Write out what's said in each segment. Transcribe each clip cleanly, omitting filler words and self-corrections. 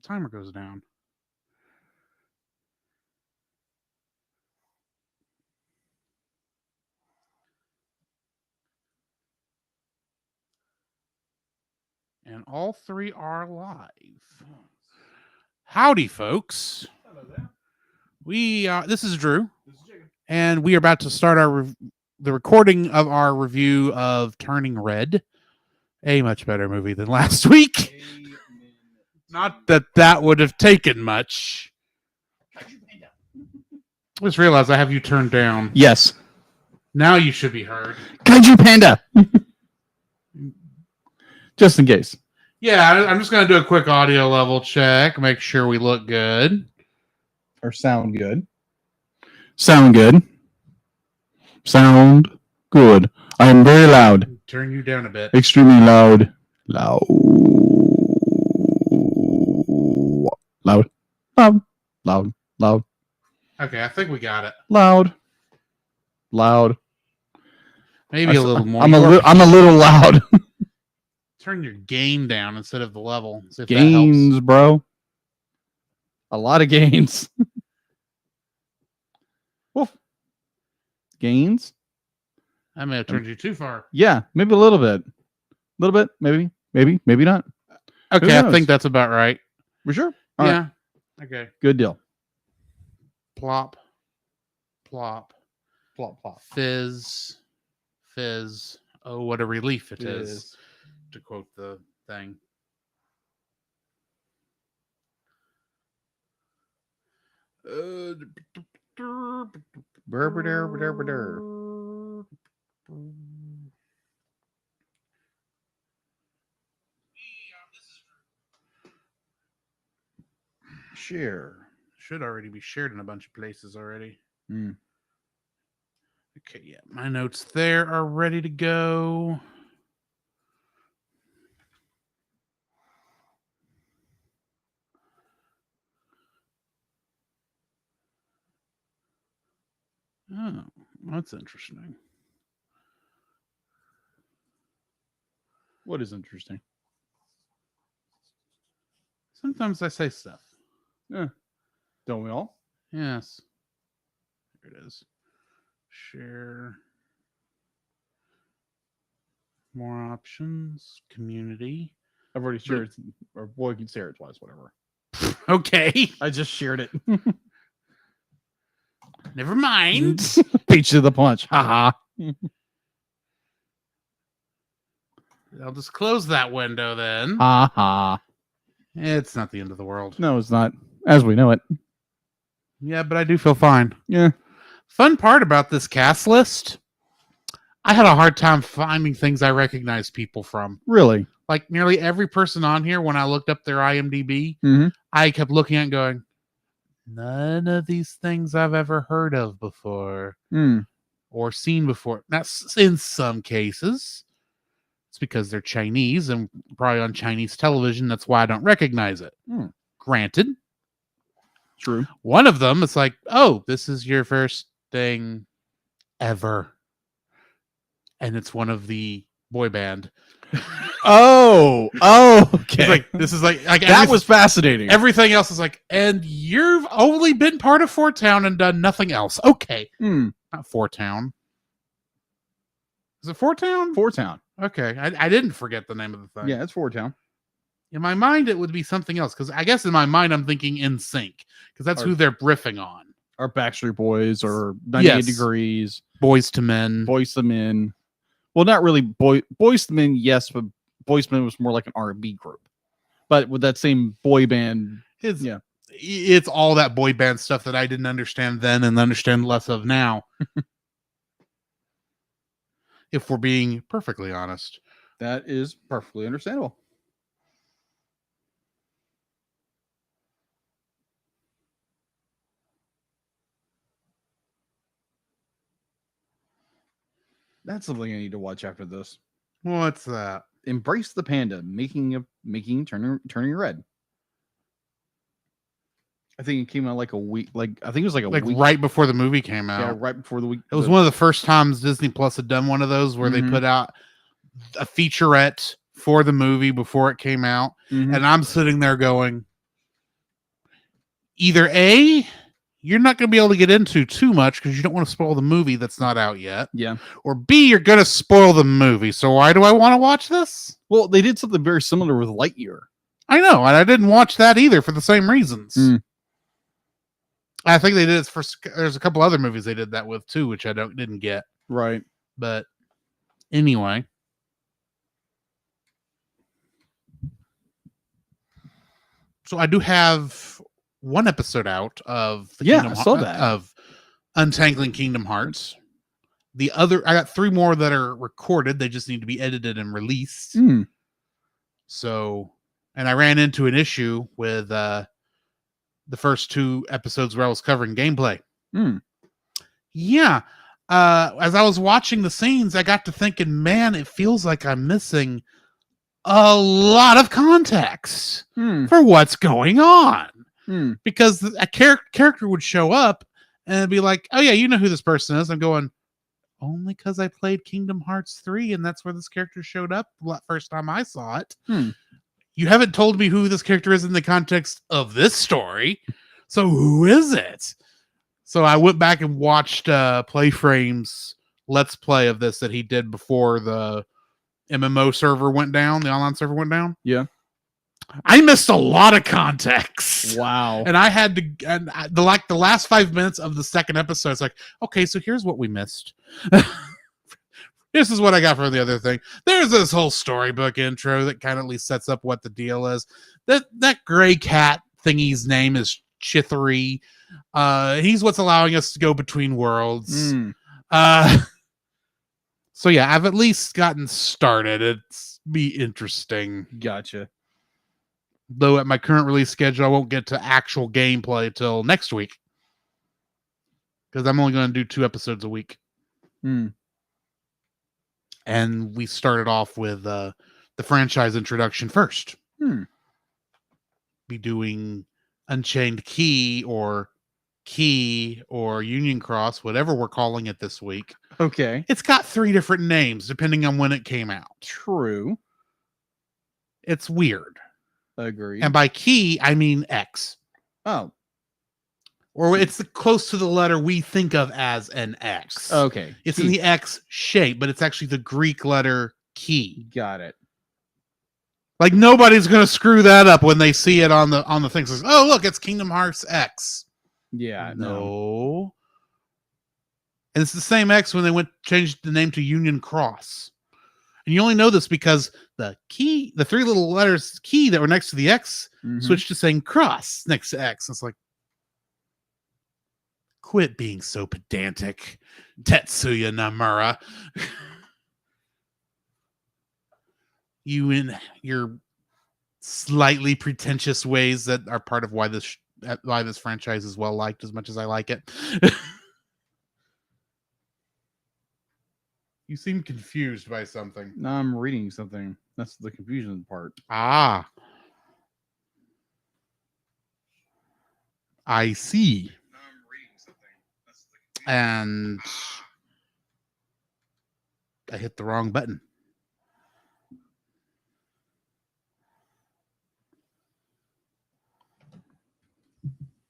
timer goes down. And all three are live. Howdy, folks. Hello there. This is Drew, This is Jacob. and we are about to start the recording of our review of Turning Red, a much better movie than last week. Amen. Not that would have taken much. I just realized I have you turned down. Yes. Now you should be heard. Kaiju Panda. Just in case. Yeah, I'm just going to do a quick audio level check, make sure we look good. Or sound good. Sound good. Sound good. I am very loud. Turn you down a bit. Extremely loud. Loud. Loud. Loud. Loud. Loud. Okay, I think we got it. Loud. Loud. Maybe a little more. I'm a little loud. Turn your gain down instead of the level. See if Gains, that helps. bro. A lot of gains. Woof. Gains? I may have turned you too far. Yeah, maybe a little bit. A little bit, maybe not. Okay, I knows? think that's about right. For sure. All yeah. right. Okay. Good deal. Plop. Plop. Plop, plop. Fizz. Fizz. Oh, what a relief it is. To quote the thing. Share. Should already be shared in a bunch of places already. Mm. Okay, yeah. My notes there are ready to go. Oh, that's interesting. What is interesting? Sometimes I say stuff. Yeah. Don't we all? Yes. Here it is. Share. More options. Community. I've already shared it, or boy, you can share it twice, whatever. Okay. I just shared it. Never mind. Beat you to the punch. Haha. I'll just close that window then. Haha. It's not the end of the world. No, it's not. As we know it. Yeah, but I do feel fine. Yeah. Fun part about this cast list, I had a hard time finding things I recognize people from. Really? Like nearly every person on here, when I looked up their IMDb, Mm-hmm. I kept looking at it and going, none of these things I've ever heard of before or seen before. Now, in some cases, it's because they're Chinese and probably on Chinese television. That's why I don't recognize it. Granted. True. One of them, it's like, oh, this is your first thing ever. And it's one of the boy band. Okay. It's like, this is like that was fascinating. Everything else is like, and you've only been part of Four Town and done nothing else. Okay. Not Four Town. Is it Four Town? Four Town. Okay. I didn't forget the name of the thing. Yeah, it's Four Town. In my mind, it would be something else. Because I guess in my mind, I'm thinking In Sync. Because that's who they're riffing on. Or Backstreet Boys or 98 Degrees. Boys to Men. Boys to Men. Well, not really Boys to Men, yes, but Boys to Men was more like an R&B group. But with that same boy band. It's all that boy band stuff that I didn't understand then and understand less of now. If we're being perfectly honest. That is perfectly understandable. That's something I need to watch after this. What's that? Embrace the Panda, making Turning Red. I think it came out like a week. I think it was like a week right before the movie came out. Yeah, right before the week. It was one of the first times Disney Plus had done one of those where they put out a featurette for the movie before it came out, and I'm sitting there going, either A, you're not going to be able to get into too much because you don't want to spoil the movie that's not out yet. Yeah. Or B, you're going to spoil the movie. So why do I want to watch this? Well, they did something very similar with Lightyear. I know, and I didn't watch that either for the same reasons. I think they did it for. There's a couple other movies they did that with too, which I didn't get. Right. But anyway, so I do have one episode out of I saw that of Untangling Kingdom Hearts. The other, I got 3 more that are recorded. They just need to be edited and released. So, and I ran into an issue with the first 2 episodes where I was covering gameplay. Yeah. As I was watching the scenes, I got to thinking, man, it feels like I'm missing a lot of context for what's going on. Because a character would show up and be like, oh yeah, you know who this person is. I'm going, only because I played Kingdom Hearts 3 and that's where this character showed up the first time I saw it. You haven't told me who this character is in the context of this story. So who is it? So I went back and watched Playframe's Let's Play of this that he did before the MMO server went down, the online server went down. Yeah. I missed a lot of context. Wow. And I had to, and the last 5 minutes of the second episode, it's like, okay, so here's what we missed. This is what I got from the other thing. There's this whole storybook intro that kind of at least sets up what the deal is. That gray cat thingy's name is Chithri. He's what's allowing us to go between worlds. So yeah, I've at least gotten started. It's be interesting. Gotcha. Though at my current release schedule, I won't get to actual gameplay till next week. Because I'm only going to do 2 episodes a week. And we started off with the franchise introduction first. Be doing Unchained Key or Union Cross, whatever we're calling it this week. Okay. It's got 3 different names depending on when it came out. True. It's weird. Agreed. And by key, I mean X. Oh. Or it's close to the letter we think of as an X. Okay. It's in the X shape, but it's actually the Greek letter key. Got it. Like nobody's going to screw that up when they see it on the thing. Says, oh, look, it's Kingdom Hearts X. Yeah. No. And it's the same X when they changed the name to Union Cross. And you only know this because the 3 little letters key that were next to the X switched to saying cross next to X. It's like, quit being so pedantic, Tetsuya Nomura. You in your slightly pretentious ways that are part of why this franchise is well liked as much as I like it. You seem confused by something. No, I'm reading something. That's the confusion part. Ah. I see. No, I'm reading something. That's the confusion. And I hit the wrong button.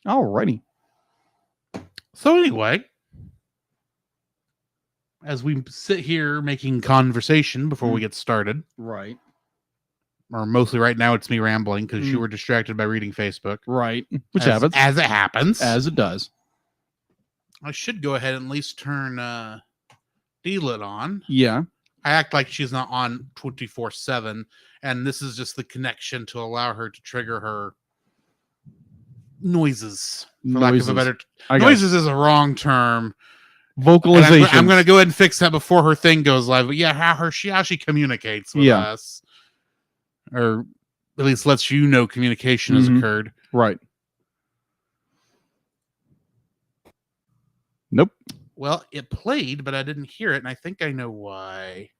Alrighty. So anyway, as we sit here making conversation before we get started. Right. Or mostly right now it's me rambling because you were distracted by reading Facebook. Right. Which happens. As it happens. As it does. I should go ahead and at least turn D-Lit on. Yeah. I act like she's not on 24/7, and this is just the connection to allow her to trigger her noises. For lack of a better noises is a wrong term. Vocalization. I'm going to go ahead and fix that before her thing goes live. But yeah, how she communicates with us, or at least lets you know communication has occurred. Right. Nope. Well, it played, but I didn't hear it, and I think I know why.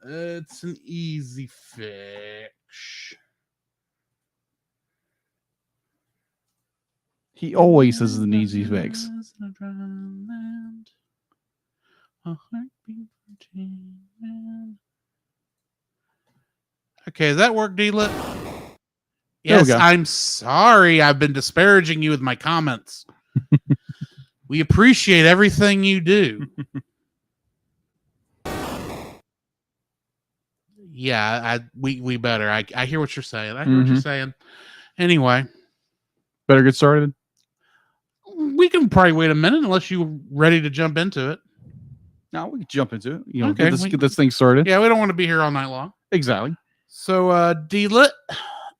It's an easy fix. He always says it's an easy fix. Okay, does that work, D-Lit? Yes, I'm sorry. I've been disparaging you with my comments. We appreciate everything you do. Yeah, we better. I hear what you're saying. I hear what you're saying. Anyway, better get started. We can probably wait a minute unless you're ready to jump into it. No, we can jump into it. You know, okay, get this thing started. Yeah, we don't want to be here all night long. Exactly. So, D-Lit,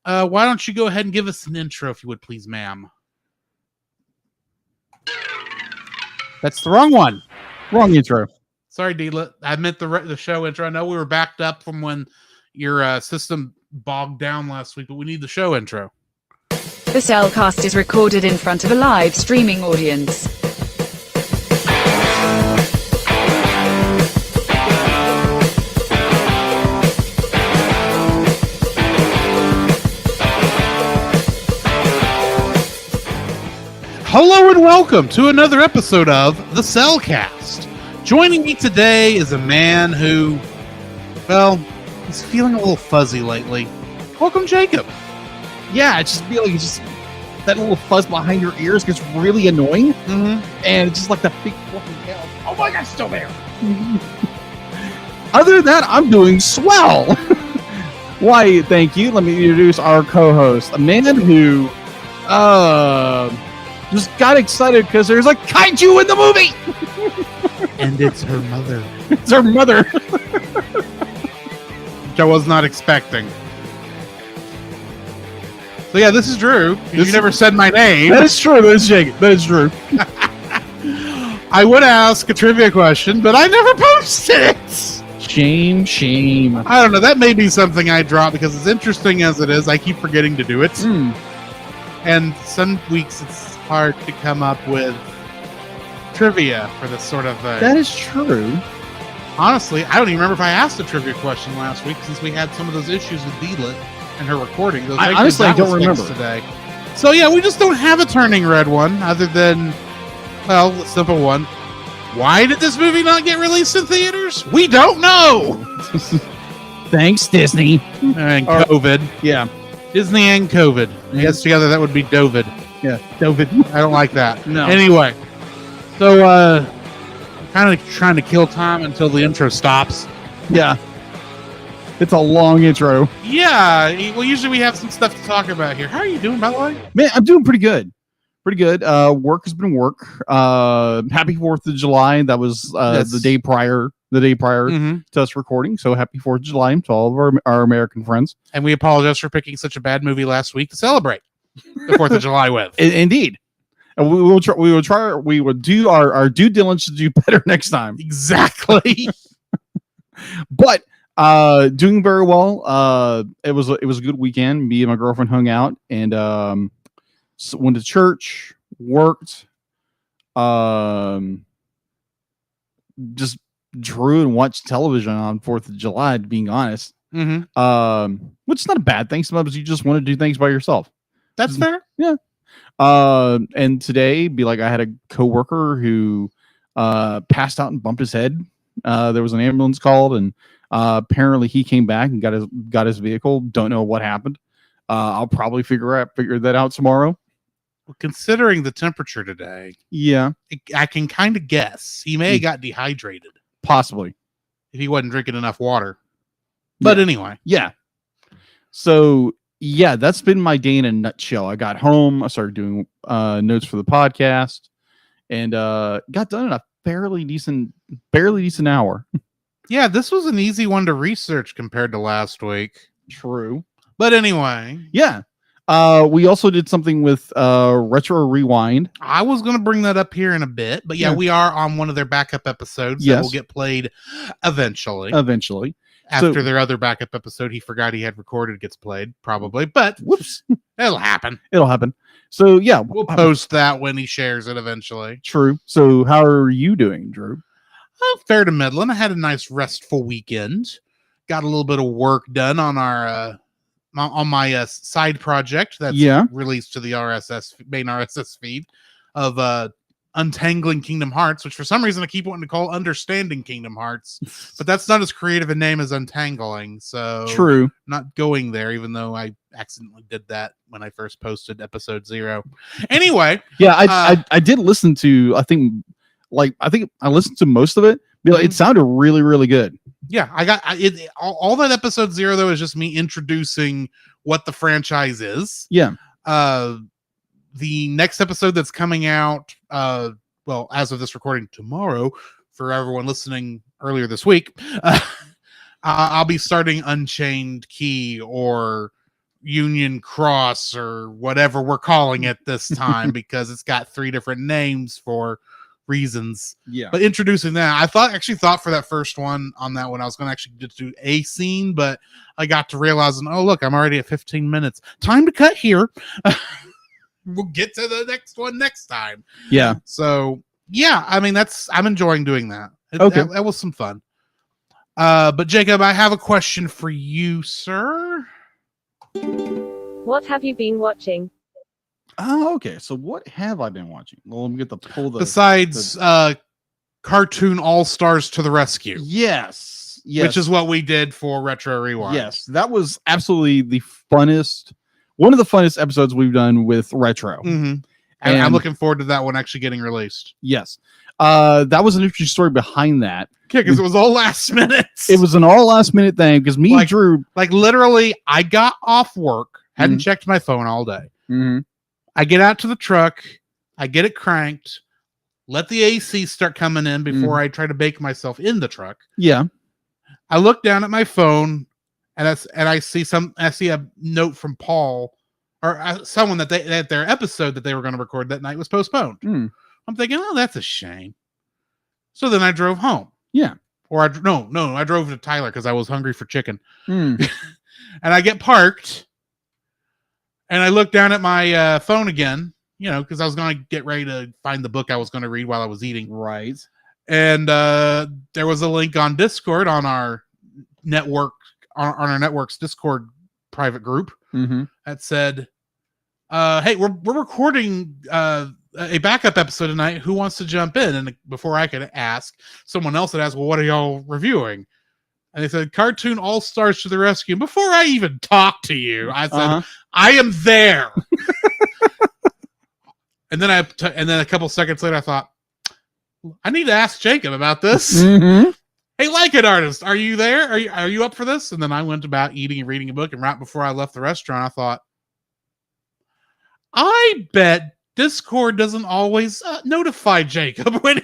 why don't you go ahead and give us an intro, if you would, please, ma'am? That's the wrong one. Wrong intro. Sorry, D-Lit. I meant the show intro. I know we were backed up from when your system bogged down last week, but we need the show intro. The Cellcast is recorded in front of a live streaming audience. Hello and welcome to another episode of The Cellcast. Joining me today is a man who, well, he's feeling a little fuzzy lately. Welcome, Jacob. Yeah, I just feel like that little fuzz behind your ears gets really annoying. And it's just like the big fluffy tail. Oh my God, it's still there. Other than that, I'm doing swell. Why, thank you. Let me introduce our co-host, a man who just got excited because there's a kaiju in the movie. And it's her mother. It's her mother. Which I was not expecting. So yeah, this is Drew. You never said my name. That is true. That is Jake. That is true. I would ask a trivia question, but I never posted it. Shame. I don't know. That may be something I drop because as interesting as it is, I keep forgetting to do it. And some weeks it's hard to come up with trivia for this sort of thing. That is true. Honestly, I don't even remember if I asked a trivia question last week since we had some of those issues with D-Lit and her recording. Honestly, I don't remember today. So yeah, we just don't have a Turning Red one other than, well, a simple one. Why did this movie not get released in theaters? We don't know. Thanks, Disney. And COVID. Yeah. Disney and COVID. I guess together that would be Dovid. Yeah, Dovid. I don't like that. No. Anyway, so kind of trying to kill time until the intro stops. Yeah. It's a long intro. Yeah. Well, usually we have some stuff to talk about here. How are you doing, by the way? Man, I'm doing pretty good. Pretty good. Work has been work. Happy 4th of July. That was the day prior to us recording. So happy 4th of July to all of our American friends. And we apologize for picking such a bad movie last week to celebrate the 4th of July with. Indeed. And we will do our due diligence to do better next time. Exactly. But doing very well. It was a good weekend. Me and my girlfriend hung out and went to church, worked, just drew and watched television on 4th of July, being honest. Which is not a bad thing. Sometimes you just want to do things by yourself. That's fair. Yeah. And today, I had a coworker who passed out and bumped his head. There was an ambulance called, and apparently he came back and got his vehicle. Don't know what happened. I'll probably figure that out tomorrow. Well, considering the temperature today, yeah, I can kind of guess he may have got dehydrated, possibly, if he wasn't drinking enough water. But anyway, yeah. So yeah, that's been my day in a nutshell. I got home, I started doing notes for the podcast, and got done in a fairly decent hour. Yeah, this was an easy one to research compared to last week. True. But anyway. Yeah. We also did something with Retro Rewind. I was going to bring that up here in a bit, but yeah, we are on one of their backup episodes that will get played eventually. After their other backup episode he forgot he had recorded gets played, probably. But whoops, it'll happen. So yeah, we'll post that when he shares it eventually. True. So how are you doing, Drew? Fair to middling. I had a nice restful weekend. Got a little bit of work done on our on my side project that's released to the main RSS feed of Untangling Kingdom Hearts, which for some reason I keep wanting to call Understanding Kingdom Hearts, but that's not as creative a name as Untangling. So True. Not going there, even though I accidentally did that when I first posted episode 0. Anyway, yeah, I did listen to. I think I listened to most of it. It sounded really, really good. Yeah, all that episode 0 though is just me introducing what the franchise is. Yeah. The next episode that's coming out, well, as of this recording tomorrow, for everyone listening earlier this week, I'll be starting Unchained Key or Union Cross or whatever we're calling it this time because it's got 3 different names for reasons. Yeah. But introducing that, I thought for that first one on that one, I was going to actually get to do a scene, but I got to realizing, oh, look, I'm already at 15 minutes. Time to cut here. We'll get to the next one next time. Yeah. So yeah, I mean I'm enjoying doing that. Okay. That was some fun. But Jacob, I have a question for you, sir. What have you been watching? Oh, okay. So what have I been watching? Well, let me get the pull. Besides Cartoon All Stars to the Rescue. Yes. Which is what we did for Retro Rewind. Yes, that was absolutely the funnest. One of the funnest episodes we've done with Retro. Mm-hmm. And I'm looking forward to that one actually getting released. Yes. That was an interesting story behind that. Okay, because it was all last minute. It was an all last minute thing because me and Drew... literally, I got off work, hadn't checked my phone all day. Mm-hmm. I get out to the truck, I get it cranked, let the AC start coming in before I try to bake myself in the truck. Yeah. I look down at my phone and I see a note from Paul or someone that their episode that they were going to record that night was postponed. I'm thinking, oh, that's a shame. So then I drove home. Yeah. Or I drove to Tyler because I was hungry for chicken. And I get parked and I look down at my phone again, because I was going to get ready to find the book I was going to read while I was eating. Right. And there was a link on Discord on our network, on our network's Discord private group that said, hey, we're recording a backup episode tonight. Who wants to jump in? And before I could ask, someone else had asked, well, what are y'all reviewing? And they said, Cartoon All Stars to the Rescue. And before I even talked to you, I said, I am there. And then a couple seconds later, I thought, I need to ask Jacob about this. Hey, Like It Artist, are you there? Are you up for this? And then I went about eating and reading a book. And right before I left the restaurant, I thought, I bet Discord doesn't always notify Jacob when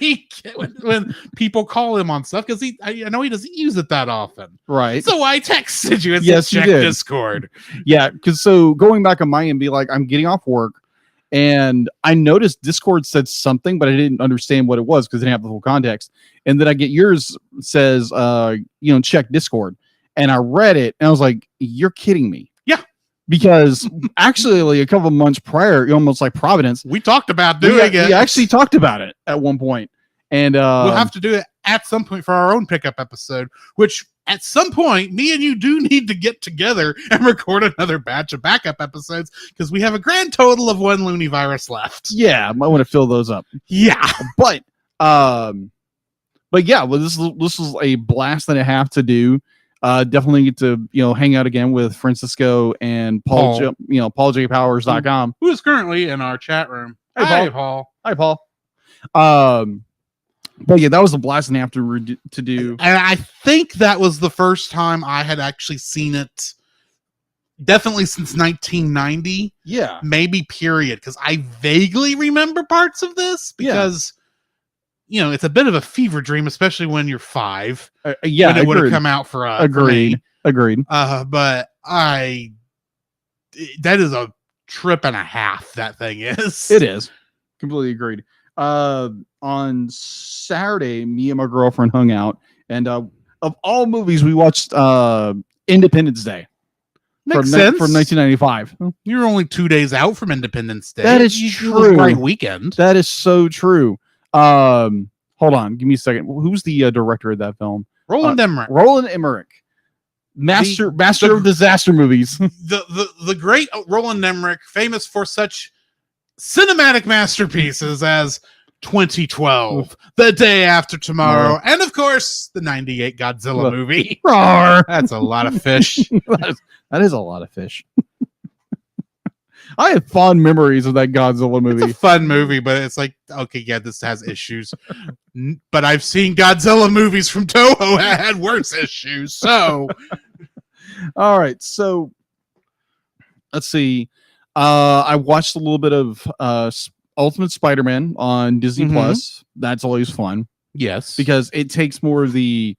people call him on stuff because I know he doesn't use it that often. Right. So I texted you and said, check Discord. Yeah, because so going back on my end, be like, I'm getting off work. And I noticed Discord said something, but I didn't understand what it was because I didn't have the full context. And then I get yours says, check Discord. And I read it and I was like, you're kidding me. Yeah. Because actually a couple of months prior, almost like Providence, we talked about doing it. We actually talked about it at one point. And we'll have to do it at some point for our own pickup episode, which at some point, me and you do need to get together and record another batch of backup episodes because we have a grand total of 1 Looney Virus left. Yeah, I might want to fill those up. Yeah, but yeah, well, this was a blast and a half to do. Definitely get to hang out again with Francisco and Paul. PaulJPowers.com, who is currently in our chat room. Hi, Paul. Hi, Paul. But yeah, that was a blast and a half to do. And I think that was the first time I had actually seen it, definitely since 1990. Yeah. Maybe period. Because I vaguely remember parts of this because, it's a bit of a fever dream, especially when you're 5. When it would have come out for us. Agreed. But that is a trip and a half, that thing is. It is. Completely agreed. On Saturday, me and my girlfriend hung out, and of all movies, we watched Independence Day. Makes sense. From 1995. You're only 2 days out from Independence Day. That is true. Great weekend. That is so true. Hold on, give me a second. Who's the director of that film? Roland Emmerich. Roland Emmerich, master of disaster movies. the great Roland Emmerich, famous for such cinematic masterpieces as 2012, The Day After Tomorrow, and of course, the 98 Godzilla movie. Roar. That's a lot of fish. that is a lot of fish. I have fond memories of that Godzilla movie. It's a fun movie, but it's like, okay, yeah, this has issues. But I've seen Godzilla movies from Toho that had worse issues. So, all right. So, let's see. I watched a little bit of Ultimate Spider-Man on Disney Plus. That's always fun. yes, Because it takes more of the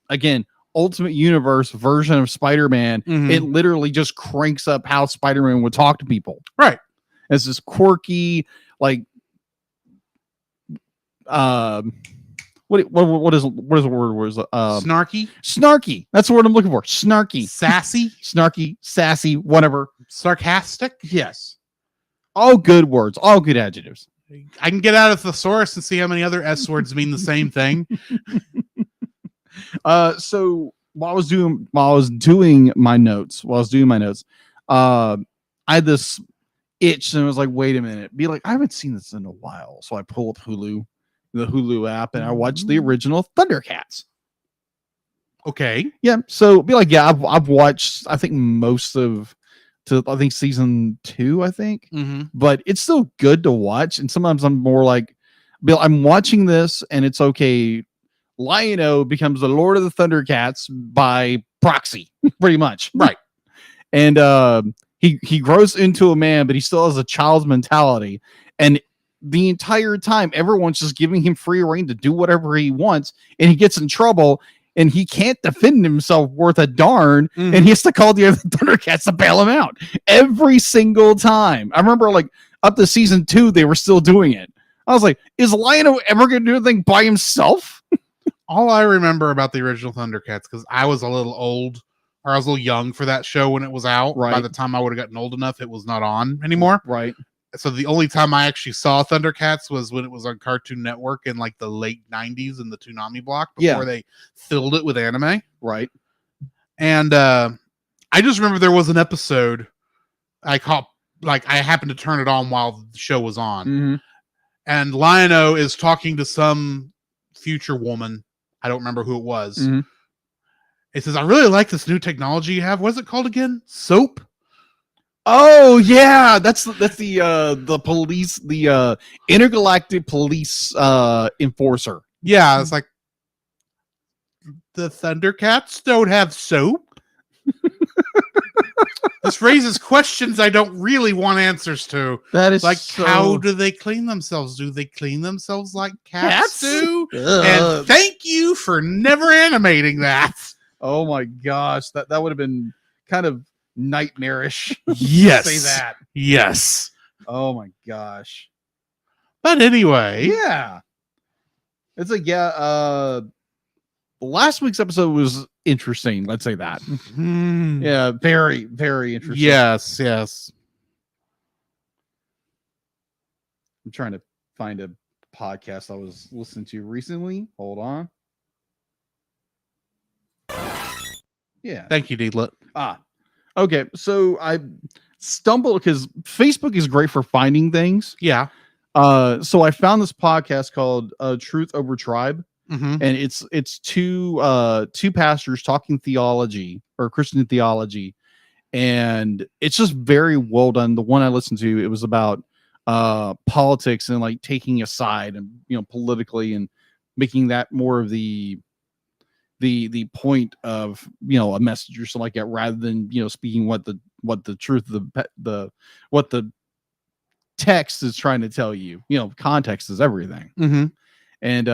again, Ultimate Universe version of Spider-Man. It literally just cranks up how Spider-Man would talk to people. Right. It's this quirky, like what is the word was snarky, snarky. That's the word I'm looking for. Snarky. sassy, Snarky, sassy, whatever. sarcastic. Yes. All good words, all good adjectives. I can get out of thesaurus and see how many other S words mean the same thing. So while I was doing my notes, I had this itch and I was like, wait a minute, I haven't seen this in a while. So I pull up the Hulu app, and I watched the original Thundercats. Okay. Yeah. So I've watched, I think, most of season 2, I think. But it's still good to watch. And sometimes I'm more like, I'm watching this and it's okay. Lion-O becomes the Lord of the Thundercats by proxy, pretty much. Right. And he grows into a man, but he still has a child's mentality. And the entire time, everyone's just giving him free reign to do whatever he wants. And he gets in trouble and he can't defend himself worth a darn. And he has to call the other Thundercats to bail him out every single time. I remember up to season 2, they were still doing it. I was like, is Lion-O ever going to do anything by himself? All I remember about the original Thundercats, because I was a little old, or I was a little young for that show when it was out. Right. By the time I would have gotten old enough, it was not on anymore. Right. So the only time I actually saw Thundercats was when it was on Cartoon Network in like the late 90s in the Toonami block before they filled it with anime. Right. And I just remember there was an episode I caught, I happened to turn it on while the show was on. And Lion-O is talking to some future woman. I don't remember who it was. It says, I really like this new technology you have. What's it called again? Soap? Oh yeah, that's the police, the intergalactic police enforcer. Yeah, it's like the Thundercats don't have soap. This raises questions I don't really want answers to. That is how do they clean themselves? Do they clean themselves like cats do? And thank you for never animating that. Oh my gosh, that would have been kind of nightmarish. Yes. Say that. Yes. Oh my gosh. But anyway. Yeah. It's like, last week's episode was interesting. Let's say that. Yeah. Very, very interesting. Yes. Yes. I'm trying to find a podcast I was listening to recently. Hold on. Yeah. Thank you, Deedlet. Okay. So I stumbled because Facebook is great for finding things. Yeah. So I found this podcast called Truth Over Tribe. And it's two pastors talking theology or Christian theology, and it's just very well done. The one I listened to, it was about politics and like taking a side and politically and making that more of the point of a message or something like that, rather than speaking what the truth of what the text is trying to tell you. Context is everything. And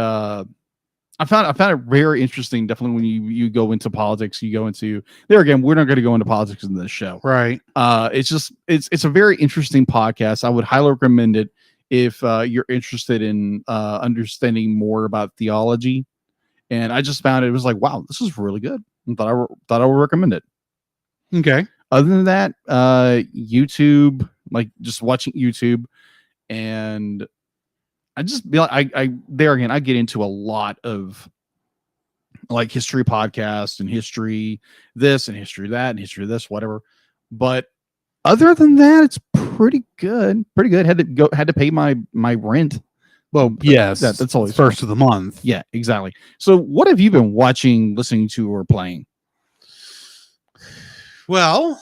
I found it very interesting. Definitely when you go into politics, you go into there again. We're not going to go into politics in this show, right? It's a very interesting podcast. I would highly recommend it if you're interested in understanding more about theology. And I just found it was like, wow, this is really good. And thought I would recommend it. Okay. Other than that, YouTube, like just watching YouTube, and I just be like, I there again, I get into a lot of like history podcasts and history this and history that and history this, whatever. But other than that, it's pretty good. Had to pay my rent Well, yes, that's always first of the month. Yeah, exactly. So, what have you been watching, listening to, or playing? Well,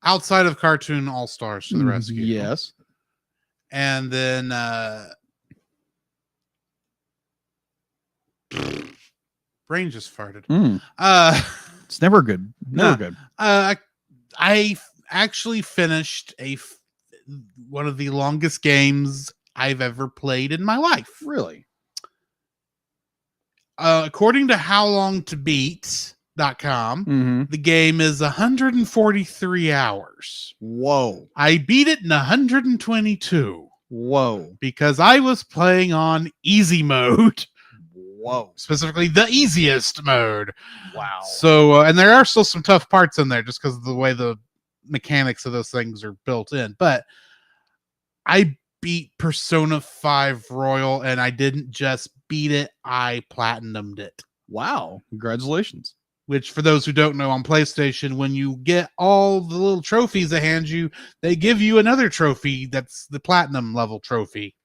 outside of Cartoon All Stars to the Rescue, Yes, and then brain just farted. It's never good. Never good. I actually finished one of the longest games I've ever played in my life. Really? According to HowLongToBeat.com, the game is 143 hours. Whoa. I beat it in 122. Whoa. Because I was playing on easy mode. Whoa. Specifically the easiest mode. Wow. So, and there are still some tough parts in there just because of the way the mechanics of those things are built in. But I beat Persona 5 Royal, and I didn't just beat it, I platinumed it. Wow. Congratulations. Which, for those who don't know, on PlayStation, when you get all the little trophies they hand you, they give you another trophy that's the platinum level trophy.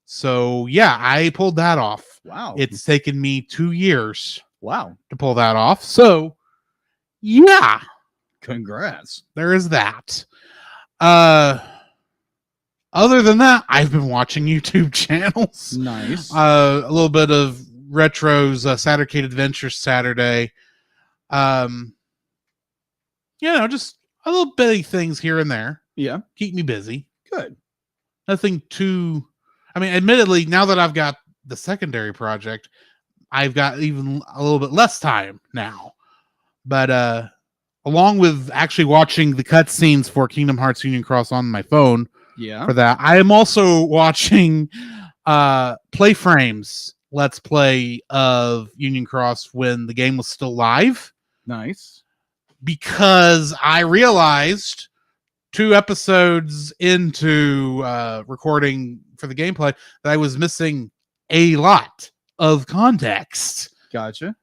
So, yeah, I pulled that off. Wow. It's taken me 2 years wow to pull that off. So, yeah. Congrats. There is that. Other than that, I've been watching YouTube channels. Nice. A little bit of Retro's Saturday Adventure Saturday. Just a little bitty things here and there. Yeah. Keep me busy. Good. Nothing too... I mean, admittedly, now that I've got the secondary project, I've got even a little bit less time now. But along with actually watching the cutscenes for Kingdom Hearts Union Cross on my phone, for that, I am also watching Playframes Let's Play of Union Cross when the game was still live. Nice. Because I realized 2 episodes into recording for the gameplay that I was missing a lot of context. Gotcha.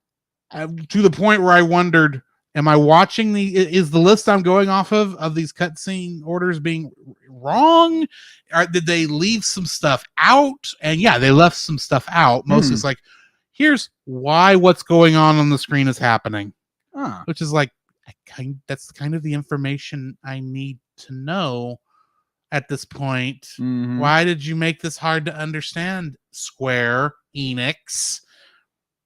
To the point where I wondered, am I watching is the list I'm going off of these cutscene orders being wrong? Or did they leave some stuff out? And yeah, they left some stuff out. Mostly it's like, here's why what's going on the screen is happening. Which is like, that's kind of the information I need to know at this point. Why did you make this hard to understand, Square Enix?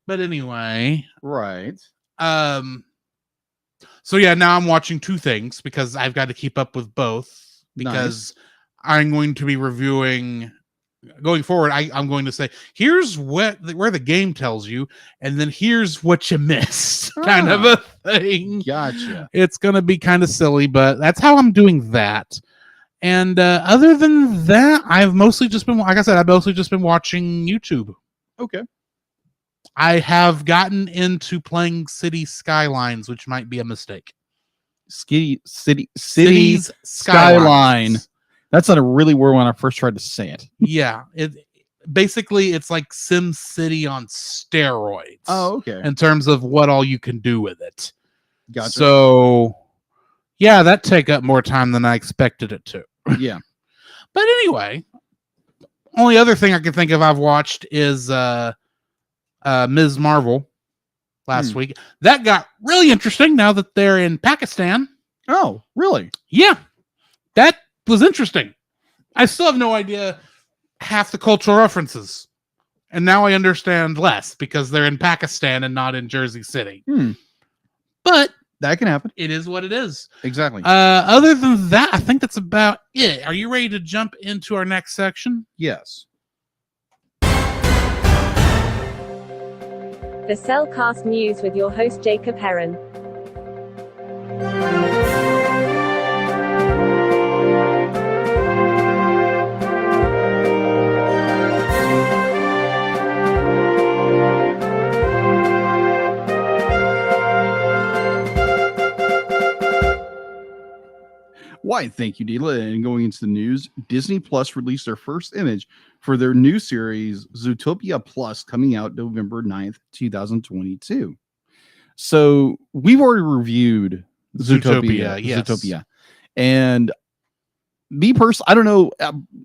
But anyway. Right. So yeah, now I'm watching 2 things because I've got to keep up with both. Because I'm going to be reviewing... Going forward, I'm going to say, here's where the game tells you, and then here's what you missed, kind of a thing. Gotcha. It's going to be kind of silly, but that's how I'm doing that. And other than that, I've mostly just been, like I said, I've mostly just been watching YouTube. Okay. I have gotten into playing City Skylines, which might be a mistake. Cities Skyline. That sounded really weird when I first tried to say it. Yeah. Basically, it's like Sim City on steroids. Oh, okay. In terms of what all you can do with it. Gotcha. So, yeah, that take up more time than I expected it to. Yeah. But anyway, only other thing I can think of I've watched is Ms. Marvel last week. That got really interesting now that they're in Pakistan. Oh, really? Yeah. That was interesting. I still have no idea half the cultural references. And now I understand less because they're in Pakistan and not in Jersey City. But that can happen. It is what it is. Exactly. Other than that, I think that's about it. Are you ready to jump into our next section? Yes. The Cellcast News with your host Jacob Heron. Why, thank you, Dila. And going into the news, Disney Plus released their first image for their new series, Zootopia Plus, coming out November 9th, 2022. So we've already reviewed Zootopia. Yes. Zootopia. And me personally, I don't know.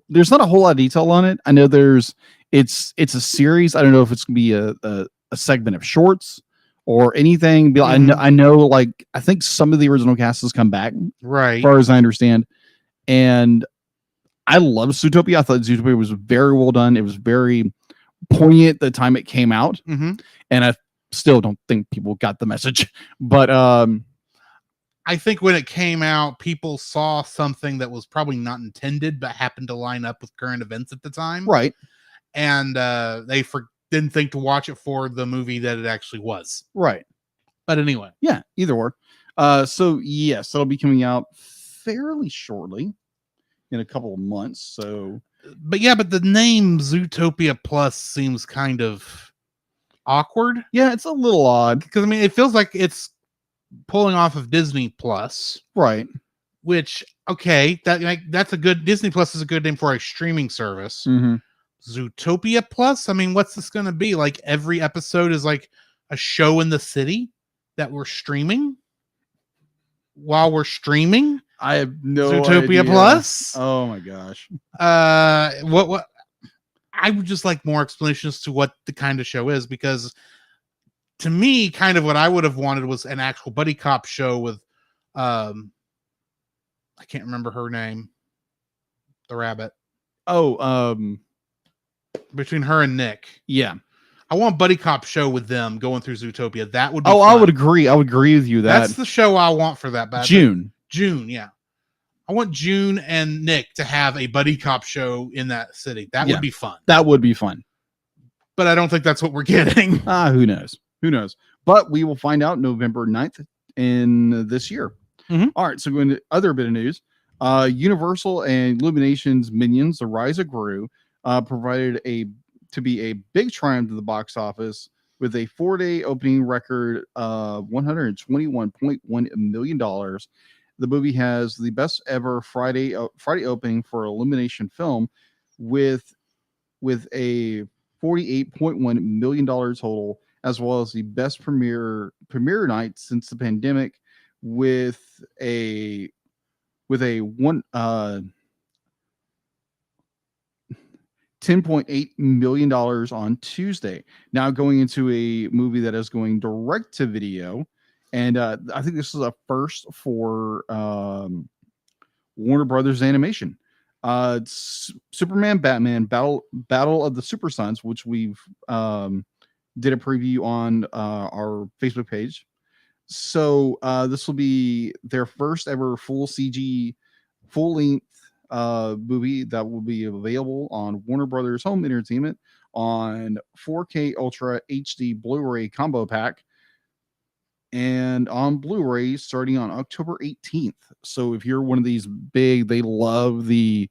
There's not a whole lot of detail on it. I know it's a series. I don't know if it's gonna be a segment of shorts or anything. I know, like, I think some of the original cast has come back, right? As far as I understand, and I love Zootopia. I thought Zootopia was very well done. It was very poignant the time it came out, and I still don't think people got the message. But I think when it came out, people saw something that was probably not intended, but happened to line up with current events at the time, right? And they didn't think to watch it for the movie that it actually was, right? But anyway, yeah, either or. So yes, it'll be coming out fairly shortly, in a couple of months. So, but the name Zootopia Plus seems kind of awkward. Yeah, it's a little odd because I mean, it feels like it's pulling off of Disney Plus, right? Which, okay, that's a good, Disney Plus is a good name for a streaming service. Zootopia Plus, I mean, what's this going to be? Like every episode is like a show in the city that we're streaming while we're streaming. I have no Zootopia idea. Plus. Oh my gosh. What I would just like more explanations to what the kind of show is, because to me, kind of what I would have wanted was an actual buddy cop show with I can't remember her name. The rabbit. Between her and Nick. Yeah. I want buddy cop show with them going through Zootopia. That would be fun. I would agree. I would agree with you. That's the show I want for that. June, yeah. I want June and Nick to have a buddy cop show in that city. That would be fun. That would be fun. But I don't think that's what we're getting. Who knows? Who knows? But we will find out November 9th in this year. All right, so going to other bit of news. Universal and Illumination's Minions: The Rise of Gru provided to be a big triumph to the box office with a 4-day opening record of $121.1 million. The movie has the best ever Friday opening for Illumination film with a $48.1 million total, as well as the best premiere night since the pandemic with a $10.8 million on Tuesday. Now going into a movie that is going direct to video. And I think this is a first for Warner Brothers Animation. Superman, Batman, Battle of the Super Sons, which we've did a preview on our Facebook page. So this will be their first ever full CG, full-length movie that will be available on Warner Brothers Home Entertainment on 4K Ultra HD Blu-ray combo pack and on Blu-ray starting on October 18th. So if you're one of these they love the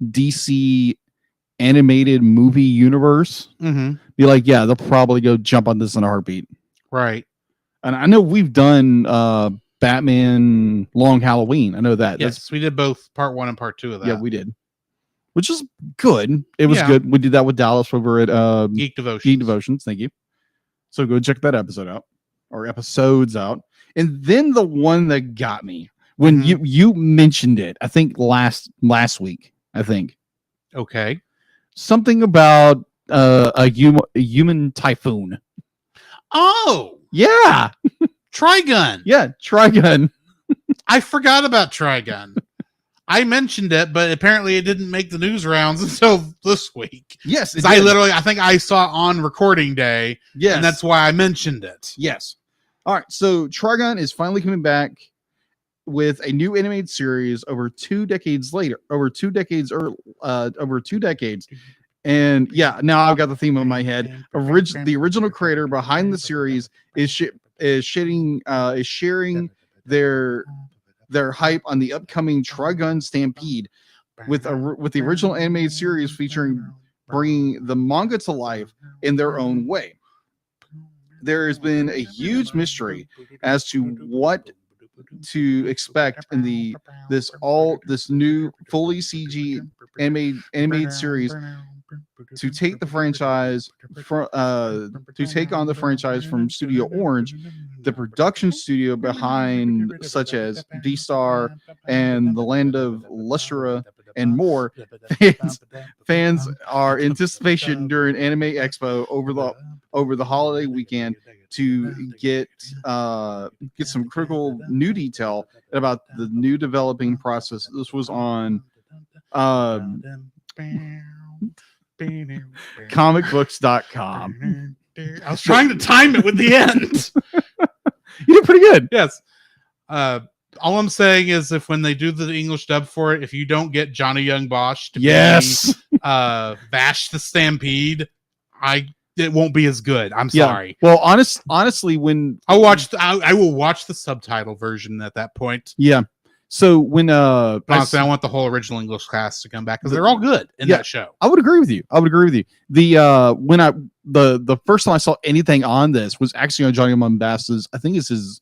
DC animated movie universe, be like, yeah, they'll probably go jump on this in a heartbeat. Right. And I know we've done Batman Long Halloween. I know that. Yes, we did both part 1 and part 2 of that. Yeah, we did. Which is good. It was good. We did that with Dallas over at Geek Devotions. Geek Devotions. Thank you. So go check that episode out, or episodes out. And then the one that got me when you mentioned it, I think last week, I think. Okay. Something about a human typhoon. Oh, yeah. Trigun. Yeah, Trigun. I forgot about Trigun. I mentioned it, but apparently it didn't make the news rounds until this week. Yes, I think I saw it on recording day. Yes, and that's why I mentioned it. Yes. All right. So Trigun is finally coming back with a new animated series over 2 decades later. Over 2 decades. And yeah, now I've got the theme in my head. The original creator behind the series is sharing their hype on the upcoming Trigun Stampede with the original animated series featuring bringing the manga to life in their own way. There has been a huge mystery as to what to expect in this new fully CG animated series to take the franchise from to take on the franchise from Studio Orange, the production studio behind such as V-Star and The Land of Lustra and more. Fans are anticipation during Anime Expo over the holiday weekend to get some critical new detail about the new developing process. This was on comicbooks.com. I was trying to time it with the end. You did pretty good. Yes. All I'm saying is, if when they do the English dub for it, if you don't get Johnny Young Bosch to be Vash the Stampede, it won't be as good. I'm sorry. Well, honestly, when I will watch the subtitle version at that point. Yeah. So when honestly, I want the whole original English cast to come back because they're all good in that show. I would agree with you. The when the first time I saw anything on this was actually on Johnny Mombassa's, I think it's his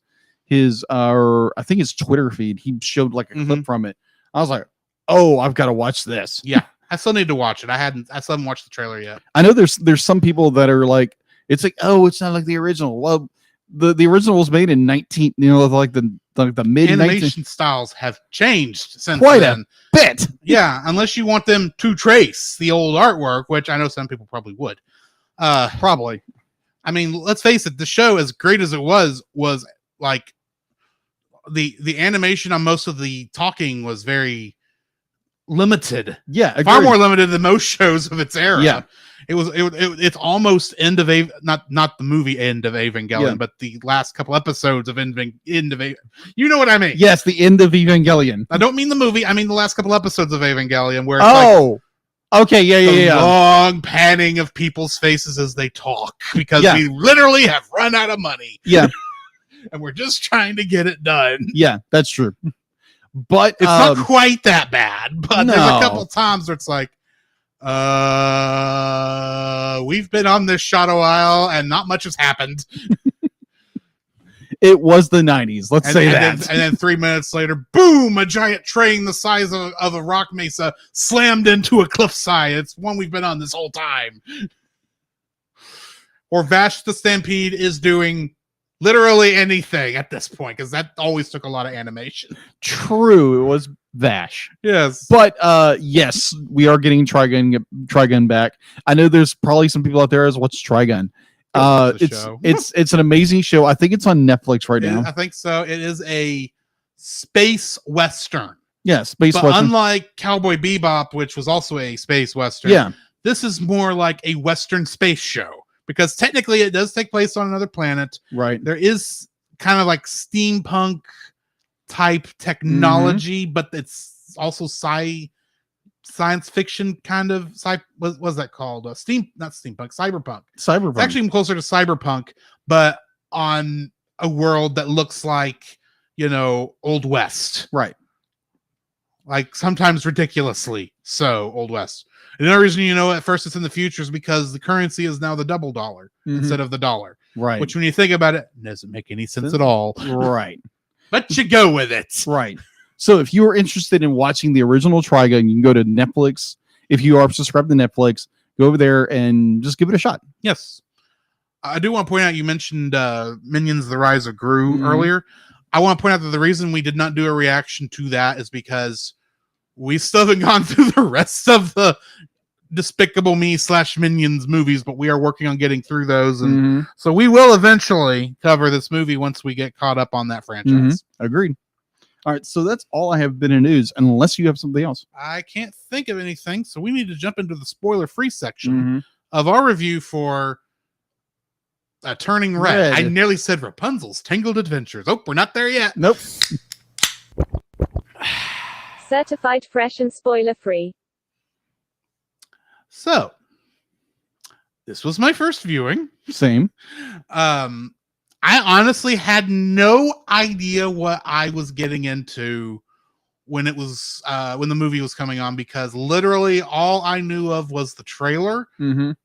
Twitter feed. He showed like a clip from it. I was like, oh, I've got to watch this. Yeah, I still need to watch it. I still haven't watched the trailer yet. I know there's some people that are like, it's like, oh, it's not like the original. Well, the original was made in the mid animation styles have changed since quite then. A bit. Yeah, unless you want them to trace the old artwork, which I know some people probably would. Probably. I mean, let's face it, the show, as great as it was like the animation on most of the talking was very limited. Yeah, far more limited than most shows of its era. Yeah. It's almost end of not the movie end of Evangelion, but the last couple episodes of end of you know what I mean? Yes, the end of Evangelion. I don't mean the movie. I mean the last couple episodes of Evangelion, where okay, yeah. Long panning of people's faces as they talk because we literally have run out of money. Yeah, and we're just trying to get it done. Yeah, that's true. But it's not quite that bad. But there's a couple times where it's like, we've been on this shot a while and not much has happened. It was the 90s. Let's say that. And then 3 minutes later, boom, a giant train the size of a rock mesa slammed into a cliffside. It's one we've been on this whole time. Or Vash the Stampede is doing literally anything at this point, because that always took a lot of animation. True, it was Vash. Yes. But yes, we are getting Trigun back. I know there's probably some people out there as watch Trigun. It's an amazing show. I think it's on Netflix right now. I think so. It is a space western. Yeah, space but western. Unlike Cowboy Bebop, which was also a space western, this is more like a western space show. Because technically it does take place on another planet. Right. There is kind of like steampunk type technology, but it's also science fiction kind of what was that called? Not steampunk, cyberpunk. Cyberpunk. It's actually closer to cyberpunk, but on a world that looks like, Old West. Right. Like sometimes ridiculously so Old West. And the only reason at first it's in the future is because the currency is now the double dollar instead of the dollar. Right. Which when you think about it, doesn't make any sense at all. Right. But you go with it. Right. So if you are interested in watching the original Trigun, you can go to Netflix. If you are subscribed to Netflix, go over there and just give it a shot. Yes. I do want to point out, you mentioned Minions: The Rise of Gru earlier. I want to point out that the reason we did not do a reaction to that is because we still haven't gone through the rest of the Despicable Me / Minions movies, but we are working on getting through those. And so we will eventually cover this movie once we get caught up on that franchise. Agreed. All right. So that's all I have been in news, unless you have something else. I can't think of anything. So we need to jump into the spoiler-free section of our review for Turning Red. I nearly said Rapunzel's Tangled Adventures. Oh, we're not there yet. Nope. Certified fresh and spoiler-free. So, this was my first viewing. Same. I honestly had no idea what I was getting into when it was when the movie was coming on, because literally all I knew of was the trailer.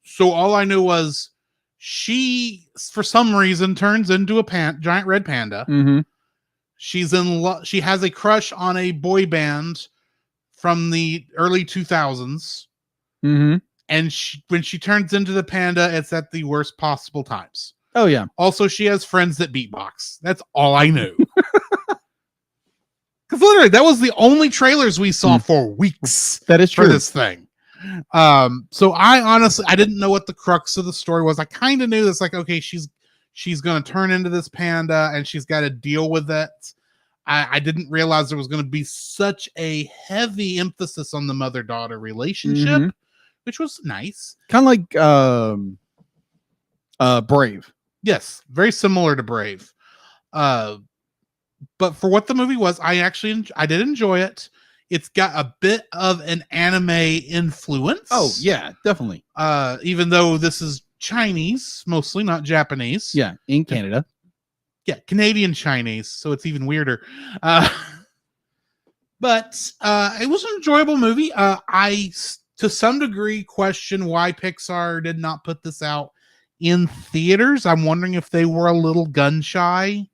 So all I knew was she, for some reason, turns into a giant red panda. She's in love. She has a crush on a boy band from the early 2000s. And when she turns into the panda, it's at the worst possible times. Oh yeah. Also, she has friends that beatbox. That's all I knew. Because literally, that was the only trailers we saw for weeks. That is true. For this thing. So I didn't know what the crux of the story was. I kind of knew that's like, okay, she's going to turn into this panda and she's got to deal with it. I didn't realize there was going to be such a heavy emphasis on the mother-daughter relationship, which was nice. Kind of like Brave. Yes, very similar to Brave. But for what the movie was, I did enjoy it. It's got a bit of an anime influence. Oh yeah, definitely. Even though this is Chinese, mostly not Japanese. Yeah, in Canada. Yeah, Canadian Chinese, so it's even weirder. But it was an enjoyable movie. I, to some degree, question why Pixar did not put this out in theaters. I'm wondering if they were a little gun shy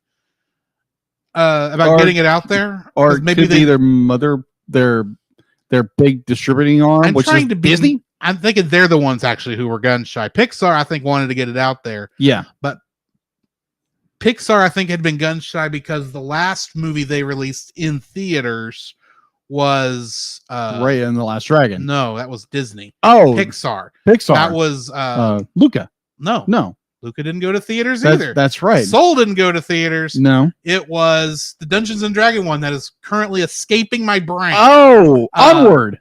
about getting it out there, or maybe their big distributing arm, which is Disney. I'm thinking they're the ones actually who were gun shy. Pixar, I think, wanted to get it out there. Yeah, but Pixar, I think, had been gun shy because the last movie they released in theaters was Raya and the Last Dragon. No, that was Disney. Oh, Pixar. That was Luca. No, Luca didn't go to theaters either. That's right. Soul didn't go to theaters. No, it was the Dungeons and Dragon one that is currently escaping my brain. Oh, Onward.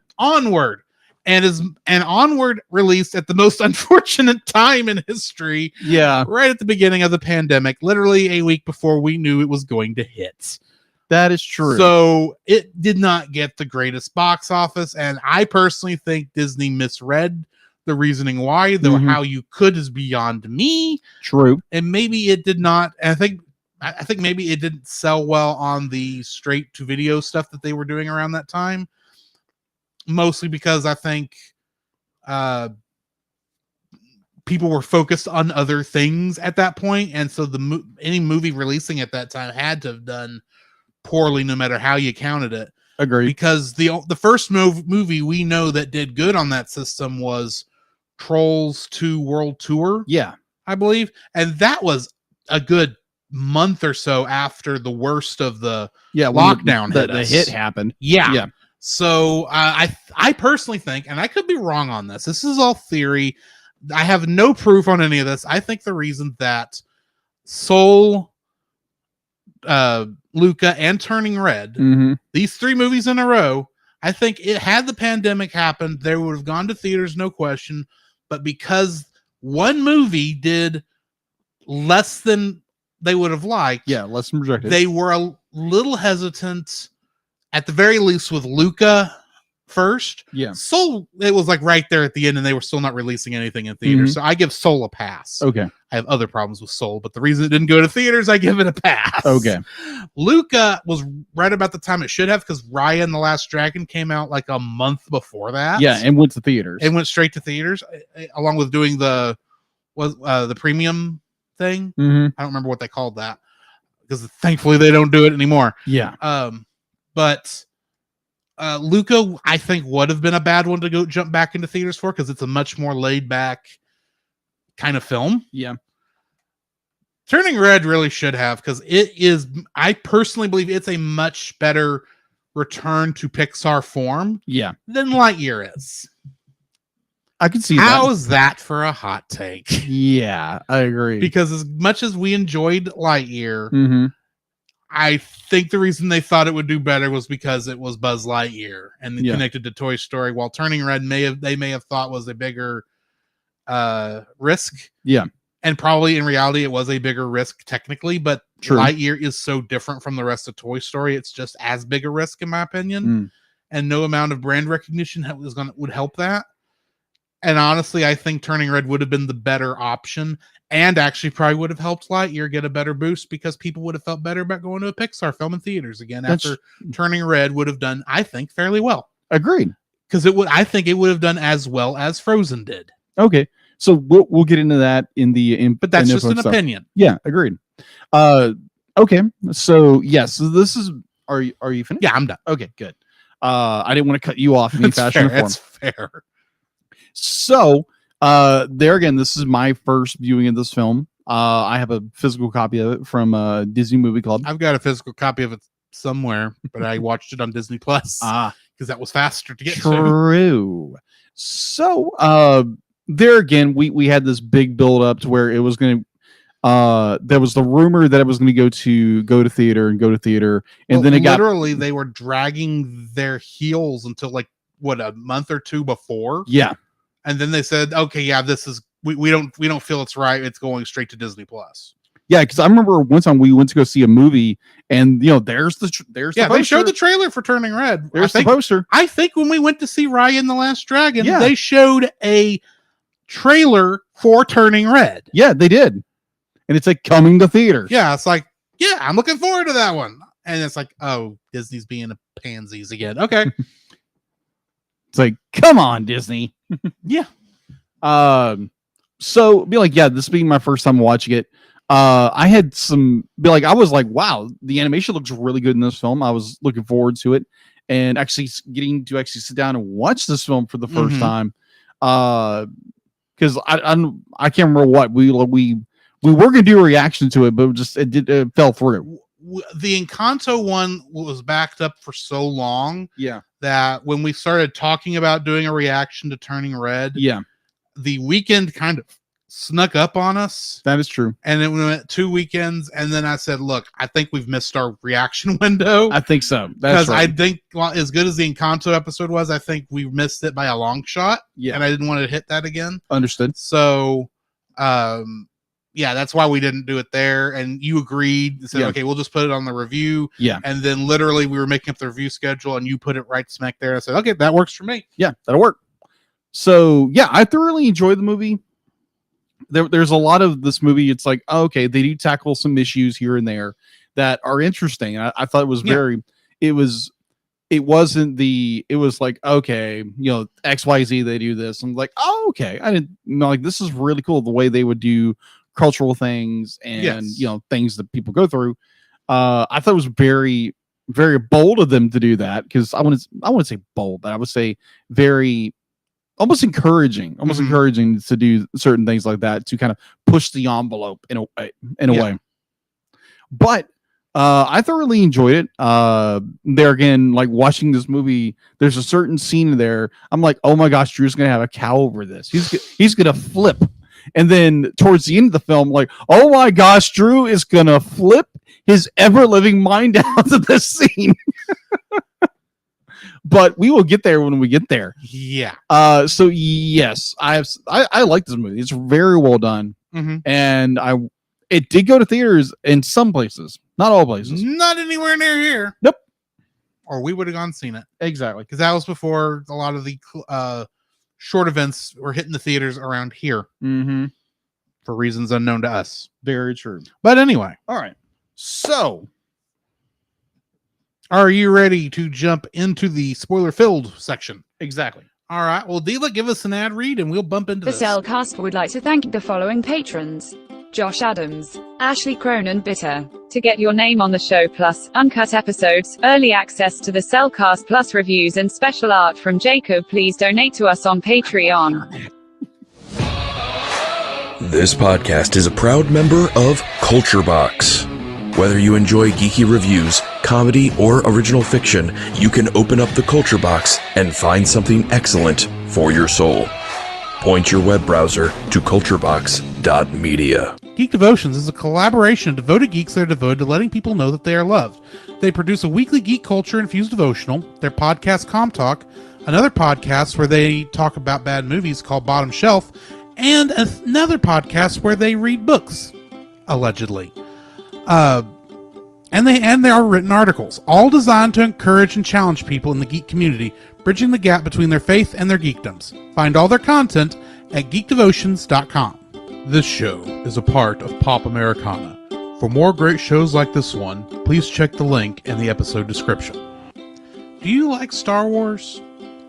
And Onward released at the most unfortunate time in history. Yeah. Right at the beginning of the pandemic, literally a week before we knew it was going to hit. That is true. So it did not get the greatest box office. And I personally think Disney misread the reasoning why, though how you could is beyond me. True. And maybe it did not. And I think maybe it didn't sell well on the straight to video stuff that they were doing around that time. Mostly because I think people were focused on other things at that point, and so any movie releasing at that time had to have done poorly, no matter how you counted it. Agreed. Because the first movie we know that did good on that system was Trolls 2 World Tour. Yeah, I believe, and that was a good month or so after the worst of the lockdown the hit happened. Yeah. So I personally think, and I could be wrong on this, this is all theory. I have no proof on any of this. I think the reason that Soul, Luca, and Turning Red, these 3 movies in a row, I think it had the pandemic happened, they would have gone to theaters, no question. But because one movie did less than they would have liked, less than projected, they were a little hesitant. At the very least with Luca first. Yeah. Soul, it was like right there at the end and they were still not releasing anything in theaters. So I give Soul a pass. Okay. I have other problems with Soul, but the reason it didn't go to theaters, I give it a pass. Okay. Luca was right about the time it should have, because Raya and the Last Dragon came out like a month before that. Yeah, and went to theaters. It went straight to theaters, along with doing the premium thing. I don't remember what they called that, because thankfully they don't do it anymore. Yeah. But Luca, I think, would have been a bad one to go jump back into theaters for, because it's a much more laid back kind of film. Yeah. Turning Red really should have, because it is, I personally believe it's a much better return to Pixar form than Lightyear is. I can see How is that for a hot take? Yeah, I agree. Because as much as we enjoyed Lightyear, I think the reason they thought it would do better was because it was Buzz Lightyear and connected to Toy Story, while Turning Red they may have thought was a bigger risk. Yeah. And probably in reality it was a bigger risk technically, but Lightyear is so different from the rest of Toy Story. It's just as big a risk in my opinion. And no amount of brand recognition would help that. And honestly, I think Turning Red would have been the better option, and actually probably would have helped Lightyear get a better boost, because people would have felt better about going to a Pixar film in theaters again after Turning Red would have done, I think, fairly well. Agreed. Because I think it would have done as well as Frozen did. Okay, so we'll get into that but that's just an opinion. Yeah, agreed. Okay, so yes, so this is. Are you finished? Yeah, I'm done. Okay, good. I didn't want to cut you off in any fashion or form. That's fair. So, there again, this is my first viewing of this film. I have a physical copy of it from Disney Movie Club. I've got a physical copy of it somewhere, but I watched it on Disney Plus because that was faster to get to. True. So, there again, we had this big build up to where it was going to. There was the rumor that it was going to go to theater, and then it literally they were dragging their heels until like a month or two before. Yeah, and then they said, "Okay, yeah, this is we don't feel it's right. It's going straight to Disney Plus." Yeah, because I remember one time we went to go see a movie, and there's the they showed the trailer for Turning Red. There's the poster. I think when we went to see Raya and the Last Dragon, Yeah. they showed a trailer for Turning Red. Yeah, they did. And it's like coming to theaters. Yeah, it's like, yeah, I'm looking forward to that one. And it's like, oh, Disney's being a pansies again. Okay. It's like, come on, Disney. Yeah. So be like, yeah, this being my first time watching it. I had I was like, wow, the animation looks really good in this film. I was looking forward to it, and actually getting to sit down and watch this film for the first time. Because I can't remember what we were gonna do a reaction to it, but it fell through. The Encanto one was backed up for so long, that when we started talking about doing a reaction to Turning Red, the weekend kind of snuck up on us. That is true. And then we went 2 weekends, and then I said, look, I think we've missed our reaction window. I think so. Because I think, as good as the Encanto episode was, I think we missed it by a long shot. Yeah. And I didn't want to hit that again. Understood. So, that's why we didn't do it there. And you agreed and said, okay, we'll just put it on the review. Yeah. And then literally we were making up the review schedule, and you put it right smack there. I said, okay, that works for me. Yeah, that'll work. So, yeah, I thoroughly enjoyed the movie. There's a lot of this movie. It's like, okay, they do tackle some issues here and there that are interesting. I thought it was it was like, okay, XYZ, they do this. I'm like, oh, okay. I didn't know, like, this is really cool. The way they would do cultural things and, things that people go through. I thought it was very, very bold of them to do that. Cause I wouldn't say bold, but I would say very, almost encouraging to do certain things like that, to kind of push the envelope in a way. But I thoroughly enjoyed it. There again, like watching this movie, there's a certain scene there. I'm like, oh my gosh, Drew's gonna have a cow over this. He's gonna flip. And then towards the end of the film, like, oh my gosh, Drew is gonna flip his ever living mind out of this scene. But we will get there when we get there. Yeah. So yes, I like this movie. It's very well done. And it did go to theaters in some places, not all places. Not anywhere near here. Nope. Or we would have gone and seen it. Exactly. Because that was before a lot of the short events were hitting the theaters around here. For reasons unknown to us. Very true. But anyway. All right. So, are you ready to jump into the spoiler-filled section? Exactly. All right. Well, Dila, give us an ad read, and we'll bump into The this. Cellcast would like to thank the following patrons: Josh Adams, Ashley Cronin Bitter. To get your name on the show, plus uncut episodes, early access to the Cellcast Plus reviews, and special art from Jacob, please donate to us on Patreon. This podcast is a proud member of Culture Box. Whether you enjoy geeky reviews, comedy, or original fiction, you can open up the Culture Box and find something excellent for your soul. Point your web browser to culturebox.media. Geek Devotions is a collaboration of devoted geeks that are devoted to letting people know that they are loved. They produce a weekly geek culture-infused devotional, their podcast Com Talk, another podcast where they talk about bad movies called Bottom Shelf, and another podcast where they read books, allegedly. And there are written articles, all designed to encourage and challenge people in the geek community, bridging the gap between their faith and their geekdoms. Find all their content at geekdevotions.com. This show is a part of Pop Americana. For more great shows like this one, please check the link in the episode description. Do you like Star Wars?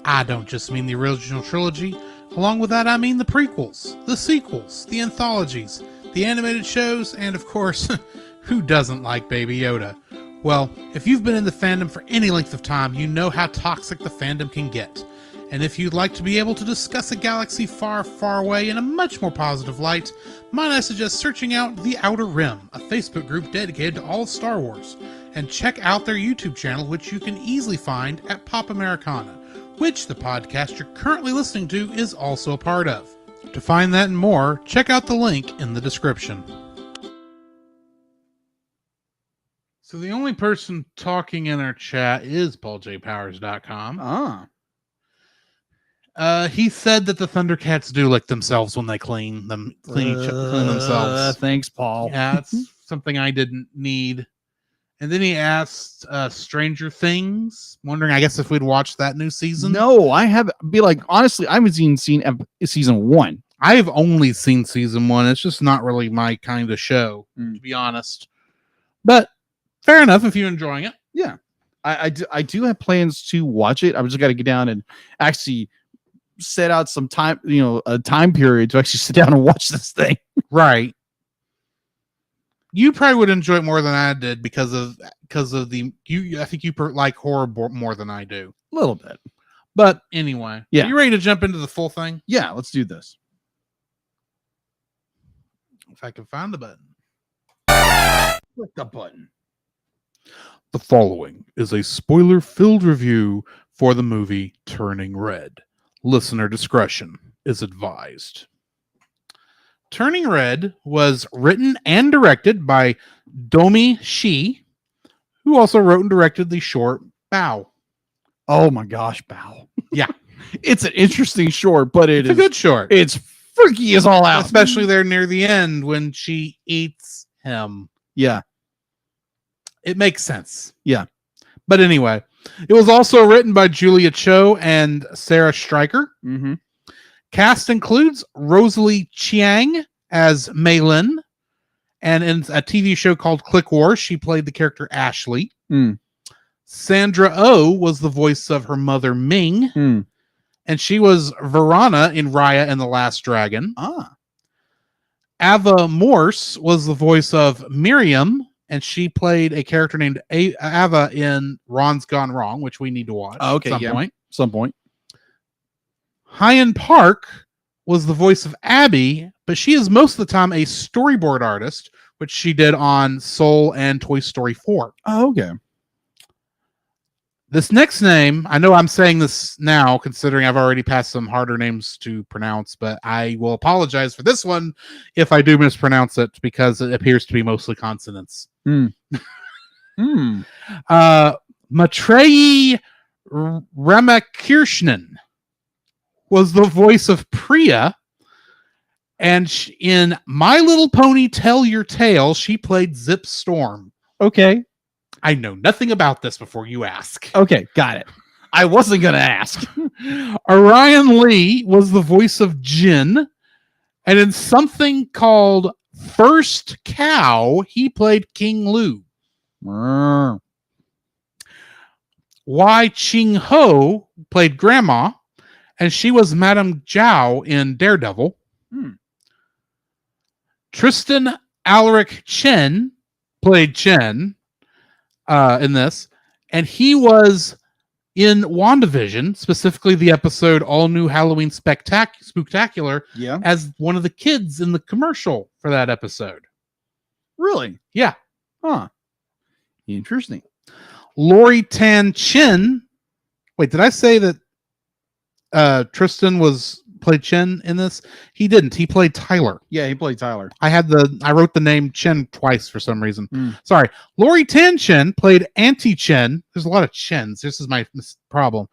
I don't just mean the original trilogy. Along with that, I mean the prequels, the sequels, the anthologies, the animated shows, and of course, who doesn't like Baby Yoda? Well, if you've been in the fandom for any length of time, you know how toxic the fandom can get. And if you'd like to be able to discuss a galaxy far, far away in a much more positive light, might I suggest searching out The Outer Rim, a Facebook group dedicated to all of Star Wars, and check out their YouTube channel, which you can easily find at Pop Americana, which the podcast you're currently listening to is also a part of. To find that and more, check out the link in the description. So the only person talking in our chat is PaulJPowers.com. He said that the Thundercats do lick themselves when they clean themselves. Thanks, Paul. Yeah, that's something I didn't need. And then he asked Stranger Things, wondering, I guess, if we'd watched that new season. No, I haven't. Honestly, I haven't seen season 1. I've only seen season 1. It's just not really my kind of show, to be honest. But fair enough if you're enjoying it. Yeah, I do have plans to watch it. I've just got to get down and actually set out some time, a time period to actually sit down and watch this thing. Right. You probably would enjoy it more than I did because of the I think you like horror more than I do. A little bit. But anyway, yeah. Are you ready to jump into the full thing? Yeah, let's do this. If I can find the button. Click the button. The following is a spoiler-filled review for the movie Turning Red. Listener discretion is advised. Turning Red was written and directed by Domi Shi, who also wrote and directed the short Bao. Oh my gosh, Bao. Yeah. It's an interesting short, but it's a good short. It's freaky as all out. Especially there near the end when she eats him. Yeah. It makes sense. Yeah. But anyway, it was also written by Julia Cho and Sarah Stryker. Mm-hmm. Cast includes Rosalie Chiang as Mei Lin, and in a TV show called Click Wars, she played the character Ashley. Sandra Oh was the voice of her mother Ming, and she was Varana in Raya and the Last Dragon. Ava Morse was the voice of Miriam, and she played a character named Ava in Ron's Gone Wrong, which we need to watch at some point. Hyen Park was the voice of Abby, but she is most of the time a storyboard artist, which she did on Soul and Toy Story 4. Oh, okay. This next name, I know I'm saying this now, considering I've already passed some harder names to pronounce, but I will apologize for this one if I do mispronounce it, because it appears to be mostly consonants. Matreyi Ramakrishnan was the voice of Priya, and in My Little Pony Tell Your Tale, she played Zip Storm. Okay. I know nothing about this before you ask. Okay, got it. I wasn't going to ask. Orion Lee was the voice of Jin, and in something called First Cow, he played King Lu. Wai Ching Ho played Grandma, and she was Madame Zhao in Daredevil. Tristan Alaric Chen played Chen in this, and he was in WandaVision, specifically the episode All New Halloween Spooktacular, as one of the kids in the commercial for that episode. Really? Yeah. Huh. Interesting. Lori Tan Chin. Wait, did I say that Tristan played Chen in this? He didn't. He played Tyler. Yeah, he played Tyler. I wrote the name Chen twice for some reason. Sorry. Lori Tan Chen played Auntie Chen. There's a lot of Chens. This is my problem.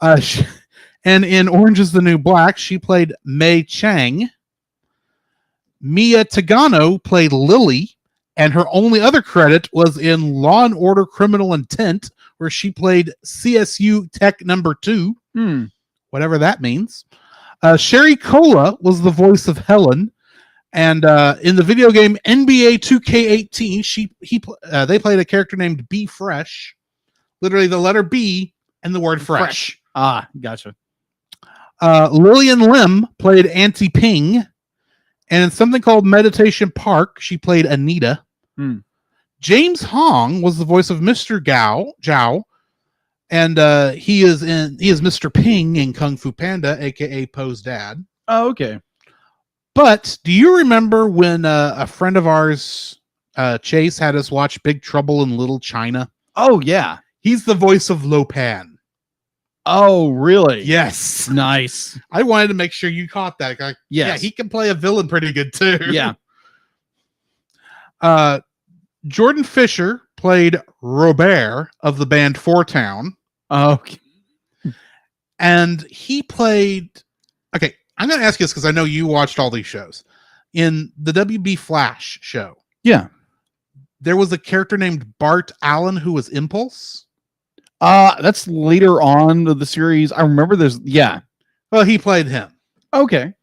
And in Orange is the New Black, she played Mei Chang. Mia Tagano played Lily, and her only other credit was in Law and Order Criminal Intent, where she played CSU Tech Number 2. Whatever that means. Sherry Cola was the voice of Helen, and in the video game NBA 2K18, they played a character named B Fresh, literally the letter B and the word fresh. Gotcha. Lillian Lim played Auntie Ping, and in something called Meditation Park, she played Anita. James Hong was the voice of Mr. Zhao, And he is Mr. Ping in Kung Fu Panda, aka Poe's dad. Oh, okay. But do you remember when a friend of ours, Chase, had us watch Big Trouble in Little China? Oh, yeah. He's the voice of Lo Pan. Oh, really? Yes. Nice. I wanted to make sure you caught that. Like, Yes. Yeah, he can play a villain pretty good too. Yeah. Jordan Fisher played Robert of the band Four Town. Okay. And he played. Okay, I'm going to ask you this because I know you watched all these shows. In the WB Flash show, Yeah. there was a character named Bart Allen who was Impulse. That's later on of the series. I remember there's, yeah. Well, he played him. Okay.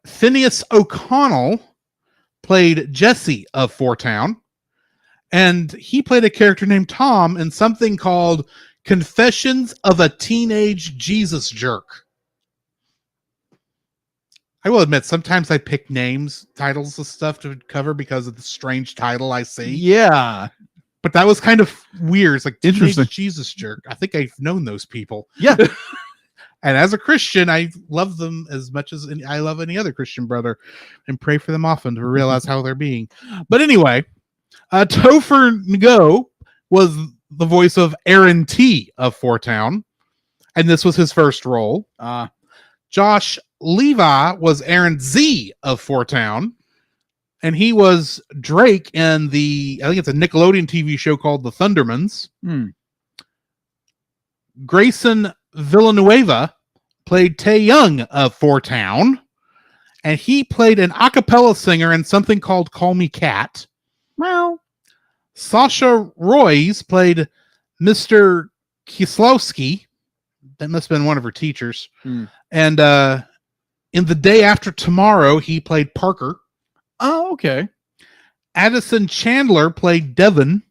Phineas O'Connell played Jesse of Four Town. And he played a character named Tom in something called Confessions of a Teenage Jesus Jerk. I will admit, sometimes I pick titles of stuff to cover because of the strange title I see. Yeah. But that was kind of weird. It's like Interesting. Teenage Jesus Jerk. I think I've known those people. Yeah. And as a Christian, I love them as much as I love any other Christian brother and pray for them often to realize how they're being. But anyway, Topher Ngo was the voice of Aaron T. of Four Town, and this was his first role. Josh Levi was Aaron Z. of Four Town, and he was Drake in I think it's a Nickelodeon TV show called The Thundermans. Grayson Villanueva played Tae Young of Four Town, and he played an a cappella singer in something called Call Me Cat. Well, Sasha Royce played Mr. Kieslowski. That must have been one of her teachers. And in The Day After Tomorrow, he played Parker. oh, okay. Addison Chandler played Devon,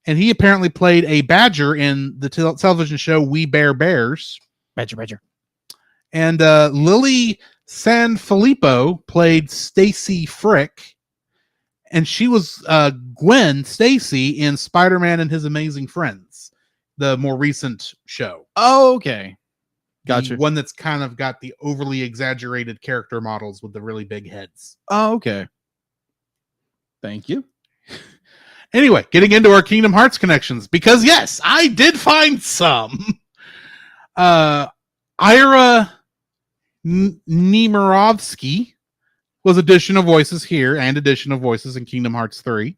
and he apparently played a badger in the television show We Bear Bears. Badger. And Lily Sanfilippo played Stacy Frick, and she was Gwen Stacy in Spider-Man and His Amazing Friends, the more recent show. Oh, okay. Gotcha. The one that's kind of got the overly exaggerated character models with the really big heads. Oh, okay. Thank you. Anyway, getting into our Kingdom Hearts connections, because yes, I did find some. Ira Nemirovsky was addition of voices here and addition of voices in Kingdom Hearts 3.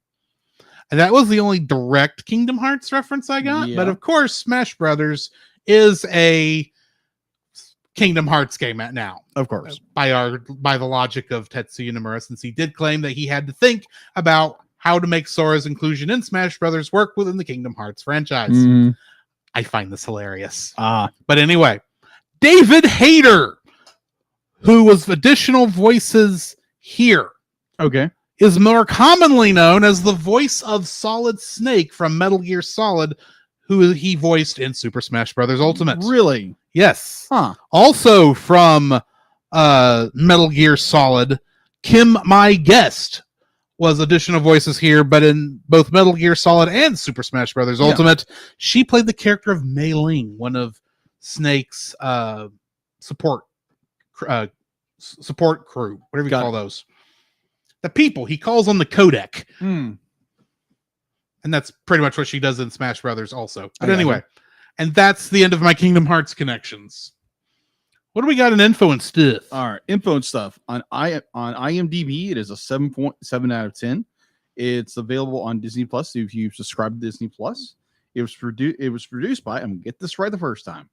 And that was the only direct Kingdom Hearts reference I got. Yeah. But of course, Smash Brothers is a Kingdom Hearts game now. Of course. By the logic of Tetsuya Nomura, since he did claim that he had to think about how to make Sora's inclusion in Smash Brothers work within the Kingdom Hearts franchise. I find this hilarious. But anyway, David Hayter, who was additional voices here, Okay. is more commonly known as the voice of Solid Snake from Metal Gear Solid, who he voiced in Super Smash Bros. Ultimate. Really? Yes. Huh. Also from Metal Gear Solid, Kim My Guest was additional voices here, but in both Metal Gear Solid and Super Smash Bros. Ultimate, she played the character of Mei Ling, one of Snake's support crew, whatever you call those. The people he calls on the codec. And that's pretty much what she does in Smash Brothers also. But anyway, and that's the end of my Kingdom Hearts connections. What do we got in info and stuff? All right, info and stuff. On IMDb, it is a 7.7 out of 10. It's available on Disney Plus if you subscribe to Disney Plus. It was produced by, I'm gonna get this right the first time,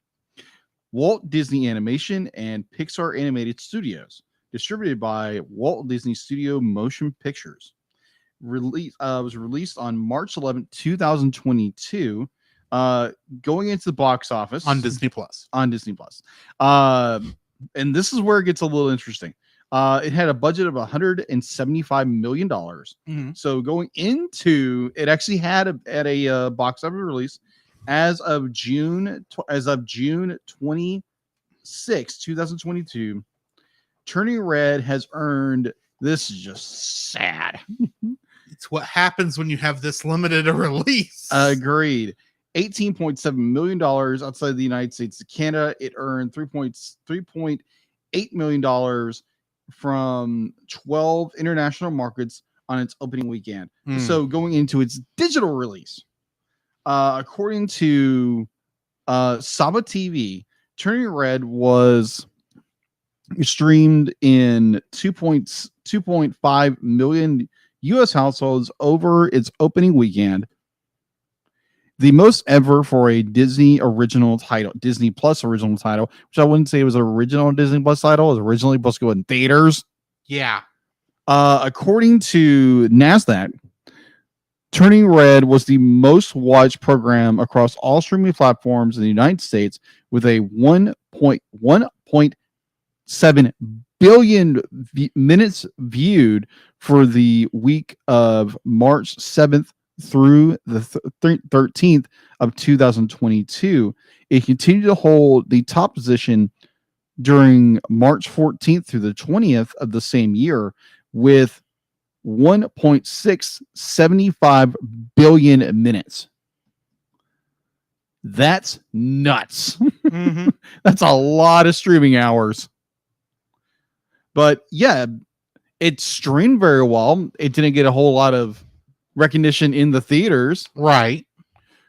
Walt Disney Animation and Pixar Animated Studios. Distributed by Walt Disney Studio Motion Pictures. Was released on March 11th, 2022. Going into the box office On Disney Plus. And this is where it gets a little interesting. It had a budget of $175 million. So going into it, actually had a box office release as of June 26, 2022. Turning Red has earned, this is just sad. It's what happens when you have this limited a release. Agreed. $18.7 million outside the United States to Canada. It earned $3.8 million from 12 international markets on its opening weekend. So going into its digital release, according to Saba TV, Turning Red was streamed in 2.5 million U.S. households over its opening weekend. The most ever for a Disney original title, Disney Plus original title, which I wouldn't say was an original Disney Plus title. It was originally supposed to go in theaters. Yeah. According to NASDAQ, Turning Red was the most watched program across all streaming platforms in the United States with a 1.7 billion minutes viewed for the week of March 7th through the 13th of 2022. It continued to hold the top position during March 14th through the 20th of the same year with 1.675 billion minutes. That's nuts. Mm-hmm. That's a lot of streaming hours. But yeah, it streamed very well. It didn't get a whole lot of recognition in the theaters. Right.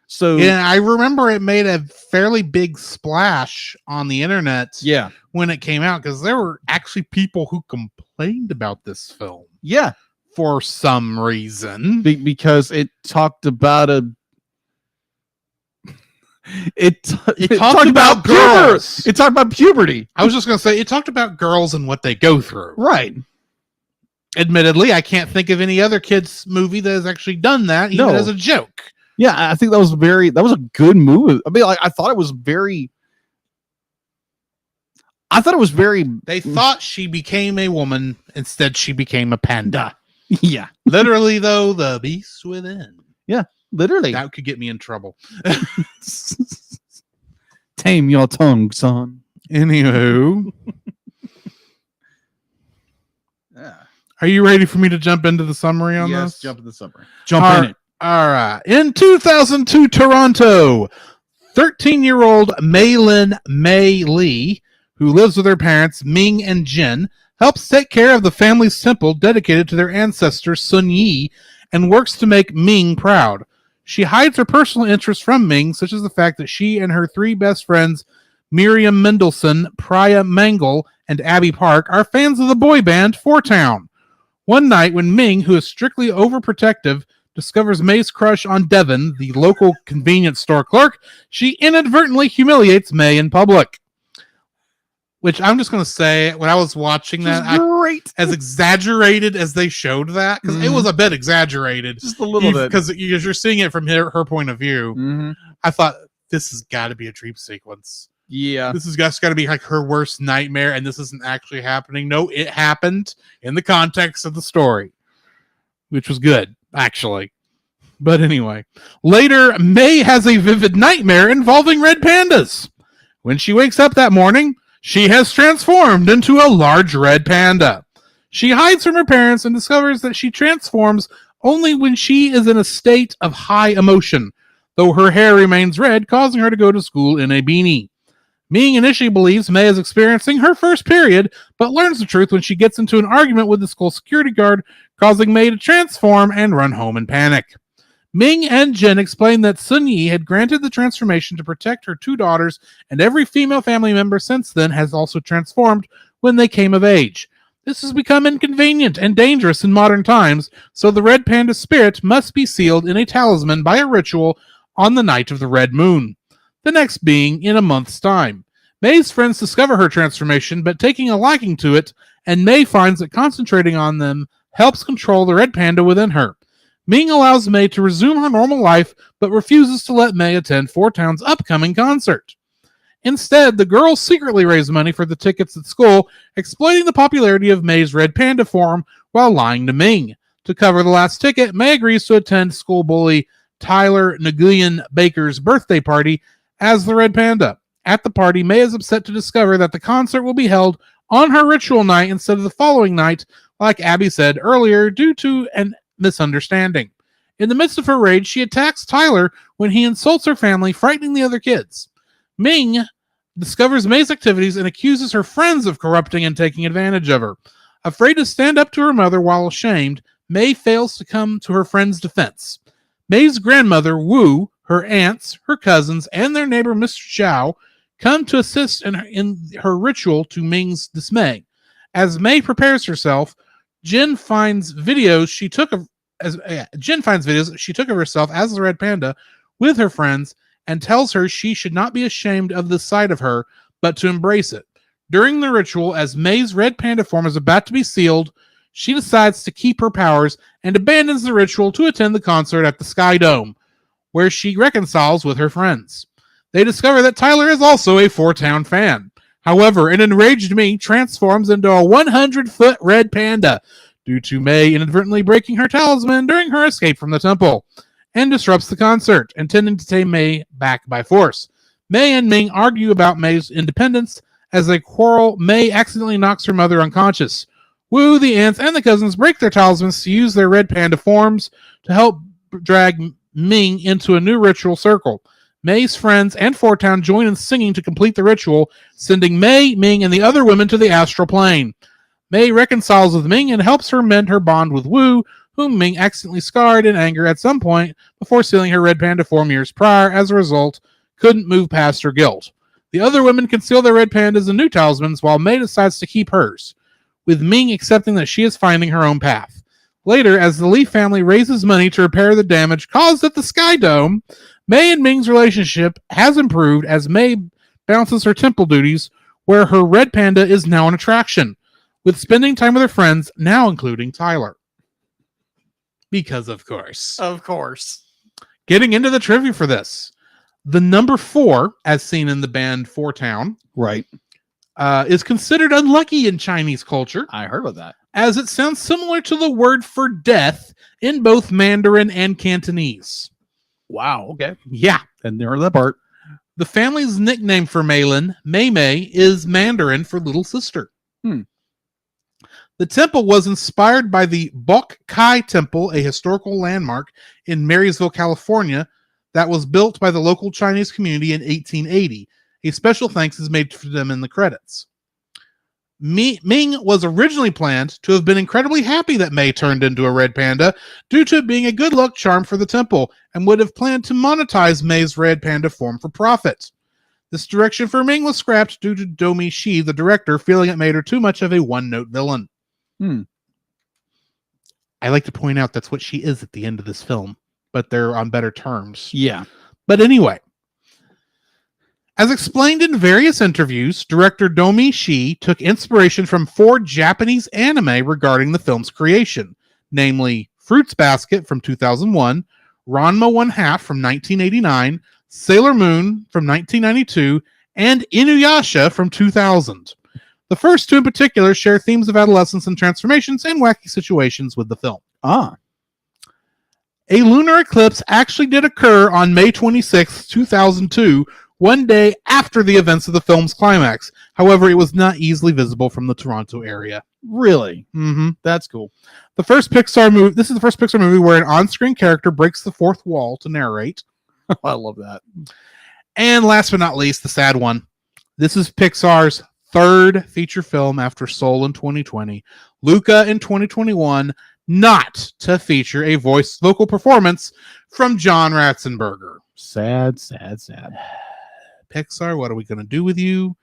So yeah, I remember it made a fairly big splash on the internet when it came out, because there were actually people who complained about this film. Yeah. For some reason. Because it talked about it talked about girls. It talked about puberty. I was just going to say, it talked about girls and what they go through. Right. Admittedly, I can't think of any other kids movie that has actually done that, even as a joke. Yeah, I think that was a good move. I mean, I thought it was very. They thought she became a woman. Instead, she became a panda. Yeah. Literally, though, the beast within. Yeah, literally. That could get me in trouble. Tame your tongue, son. Anywho. Yeah. Are you ready for me to jump into the summary on this? Yes, jump in the summary. Jump in it. All right. In 2002 Toronto, 13-year-old Maylin Mei Lee, who lives with her parents, Ming and Jin, helps take care of the family's temple dedicated to their ancestor Sun Yi and works to make Ming proud. She hides her personal interests from Ming, such as the fact that she and her three best friends, Miriam Mendelsohn, Priya Mangal, and Abby Park, are fans of the boy band Four Town. One night, when Ming, who is strictly overprotective, discovers May's crush on Devin, the local convenience store clerk, she inadvertently humiliates May in public. Which I'm just going to say, when I was watching that, great. As exaggerated as they showed that, because it was a bit exaggerated. Just a little bit. Because you're seeing it from her point of view. Mm-hmm. I thought, this has got to be a dream sequence. Yeah. This has got to be like her worst nightmare, and this isn't actually happening. No, it happened in the context of the story, which was good, actually. But anyway, later, May has a vivid nightmare involving red pandas. When she wakes up that morning, she has transformed into a large red panda. She hides from her parents and discovers that she transforms only when she is in a state of high emotion, though her hair remains red, causing her to go to school in a beanie. Ming initially believes May is experiencing her first period, but learns the truth when she gets into an argument with the school security guard, causing May to transform and run home in panic. Ming and Jin explain that Sun Yi had granted the transformation to protect her two daughters, and every female family member since then has also transformed when they came of age. This has become inconvenient and dangerous in modern times, so the red panda spirit must be sealed in a talisman by a ritual on the night of the red moon, the next being in a month's time. May's friends discover her transformation, but taking a liking to it, and May finds that concentrating on them helps control the red panda within her. Ming allows May to resume her normal life, but refuses to let May attend Four Town's upcoming concert. Instead, the girls secretly raise money for the tickets at school, exploiting the popularity of May's red panda form while lying to Ming. To cover the last ticket, May agrees to attend school bully Tyler Nguyen Baker's birthday party as the red panda. At the party, May is upset to discover that the concert will be held on her ritual night instead of the following night, like Abby said earlier, due to an misunderstanding. In the midst of her rage, she attacks Tyler when he insults her family, frightening the other kids. Ming discovers May's activities and accuses her friends of corrupting and taking advantage of her. Afraid to stand up to her mother while ashamed, May fails to come to her friend's defense. May's grandmother, Wu, her aunts, her cousins, and their neighbor, Mr. Chow, come to assist in her ritual to Ming's dismay. As May prepares herself, Jin finds videos she took of herself as the Red Panda with her friends and tells her she should not be ashamed of the sight of her, but to embrace it. During the ritual, as May's Red Panda form is about to be sealed, she decides to keep her powers and abandons the ritual to attend the concert at the Sky Dome, where she reconciles with her friends. They discover that Tyler is also a Four Town fan. However, an enraged Ming transforms into a 100-foot red panda due to May inadvertently breaking her talisman during her escape from the temple, and disrupts the concert, intending to take May back by force. May and Ming argue about May's independence. As they quarrel, May accidentally knocks her mother unconscious. Wu, the aunts, and the cousins break their talismans to use their red panda forms to help drag Ming into a new ritual circle. May's friends and Four Town join in singing to complete the ritual, sending May, Ming, and the other women to the astral plane. May reconciles with Ming and helps her mend her bond with Wu, whom Ming accidentally scarred in anger at some point before sealing her red panda form years prior. As a result, couldn't move past her guilt. The other women conceal their red pandas and new talismans, while May decides to keep hers, with Ming accepting that she is finding her own path. Later, as the Lee family raises money to repair the damage caused at the Sky Dome, May and Ming's relationship has improved as May bounces her temple duties, where her red panda is now an attraction, with spending time with her friends, now including Tyler. Because, of course. Of course. Getting into the trivia for this. The number 4, as seen in the band Four Town, Right. Is considered unlucky in Chinese culture, I heard about that. as it sounds similar to the word for death in both Mandarin and Cantonese. Wow. Okay. Yeah. And there that part. The family's nickname for Maylin, Mei Mei, is Mandarin for little sister. The temple was inspired by the Bok Kai Temple, a historical landmark in Marysville, California, that was built by the local Chinese community in 1880. A special thanks is made for them in the credits. Ming was originally planned to have been incredibly happy that May turned into a red panda due to it being a good luck charm for the temple, and would have planned to monetize May's red panda form for profit. This direction for Ming was scrapped due to Domi Shi, the director, feeling it made her too much of a one-note villain. I like to point out that's what she is at the end of this film, but they're on better terms. Yeah. But anyway, as explained in various interviews, director Domi Shi took inspiration from 4 Japanese anime regarding the film's creation, namely Fruits Basket from 2001, Ranma 1/2 from 1989, Sailor Moon from 1992, and Inuyasha from 2000. The first 2 in particular share themes of adolescence and transformations and wacky situations with the film. A lunar eclipse actually did occur on May 26, 2002, one day after the events of the film's climax. However, it was not easily visible from the Toronto area. Really? Mm-hmm. That's cool. This is the first Pixar movie where an on-screen character breaks the fourth wall to narrate. I love that. And last but not least, the sad one. This is Pixar's 3rd feature film after Soul in 2020, Luca in 2021, not to feature a vocal performance from John Ratzenberger. Sad. Pixar, what are we going to do with you?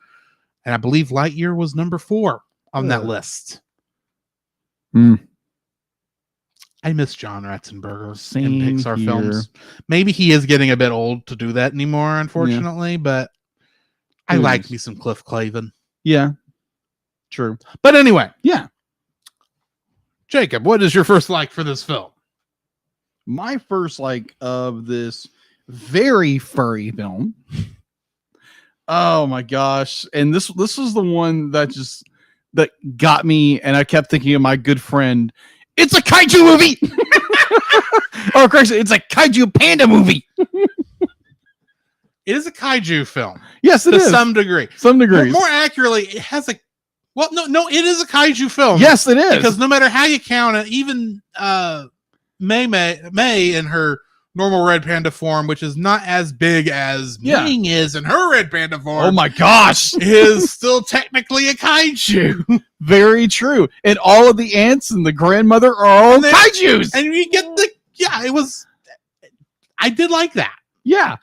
And I believe Lightyear was number 4 on that list. I miss John Ratzenberger in Pixar films. Maybe he is getting a bit old to do that anymore, unfortunately, but I like me some Cliff Clavin. Yeah. True. But anyway. Yeah. Jacob, what is your first like for this film? My first like of this very furry film. Oh my gosh. And this was the one that got me, and I kept thinking of my good friend. It's a kaiju movie. Oh, Christ, it's a kaiju panda movie. It is a kaiju film. Yes, it is. To some degree. Some degrees. More accurately, it has a... Well, no, it is a kaiju film. Yes, it is. Because no matter how you count it, even May in her normal red panda form, which is not as big as Ming is in her red panda form. Oh my gosh, is still technically a kaiju. Very true. And all of the aunts and the grandmother are all kaijus. And you get it was. I did like that. Yeah.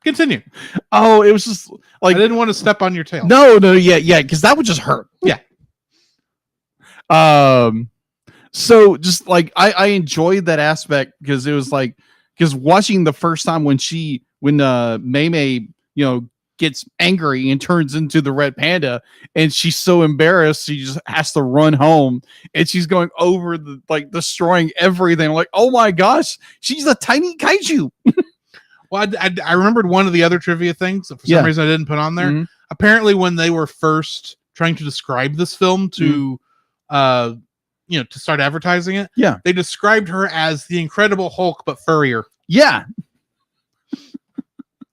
Continue. Oh, it was just like I didn't want to step on your tail. No, yeah, because that would just hurt. Yeah. So just like I enjoyed that aspect because it was like because watching the first time when Mei gets angry and turns into the red panda and she's so embarrassed she just has to run home and she's going over the like destroying everything. I'm like, oh my gosh, she's a tiny kaiju. Well, I remembered one of the other trivia things for some reason I didn't put on there. Mm-hmm. Apparently, when they were first trying to describe this film to to start advertising it, they described her as the Incredible Hulk but furrier. Yeah.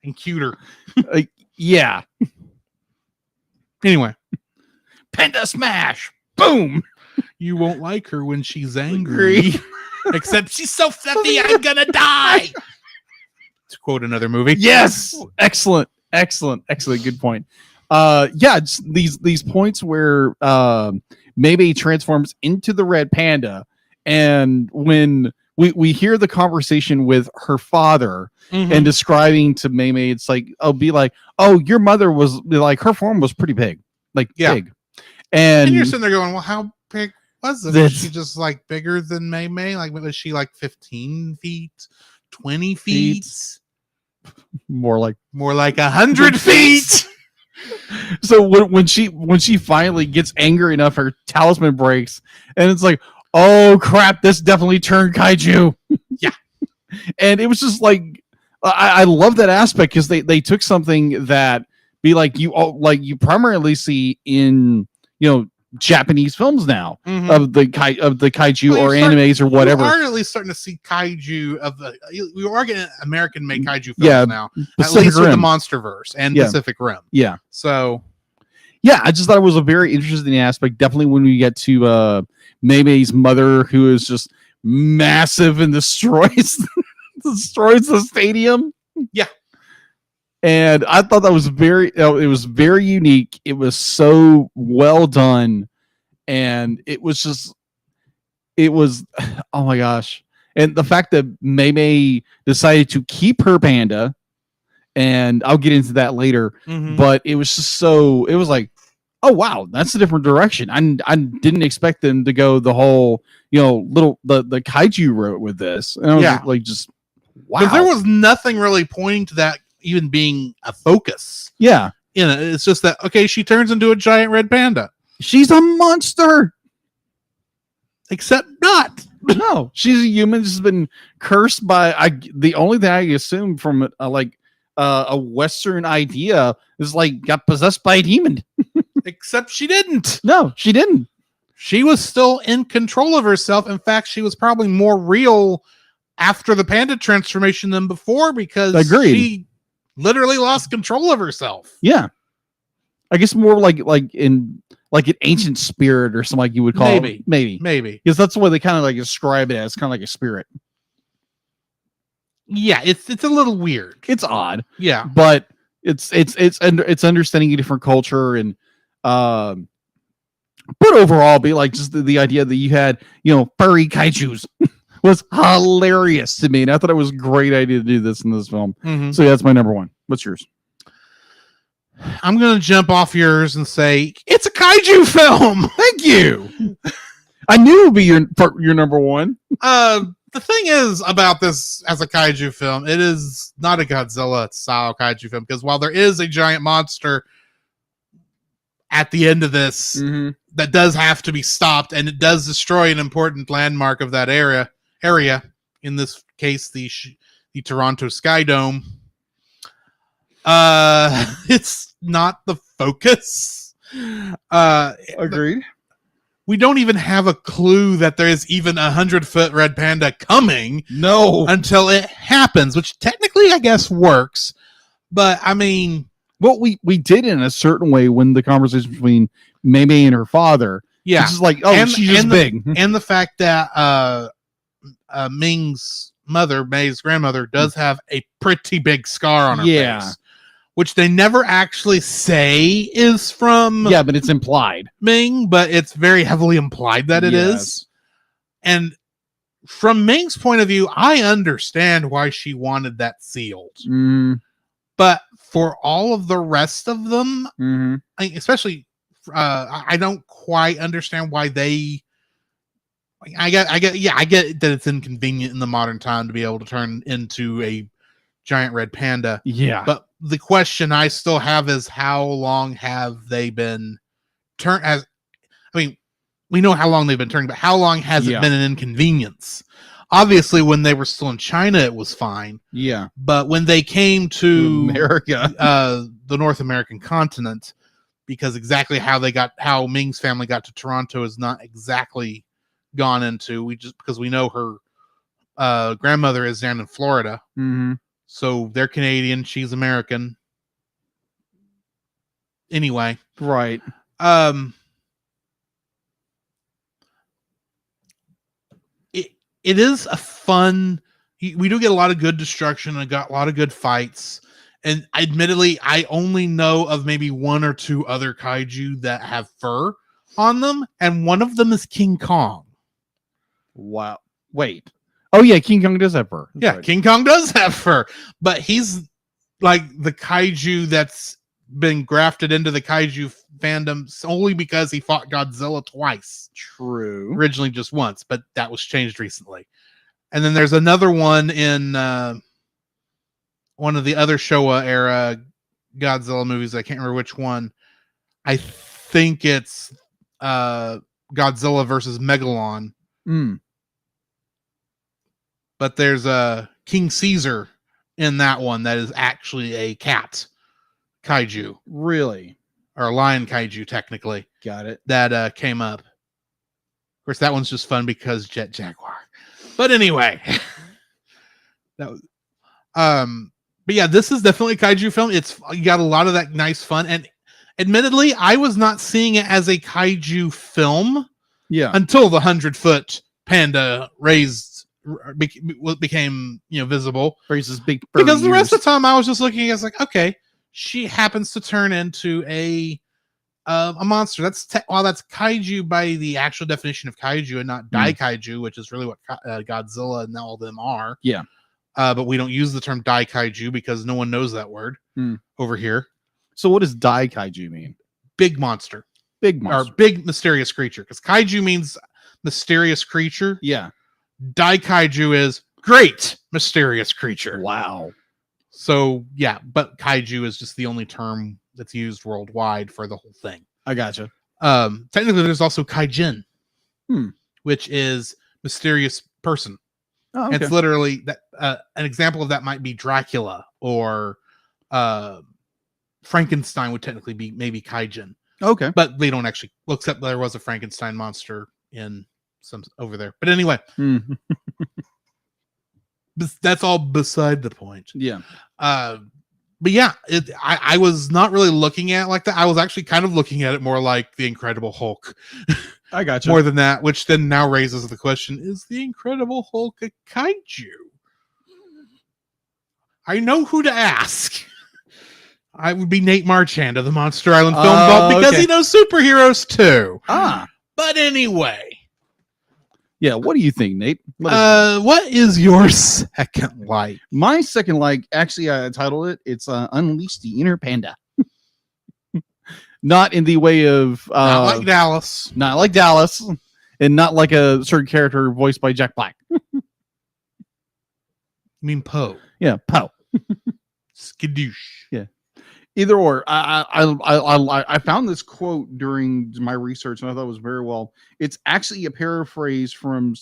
And cuter. Yeah. Anyway. Panda smash. Boom. You won't like her when she's angry. Except she's so fluffy, I'm gonna die. To quote another movie. Yes. Excellent. Good point. These points where Mei transforms into the red panda, and when we hear the conversation with her father and describing to Mei, it's like, your mother was like, her form was pretty big, big. And you're sitting there going, well, how big was it? Was she just like bigger than Mei? Like, was she like 15 feet, 20 feet? More like 100 feet. So when she finally gets angry enough, her talisman breaks, and it's like, oh crap, this definitely turned kaiju. Yeah. And it was just like, I love that aspect because they took something that you primarily see in Japanese films now of the kaiju or animes or whatever. We are at least starting to see kaiju we are getting American made kaiju films now. Pacific at least with the MonsterVerse and Pacific Rim. Yeah. So I just thought it was a very interesting aspect. Definitely when we get to Mei's mother, who is just massive and destroys the stadium. Yeah. And I thought that was it was very unique. It was so well done. And it was, oh my gosh. And the fact that Mei decided to keep her panda, and I'll get into that later, but it was just it was like, oh wow, that's a different direction. I didn't expect them to go the whole, the kaiju route with this. And I was wow. Because there was nothing really pointing to that even being a focus. Yeah. It's just that, okay, she turns into a giant red panda. She's a monster. Except not. No, she's a human. She's been cursed by, the only thing I assume from a Western idea is got possessed by a demon. Except she didn't. No, she didn't. She was still in control of herself. In fact, she was probably more real after the panda transformation than before because she literally lost control of herself. Yeah. I guess more like in an ancient spirit or something you would call it. Maybe. Because that's the way they kind of describe it as, kind of like a spirit. Yeah, it's a little weird. It's odd. Yeah. But it's understanding a different culture and but overall be just the idea that you had, furry kaijus was hilarious to me. And I thought it was a great idea to do this in this film. So that's my number one. What's yours? I'm going to jump off yours and say it's a kaiju film. Thank you. I knew it would be your number one. The thing is about this as a kaiju film, it is not a Godzilla style kaiju film because while there is a giant monster at the end of this that does have to be stopped and it does destroy an important landmark of that area, in this case the Toronto Sky Dome, it's not the focus. Agreed. We don't even have a clue that there is even 100-foot red panda coming. No. Until it happens, which technically I guess works. But I mean, well, we did in a certain way when the conversation between Mei and her father, Yeah. It's just like, oh, she's just big. And the fact that Ming's mother, May's grandmother, does have a pretty big scar on her face, which they never actually say is from but it's implied. Ming, but it's very heavily implied that it is. And from Ming's point of view, I understand why she wanted that sealed. But for all of the rest of them, especially, I don't quite understand why they. I get that it's inconvenient in the modern time to be able to turn into a giant red panda. Yeah, but the question I still have is how long have they been turned? As I mean, we know how long they've been turning, but how long has it been an inconvenience? Obviously, when they were still in China, it was fine. Yeah. But when they came to America, the North American continent, because exactly how Ming's family got to Toronto is not exactly gone into. Because we know her grandmother is down in Florida. So they're Canadian. She's American. Anyway. Right. It is a fun. We do get a lot of good destruction and got a lot of good fights. And admittedly, I only know of maybe one or two other kaiju that have fur on them, and one of them is King Kong. Wow. Wait. Oh yeah, King Kong does have fur. That's right. King Kong does have fur, but he's like the kaiju that's been grafted into the kaiju fandom solely because he fought Godzilla twice. True. Originally just once, but that was changed recently. And then there's another one in one of the other Showa era Godzilla movies. I can't remember which one. I think it's Godzilla versus Megalon. But there's a King Caesar in that one that is actually a cat kaiju. Really? Or a lion kaiju, technically. Got it. That came up. Of course, that one's just fun because Jet Jaguar. But anyway. That was, but yeah, this is definitely a kaiju film. You got a lot of that nice fun. And admittedly, I was not seeing it as a kaiju film until the 100-foot panda became visible. Raises big because the rest of the time I was just looking at it, like, okay, she happens to turn into a monster. That's kaiju by the actual definition of kaiju, and not daikaiju, which is really what Godzilla and all of them are. Yeah. But we don't use the term daikaiju because no one knows that word over here. So what does daikaiju mean? Big monster. Big monster. Or big mysterious creature. Because kaiju means mysterious creature. Yeah. Daikaiju is great mysterious creature. Wow. So yeah, but kaiju is just the only term that's used worldwide for the whole thing. I gotcha. Technically, there's also kaijin, which is mysterious person. Oh, okay. It's literally that. An example of that might be Dracula or Frankenstein would technically be maybe kaijin. Okay, but they don't actually. Well, except there was a Frankenstein monster in some over there. But anyway, that's all beside the point. Yeah. But yeah, I was not really looking at it like that. I was actually kind of looking at it more like the Incredible Hulk. I got you. More than that, which then now raises the question: is the Incredible Hulk a kaiju? I know who to ask. I would be Nate Marchand of the Monster Island Film Vault because he knows superheroes too. But anyway. Yeah, what do you think, Nate? What is your second like? My second like, actually, I titled it. It's Unleash the Inner Panda. Not in the way of not like Dallas, and not like a certain character voiced by Jack Black. You mean Poe? Yeah, Poe. Skadoosh. Yeah. Either or. I found this quote during my research, and I thought it was very well. It's actually a paraphrase from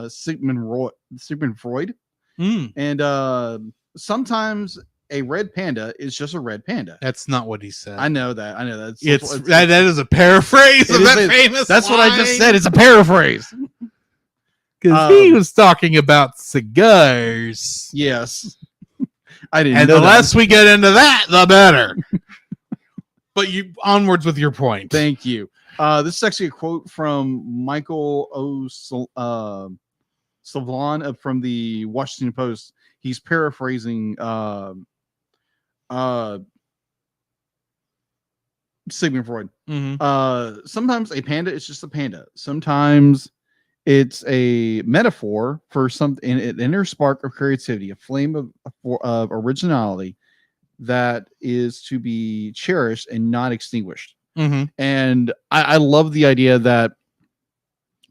Sigmund Freud. And sometimes a red panda is just a red panda. That's not what he said. I know that. That is a paraphrase of that famous. That's line. What I just said. It's a paraphrase. Because he was talking about cigars. Yes. I didn't and know the less we get into that, the better. But you onwards with your point. Thank you. This is actually a quote from Michael O'Sullivan from the Washington Post. He's paraphrasing Sigmund Freud. Sometimes a panda is just a panda. Sometimes it's a metaphor for something, an inner spark of creativity, a flame of originality that is to be cherished and not extinguished. And I love the idea that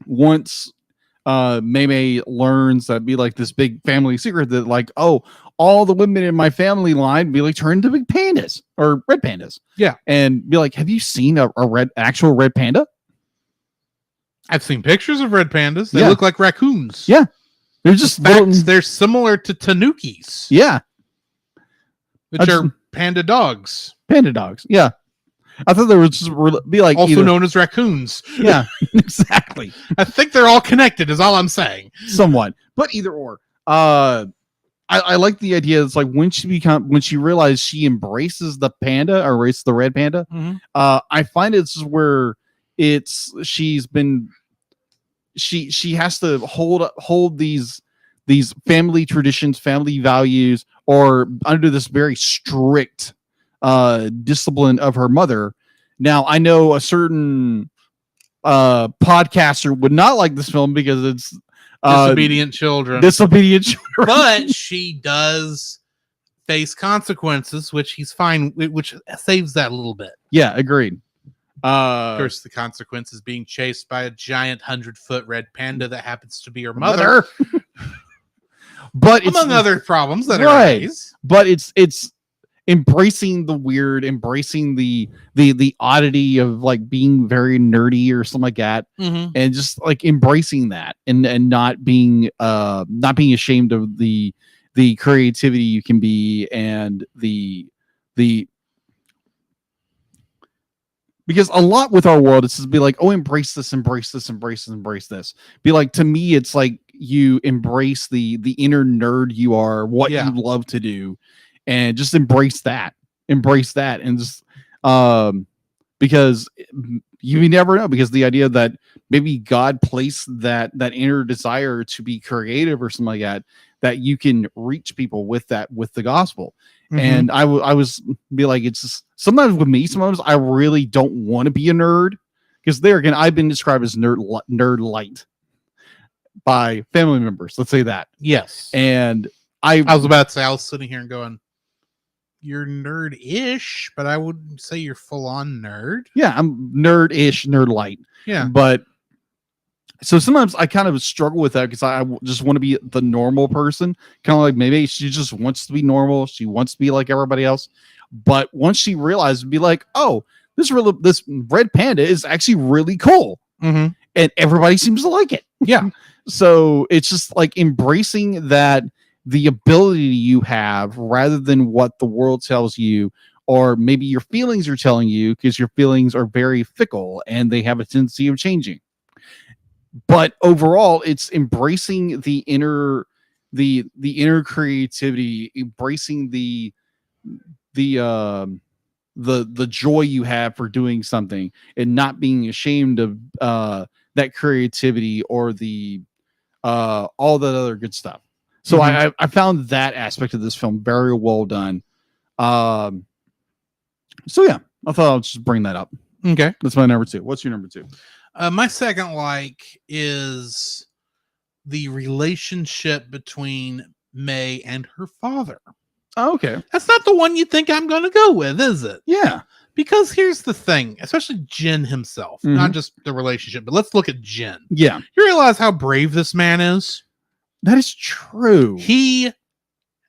once Mei learns that be like this big family secret that like, oh, all the women in my family line be like turned into big pandas or red pandas. Yeah. And be like, have you seen a actual red panda? I've seen pictures of red pandas. They Yeah. look like raccoons. Yeah. They're just In fact, they're similar to tanukis, yeah. which are panda dogs, Panda dogs. Yeah. I thought they would just be like also known as raccoons. Yeah, exactly. I think they're all connected is all I'm saying. Somewhat, but either or. I like the idea. It's like when she realized she embraces the panda or embraces the red panda. I find it's where she has to hold these family traditions, family values, or under this very strict discipline of her mother. Now I know a certain podcaster would not like this film because it's Disobedient children. But she does face consequences, which he's fine, which saves that a little bit. Yeah, agreed. Of course, the consequence is being chased by a giant 100-foot red panda that happens to be her mother. But among other problems that right. arise. But it's embracing the weird, embracing the oddity of like being very nerdy or something like that, and just like embracing that and not being ashamed of the creativity you can be and the because a lot with our world it's just be like, oh, embrace this. Be like, to me it's like you embrace the inner nerd you are, what you love to do, and just embrace that and just because you never know, because the idea that maybe God placed that inner desire to be creative or something like that you can reach people with the gospel. And I was be like, it's just, sometimes with me, sometimes I really don't want to be a nerd, because there again, I've been described as nerd light by family members. Let's say that. Yes. And I was about to say, I was sitting here and going, you're nerd-ish, but I wouldn't say you're full-on nerd. Yeah, I'm nerd-ish, nerd light. Yeah. But so sometimes I kind of struggle with that because I just want to be the normal person. Kind of like maybe she just wants to be normal. She wants to be like everybody else. But once she realized, be like, oh, this red panda is actually really cool. And everybody seems to like it. Yeah. So it's just like embracing that, the ability you have rather than what the world tells you, or maybe your feelings are telling you, because your feelings are very fickle and they have a tendency of changing. But overall, it's embracing the inner creativity, embracing the joy you have for doing something, and not being ashamed of that creativity or the all that other good stuff. So I found that aspect of this film very well done. So yeah, I thought I'll just bring that up. Okay. That's my number 2. What's your number 2? My second is the relationship between Mei and her father. Oh, okay. That's not the one you think I'm going to go with, is it? Yeah. Because here's the thing, especially Jin himself, not just the relationship, but let's look at Jin. Yeah. You realize how brave this man is? That is true. He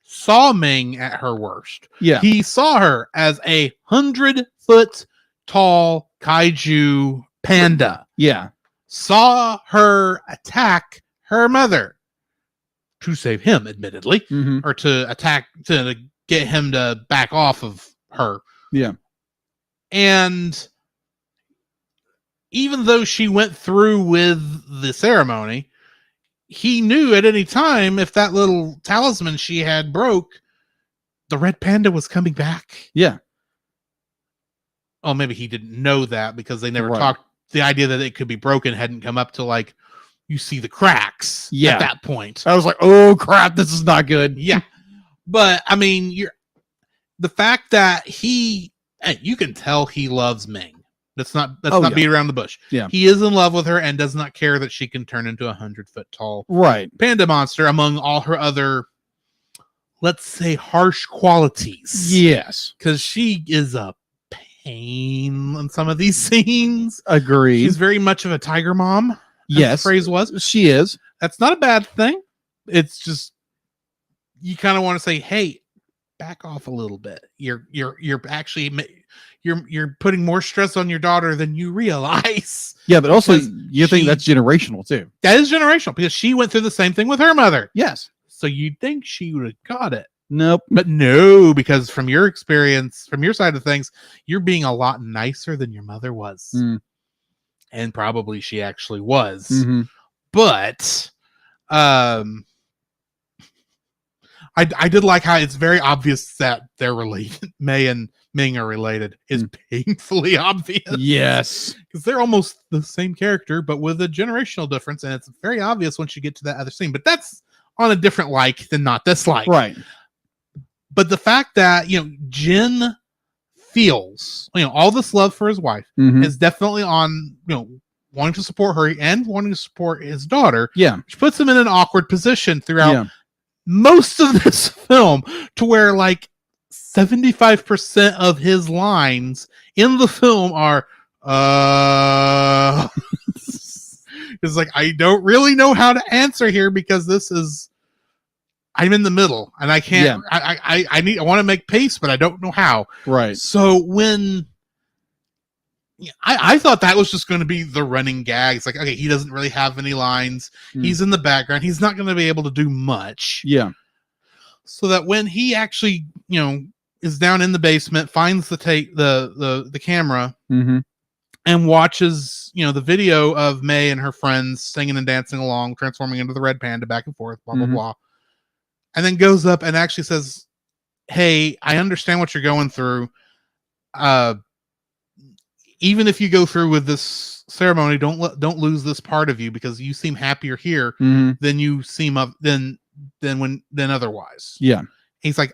saw Ming at her worst. Yeah. He saw her as a 100-foot tall kaiju panda. Yeah. Saw her attack her mother to save him, admittedly, or to get him to back off of her. Yeah. And even though she went through with the ceremony, he knew at any time, if that little talisman she had broke, the red panda was coming back. Yeah. oh, maybe he didn't know that because they never Right. talked. The idea that it could be broken hadn't come up till like you see the cracks Yeah. at that point. I was like, oh crap, this is not good. Yeah. But I mean, the fact that you can tell he loves Ming. Let's not beat around the bush. Yeah. He is in love with her and does not care that she can turn into a 100-foot tall Right. panda monster among all her other, let's say, harsh qualities. Yes. Because she is a pain in some of these scenes. Agreed. She's very much of a tiger mom. As Yes. the phrase was. She is. That's not a bad thing. It's just you kind of want to say, "Hey, back off a little bit. You're actually you're putting more stress on your daughter than you realize." Yeah, but also Because you think she- that's generational too. That is generational because she went through the same thing with her mother. Yes. So you'd think she would have got it. Nope. But no, because from your experience, from your side of things, you're being a lot nicer than your mother was. Mm. And probably she actually was. Mhm. But I did like how it's very obvious that they're related. May and Ming are related. Is painfully obvious. Yes. Because they're almost the same character, but with a generational difference, and it's very obvious once you get to that other scene. But that's on a different like than not this like. Right. But the fact that, Jin feels, all this love for his wife Mhm. is definitely on, wanting to support her and wanting to support his daughter, Yeah. which puts him in an awkward position throughout Yeah. most of this film, to where like 75% of his lines in the film are, it's like, I don't really know how to answer here because I'm in the middle and I can't, I want to make pace, but I don't know how. Right. So when I thought that was just going to be the running gag. It's like, okay, he doesn't really have any lines. Mm. He's in the background. He's not going to be able to do much. Yeah. So that when he actually, is down in the basement, finds the camera Mm-hmm. and watches, the video of May and her friends singing and dancing along, transforming into the red panda back and forth, blah, blah, Mhm. blah. And then goes up and actually says, hey, I understand what you're going through. Even if you go through with this ceremony, don't lose this part of you because you seem happier here Mm-hmm. than you seem than otherwise. Yeah. He's like,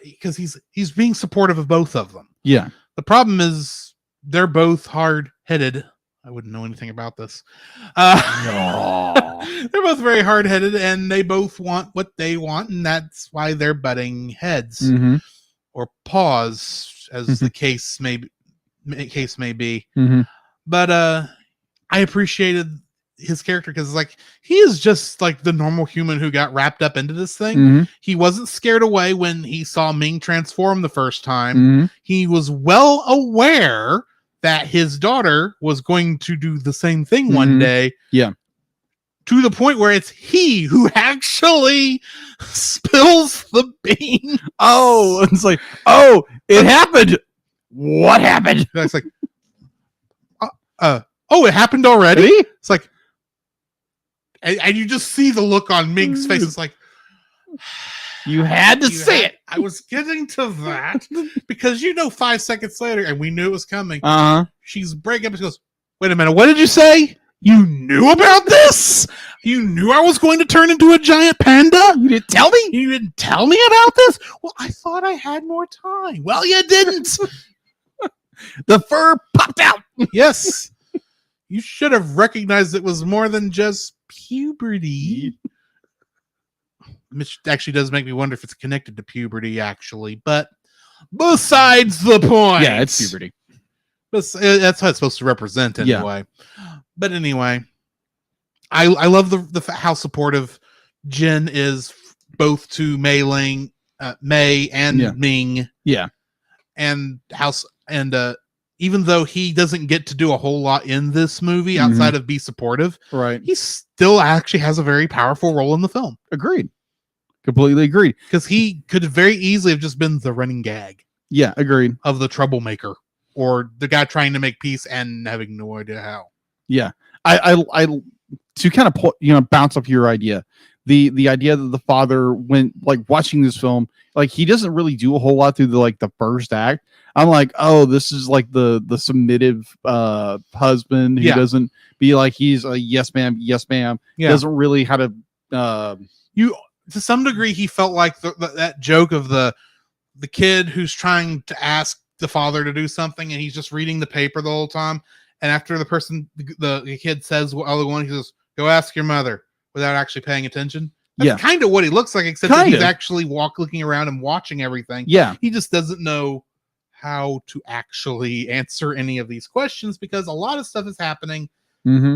because he's being supportive of both of them. Yeah. The problem is they're both hard-headed. I wouldn't know anything about this. They're both very hard-headed, and they both want what they want, and that's why they're butting heads Mm-hmm. or paws, as the case may be. Mm-hmm. But I appreciated his character because like he is just like the normal human who got wrapped up into this thing. Mm-hmm. He wasn't scared away when he saw Ming transform the first time. Mm-hmm. He was well aware that his daughter was going to do the same thing one Mhm. day. Yeah. To the point where it's he who actually spills the bean. Oh, it's like, oh, it happened. What happened? It's like, oh, it happened already? Ready? It's like, and you just see the look on Ming's face. It's like, You had to you say had- it. I was getting to that because 5 seconds later, and we knew it was coming. Uh-huh. She's breaking up and she goes, wait a minute, what did you say? You knew about this? You knew I was going to turn into a giant panda? You didn't tell me? You didn't tell me about this? Well, I thought I had more time. Well, you didn't. The fur popped out. Yes. You should have recognized it was more than just puberty. Which actually does make me wonder if it's connected to puberty, actually. But besides the point. Yeah, it's puberty. That's how it's supposed to represent Yeah. anyway. But anyway, I love the how supportive Jin is both to May and Yeah. Ming, Yeah. and even though he doesn't get to do a whole lot in this movie outside of be supportive, Right. he still actually has a very powerful role in the film Agreed. Completely agreed. because he could very easily have just been the running gag Yeah, agreed. of the troublemaker or the guy trying to make peace and having no idea how. Yeah. I to kind of bounce off your idea. the idea that the father, when like watching this film, like he doesn't really do a whole lot through the first act. I'm like, oh, this is like the submissive husband who doesn't be like, he's a yes ma'am. Yeah. Doesn't really how to to some degree, he felt like that joke of the kid who's trying to ask the father to do something, and he's just reading the paper the whole time. And after the kid says the other one, he says, "Go ask your mother," without actually paying attention. That's kind of what he looks like, except that he's actually looking around and watching everything. Yeah, he just doesn't know how to actually answer any of these questions because a lot of stuff is happening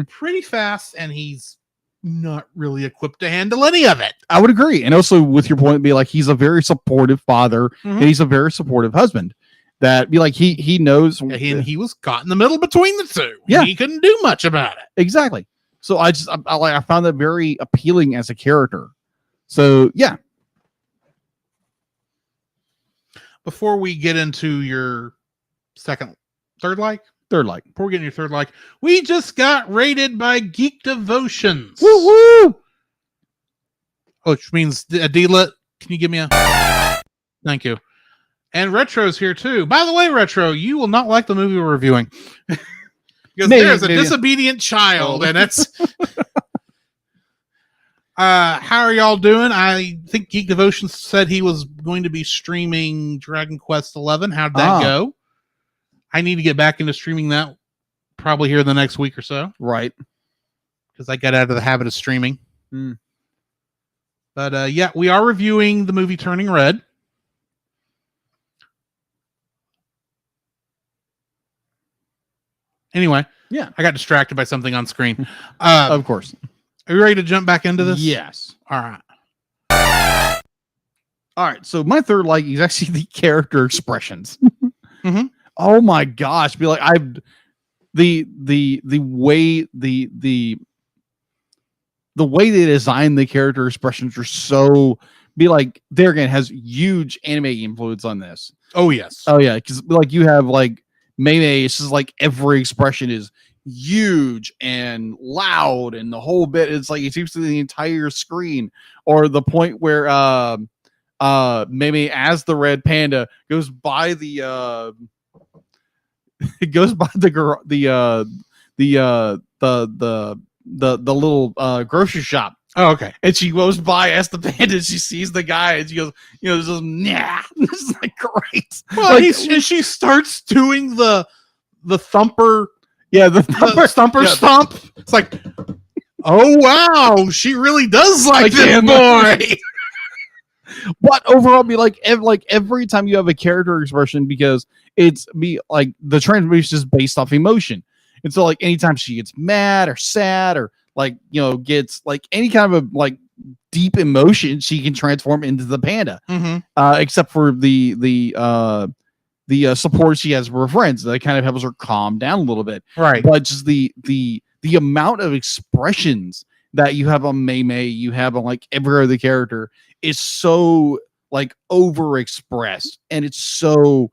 pretty fast, and he's not really equipped to handle any of it. I would agree. And also with your point, be like, he's a very supportive father and he's a very supportive husband. That be like, he knows. And he was caught in the middle between the two. Yeah. He couldn't do much about it. Exactly. So I found that very appealing as a character. So yeah. Before we get into your third like, before we get into your third like, we just got rated by Geek Devotions. Woo woo! Which means Adela, can you give me a thank you? And Retro's here too. By the way, Retro, you will not like the movie we're reviewing because there's a disobedient child, and it's. How are y'all doing? I think Geek Devotions said he was going to be streaming Dragon Quest XI. How'd that go? I need to get back into streaming that probably here in the next week or so. Right. Because I got out of the habit of streaming. But yeah, we are reviewing the movie Turning Red. Anyway, yeah, I got distracted by something on screen. Of course. Are you ready to jump back into this? Yes. All right. All right. So my third like is actually the character expressions. Oh my gosh! Be like, the way they design the character expressions are so. Be like, there again has huge anime influence on this. Oh yes. Oh yeah, because like you have like Mei, it's just like every expression is huge and loud, and the whole bit it's like it seems to the entire screen. Or the point where Mei as the red panda goes by the it goes by the little grocery shop. Oh, okay. And she goes by as the panda, and she sees the guy, and she goes, this is nah. This is like great. Well, like, she starts doing the thumper. Yeah, the thumper stomp. It's like, oh wow, she really does like this boy. But overall, be like every time you have a character expression, because it's be like the transformation is based off emotion. And so like anytime she gets mad or sad or like gets like any kind of a like deep emotion, she can transform into the panda. Except for the support she has for her friends that kind of helps her calm down a little bit. Right. But just the amount of expressions that you have on Mei, you have on like every other character is so like overexpressed, and it's so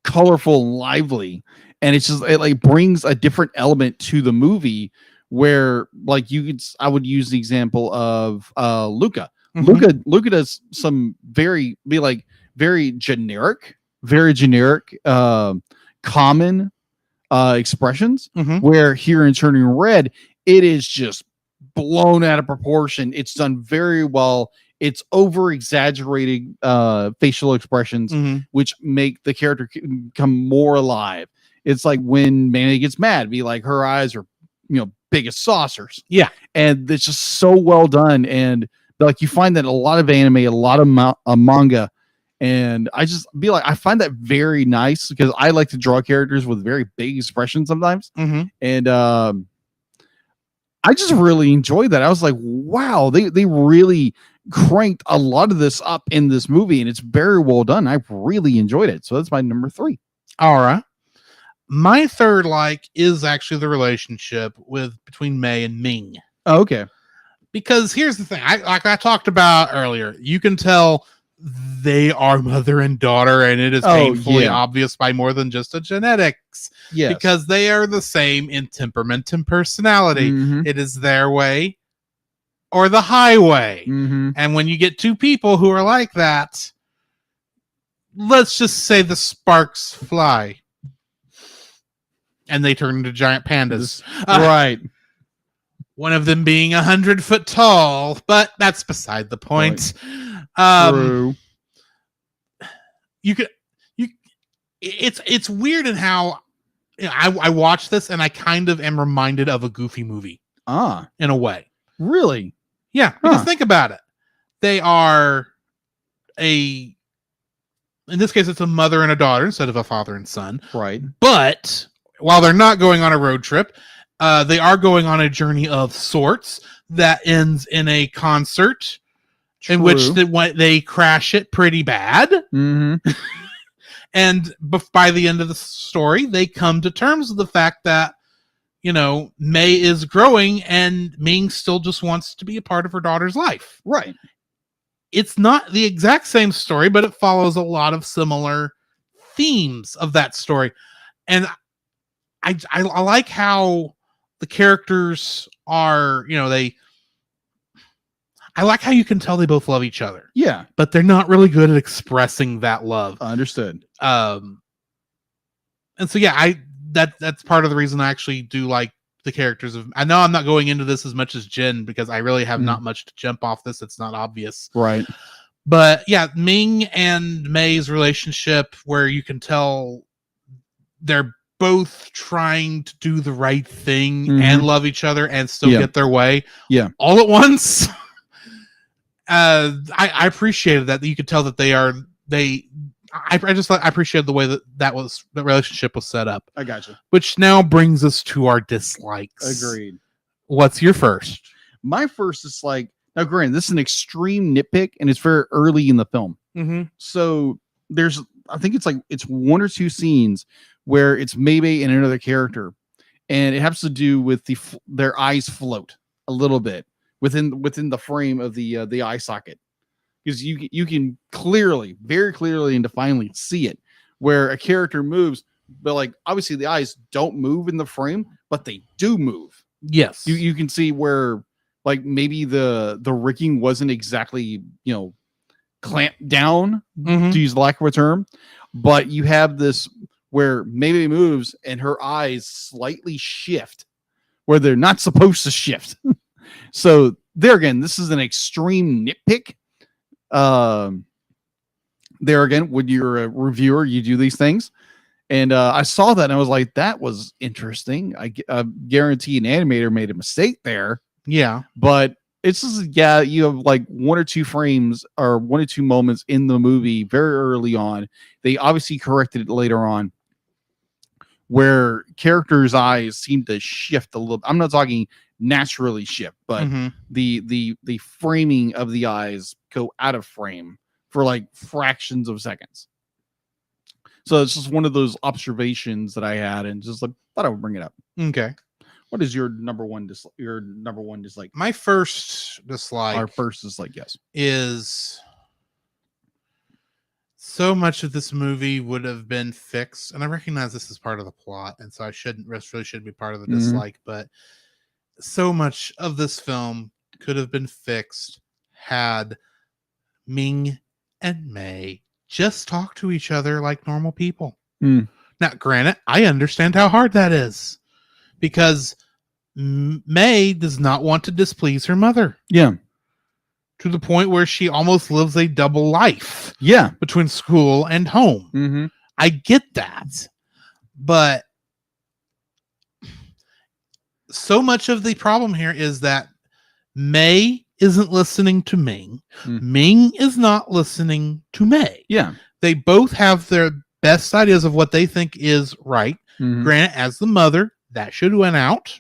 colorful and lively, and it's just it like brings a different element to the movie where like I would use the example of Luca. Luca does some very generic common expressions, where here in Turning Red it is just blown out of proportion. It's done very well. It's over exaggerated facial expressions, which make the character become more alive. It's like when Mei gets mad, be like her eyes are big as saucers. Yeah, and it's just so well done. And like you find that a lot of anime, a lot of manga, and I just be like, I find that very nice because I like to draw characters with very big expressions sometimes. And I just really enjoyed that. I was like, wow, they really cranked a lot of this up in this movie, and it's very well done. I really enjoyed it. So that's my number 3. All right. My third like is actually the relationship between Mei and Ming. Oh, okay. Because here's the thing, like I talked about earlier, you can tell they are mother and daughter, and it is painfully obvious by more than just a genetics. Yes. Because they are the same in temperament and personality. It is their way or the highway. And when you get two people who are like that, let's just say the sparks fly. And they turn into giant pandas. Right. One of them being 100 foot tall, but that's beside the point. True. It's weird in how I watch this and I kind of am reminded of a Goofy movie. In a way. Really? Yeah. Because think about it. They are in this case, it's a mother and a daughter instead of a father and son. Right. But while they're not going on a road trip, they are going on a journey of sorts that ends in a concert in which they crash it pretty bad. And by the end of the story, they come to terms with the fact that, May is growing and Ming still just wants to be a part of her daughter's life. Right. It's not the exact same story, but it follows a lot of similar themes of that story. And I like how the characters are, I like how you can tell they both love each other. Yeah. But they're not really good at expressing that love. Understood. And so, yeah, that's part of the reason I actually do like the characters of, I know I'm not going into this as much as Jen because I really have not much to jump off this. It's not obvious. Right. But yeah, Ming and May's relationship where you can tell they're both trying to do the right thing and love each other and still get their way. Yeah. All at once. I appreciated that you could tell that I appreciated the way that relationship was set up. I gotcha. Which now brings us to our dislikes. Agreed. What's your first? My first is now granted, this is an extreme nitpick and it's very early in the film. So I think it's one or two scenes where it's Mei and another character, and it has to do with their eyes float a little bit within the frame of the eye socket, because you can very clearly and definitely see it where a character moves, but obviously the eyes don't move in the frame, but they do move. Yes, you can see where maybe the rigging wasn't exactly clamped down, to use the lack of a term, but you have this where maybe moves and her eyes slightly shift where they're not supposed to shift. So there again, this is an extreme nitpick. There again, when you're a reviewer, you do these things. And I saw that and I was like, that was interesting. I guarantee an animator made a mistake there. Yeah. But it's just, you have one or two frames or one or two moments in the movie very early on. They obviously corrected it later on where characters' eyes seem to shift a little. I'm not talking naturally shift, but the framing of the eyes go out of frame for fractions of seconds. So it's just one of those observations that I had and just thought I would bring it up. Okay. What is your number one dislike? My first dislike. Our first dislike, yes, is so much of this movie would have been fixed, and I recognize this is part of the plot, and so I really shouldn't be part of the dislike, but so much of this film could have been fixed had Ming and May just talk to each other like normal people. Now, granted, I understand how hard that is because May does not want to displease her mother. Yeah. To the point where she almost lives a double life. Yeah. Between school and home. I get that. But so much of the problem here is that May isn't listening to Ming. Ming is not listening to May. Yeah. They both have their best ideas of what they think is right. Granted, as the mother, that should win out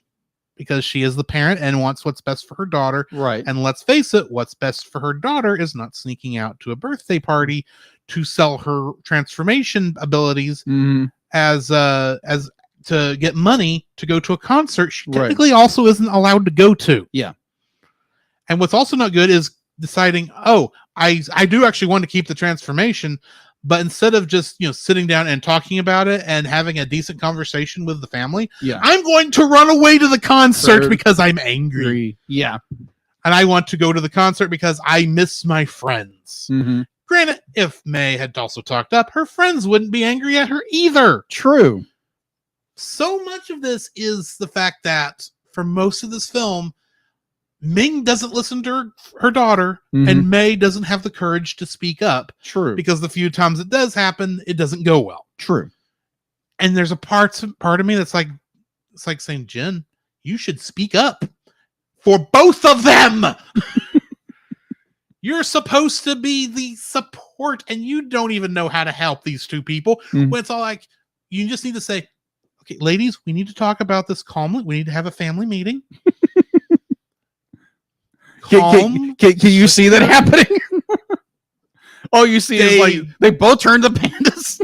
because she is the parent and wants what's best for her daughter. Right. And let's face it, what's best for her daughter is not sneaking out to a birthday party to sell her transformation abilities as to get money to go to a concert she technically also isn't allowed to go to. Yeah. And what's also not good is deciding, oh, I do actually want to keep the transformation, but instead of just sitting down and talking about it and having a decent conversation with the family, I'm going to run away to the concert because I'm angry. Yeah, and I want to go to the concert because I miss my friends. Mm-hmm. Granted, if May had also talked up, her friends wouldn't be angry at her either. True. So much of this is the fact that for most of this film, Ming doesn't listen to her daughter, and May doesn't have the courage to speak up. True. Because the few times it does happen, it doesn't go well. True. And there's a part of me that's like, it's like saying, Jen, you should speak up for both of them. You're supposed to be the support, and you don't even know how to help these two people. When it's all like, you just need to say, okay, ladies, we need to talk about this calmly. We need to have a family meeting. Can you see that happening? All you see is like they both turned to pandas.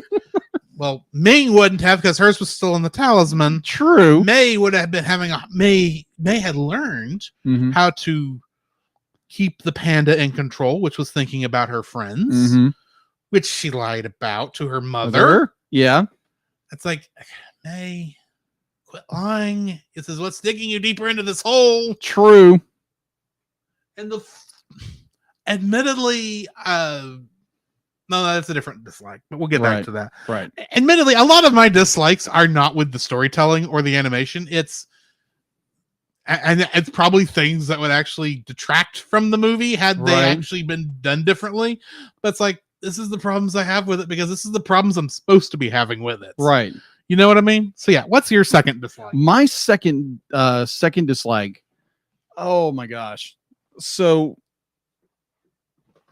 Well, Ming wouldn't have because hers was still in the talisman. True. May would have been having May had learned how to keep the panda in control, which was thinking about her friends, which she lied about to her mother. Yeah. It's like, May, quit lying. This is what's digging you deeper into this hole. True. And admittedly, no, that's a different dislike, but we'll get back to that. Right. Admittedly, a lot of my dislikes are not with the storytelling or the animation. It's probably things that would actually detract from the movie had they actually been done differently. But it's like, this is the problems I have with it because this is the problems I'm supposed to be having with it. Right. You know what I mean? So yeah, what's your second dislike? My second dislike. Oh my gosh. So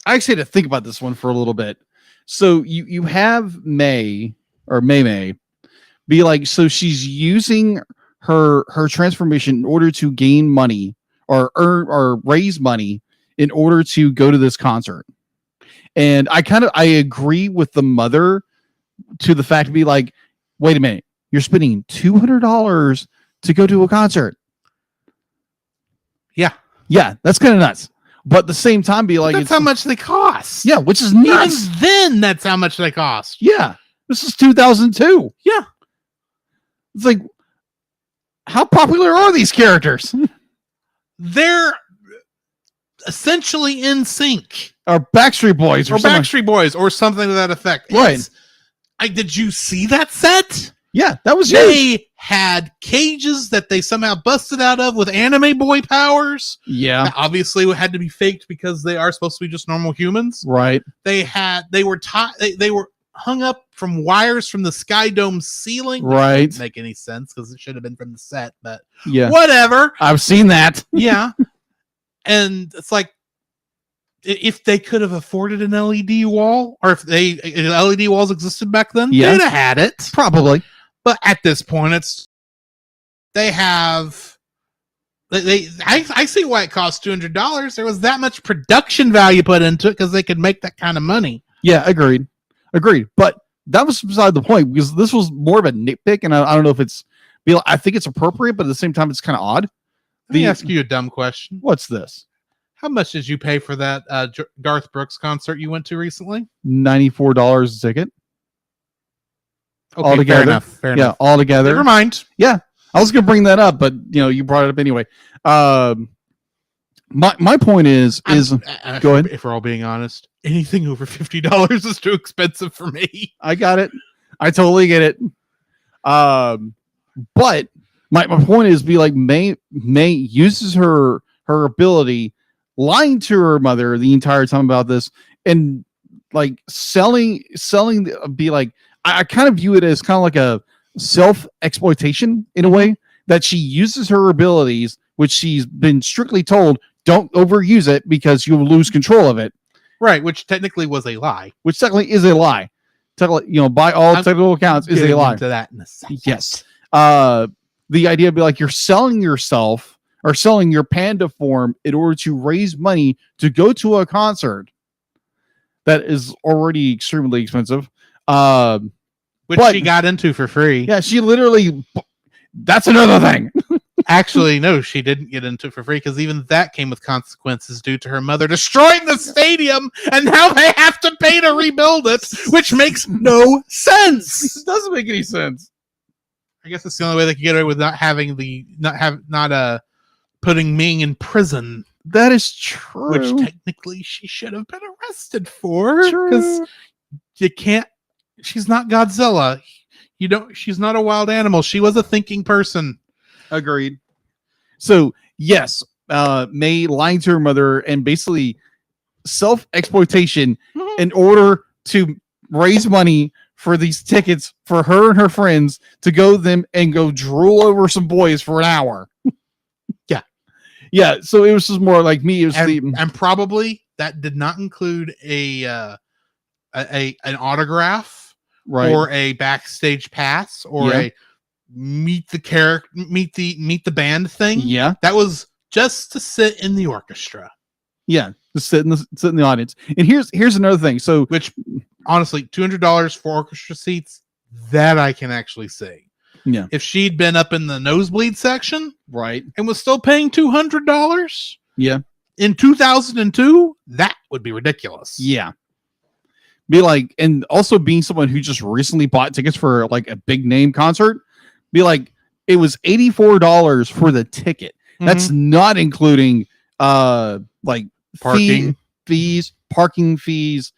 I actually had to think about this one for a little bit. So you have May be like, so she's using her transformation in order to gain money or earn or raise money in order to go to this concert. And I agree with the mother to the fact to be like, wait a minute, you're spending $200 to go to a concert. Yeah, that's kind of nuts. But at the same time, be like, that's how much they cost. Yeah, which is nuts. Even then, that's how much they cost. Yeah, this is 2002. Yeah, it's like, how popular are these characters? They're essentially in sync, or Backstreet Boys, or Backstreet Boys, or something to that effect. Right? Did you see that set? Yeah, that was they had cages that they somehow busted out of with anime boy powers. Yeah, that obviously had to be faked because they are supposed to be just normal humans. Right. They were hung up from wires from the Sky Dome ceiling. Right. Didn't make any sense because it should have been from the set, but yeah, whatever. I've seen that. Yeah, and it's like, if they could have afforded an LED wall, or if LED walls existed back then, they'd have had it. Probably. But at this point, I see why it cost $200. There was that much production value put into it because they could make that kind of money. Yeah, agreed. But that was beside the point because this was more of a nitpick, and I don't know if I think it's appropriate, but at the same time, it's kind of odd. Let me ask you a dumb question. What's this? How much did you pay for that Garth Brooks concert you went to recently? $94 a ticket. Okay, altogether. Fair enough. All together. Never mind. Yeah, I was gonna bring that up, but you brought it up anyway. My point is go ahead. If we're all being honest, anything over $50 is too expensive for me. I got it. I totally get it. But my point is, be like, May uses her ability, lying to her mother the entire time about this, and like selling. Be like, I kind of view it as kind of like a self-exploitation in a way that she uses her abilities, which she's been strictly told, don't overuse it because you'll lose control of it. Right, which technically was a lie. Which technically is a lie. By all technical accounts, is a lie. To that in a second. Yes. The idea would be like, you're selling yourself or selling your panda form in order to raise money to go to a concert that is already extremely expensive. Which she got into for free. Yeah, she literally. That's another thing. Actually, no, she didn't get into it for free because even that came with consequences due to her mother destroying the stadium, and now they have to pay to rebuild it, which makes no sense. It doesn't make any sense. I guess it's the only way they could get away with not having putting Ming in prison, That is true. which technically she should have been arrested for, because you can't. She's not Godzilla. She's not a wild animal. She was a thinking person. Agreed. So yes, May lied to her mother and basically self-exploitation in order to raise money for these tickets for her and her friends to go drool over some boys for an hour. Yeah. So it was just more like me. It was And probably that did not include an autograph, right. or a backstage pass, or a meet the band thing. Yeah. That was just to sit in the orchestra. Yeah. Just sit in the audience. And here's another thing. So Which, honestly, $200 for orchestra seats, that I can actually see. Yeah. If she'd been up in the nosebleed section right. and was still paying $200 Yeah. in 2002, that would be ridiculous. Yeah. Be like, and also being someone who just recently bought tickets for like a big name concert, be like, it was $84 for the ticket. That's not including like Parking. parking fees,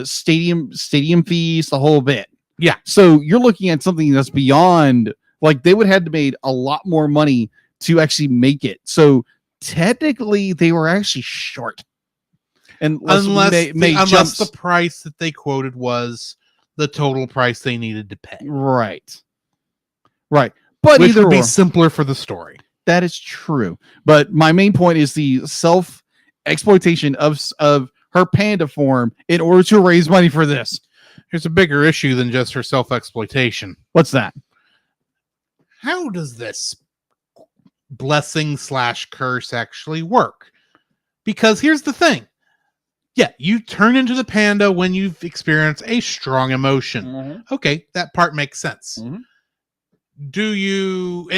stadium fees, the whole bit. Yeah. So you're looking at something that's beyond, like, they would have to made a lot more money to actually make it. So technically they were actually short. Unless the price that they quoted was the total price they needed to pay. Right. But which either would be or, simpler for the story. that is true. But my main point is the self-exploitation of her panda form in order to raise money for this. There's a bigger issue than just her self-exploitation. What's that? How does this blessing / curse actually work? Because here's the thing. Yeah, you turn into the panda when you've experienced a strong emotion. Okay, that part makes sense. Do you...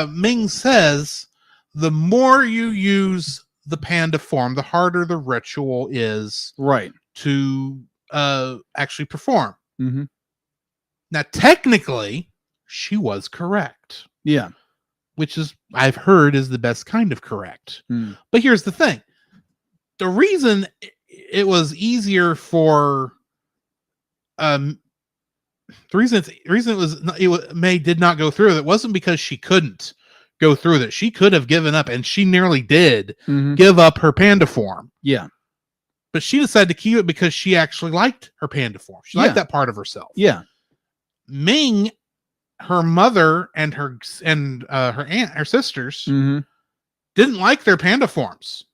Ming says the more you use the panda form, the harder the ritual is Right. to actually perform. Mm-hmm. Now, technically, she was correct. Yeah. Which is, I've heard, is the best kind of correct. Mm. But here's the thing. The reason it was easier for the reason May did not go through it wasn't because she couldn't go through it. She could have given up, and she nearly did give up her panda form. Yeah. But she decided to keep it because she actually liked her panda form. She liked that part of herself. Yeah. Ming, her mother and her sisters didn't like their panda forms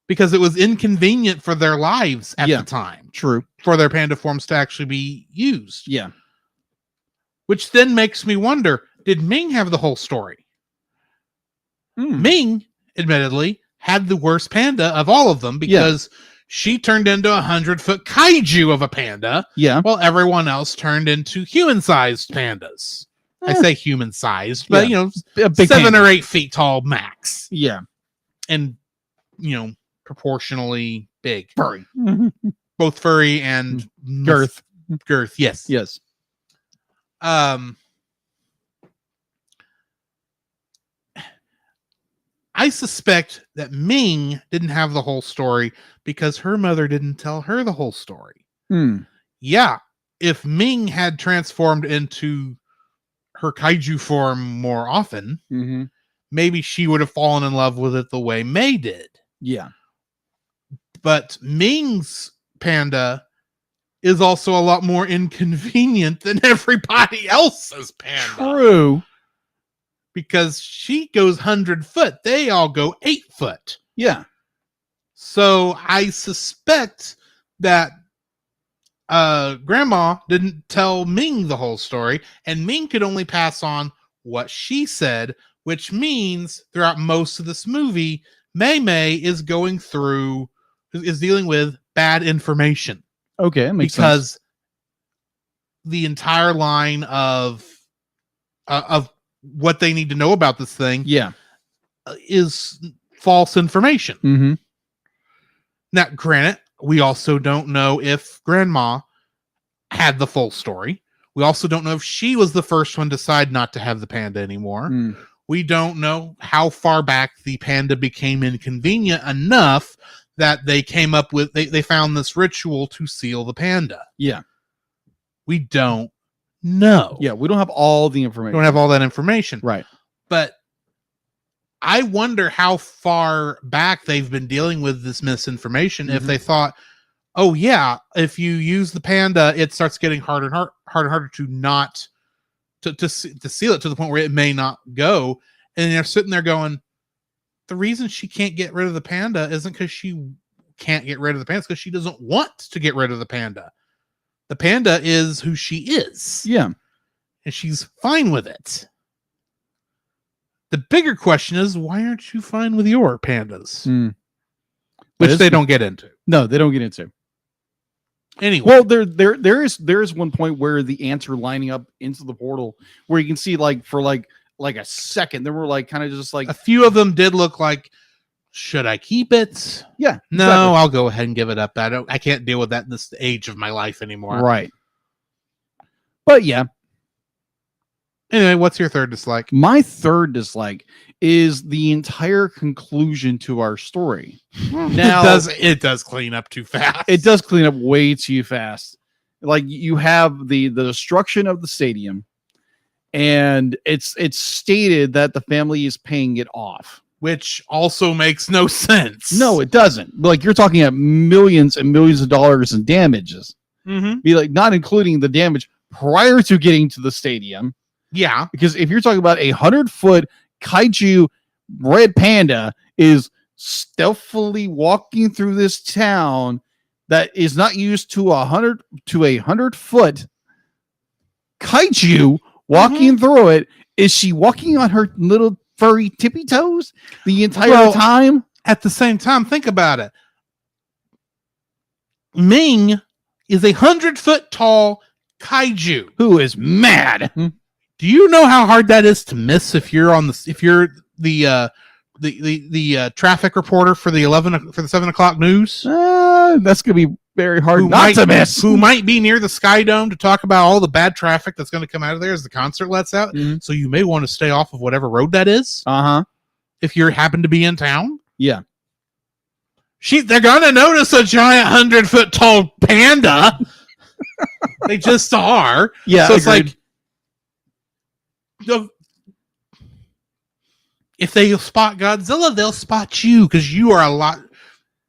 because it was inconvenient for their lives at the time. True. For their panda forms to actually be used. Yeah. Which then makes me wonder, did Ming have the whole story? Ming, admittedly, had the worst panda of all of them because she turned into a 100-foot kaiju of a panda. Yeah. While everyone else turned into human-sized pandas. I say human-sized, but a big 7 panda. or 8 feet tall max. Yeah. And proportionally big. Furry. Both furry and Girth. Yes. Yes. I suspect that Ming didn't have the whole story because her mother didn't tell her the whole story. Yeah, if Ming had transformed into her kaiju form more often, maybe she would have fallen in love with it the way May did. Yeah. But Ming's panda is also a lot more inconvenient than everybody else's panda. True. Because she goes 100 foot. They all go 8 foot. Yeah. So I suspect that Grandma didn't tell Ming the whole story, and Ming could only pass on what she said, which means throughout most of this movie, May is dealing with bad information. Okay, that makes because sense. the entire line of what they need to know about this thing Yeah. is false information. Mm-hmm. Now, granted, we also don't know if Grandma had the full story. We also don't know if she was the first one to decide not to have the panda anymore. Mm. We don't know how far back the panda became inconvenient enough that they came up with, they found this ritual to seal the panda. Yeah. We don't know. Yeah. We don't have all the We information. don't have all that information. Right. But I wonder how far back they've been dealing with this misinformation. If they thought, oh yeah, if you use the panda, it starts getting harder and harder to not to seal it to the point where it may not go. And they're sitting there going, the reason she can't get rid of the panda isn't because she can't get rid of the panda, it's because she doesn't want to get rid of the panda. The panda is who she is. Yeah. And she's fine with it. The bigger question is, why aren't you fine with your pandas? Mm. Which they don't get into. No, they don't get into. Anyway. Well, there is one point where the ants are lining up into the portal where you can see for a second, they were kind of just a few of them did look like, should I keep it? Yeah. No, exactly. I'll go ahead and give it up. I can't deal with that in this age of my life anymore. Right. But yeah. Anyway, what's your third dislike? My third dislike is the entire conclusion to our story. Now It does clean up too fast. it does clean up way too fast. Like you have the destruction of the stadium, and it's stated that the family is paying it off. Which also makes no sense. No, it doesn't. Like you're talking about millions and millions of dollars in damages. Mm-hmm. Be like not including the damage prior to getting to the stadium. Yeah. Because if you're talking about 100-foot kaiju red panda is stealthily walking through this town that is not used to a 100-foot kaiju walking through it, is she walking on her little furry tippy toes the entire time? At the same time, think about it. Ming is 100-foot tall kaiju Who is mad? Do you know how hard that is to miss if you're the traffic reporter for the 7 o'clock news? That's gonna be very hard to miss. Who might be near the Sky Dome to talk about all the bad traffic that's going to come out of there as the concert lets out. Mm-hmm. So you may want to stay off of whatever road that is. If you happen to be in town. Yeah. They're gonna notice a giant 100-foot tall panda. They just are. Yeah. So it's agreed. like, if they spot Godzilla, they'll spot you because you are a lot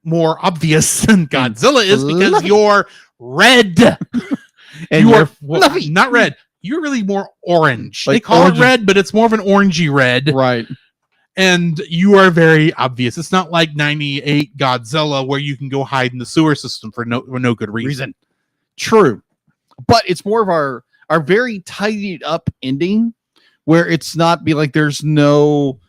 more obvious than Godzilla is because you're red. And you're fluffy. Not red. You're really more orange. Like they call orange. it red, but it's more of an orangey red. Right. And you are very obvious. It's not like 98 Godzilla where you can go hide in the sewer system for no good reason. True. But it's more of our very tidied up ending where it's not be like there's no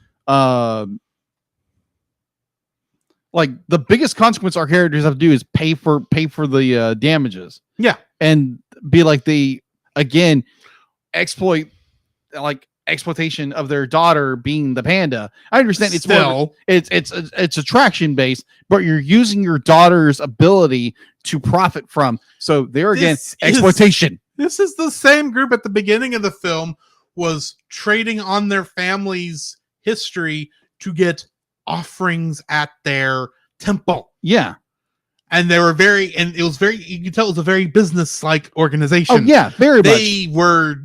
like the biggest consequence our characters have to do is pay for the damages. Yeah. And be like they again exploitation of their daughter being the panda. I understand it's Still, it's attraction based, but you're using your daughter's ability to profit from. So there again, exploitation. This is the same group at the beginning of the film was trading on their family's history to get offerings at their temple. Yeah. And they were you could tell it was a very business-like organization. Oh yeah, very much.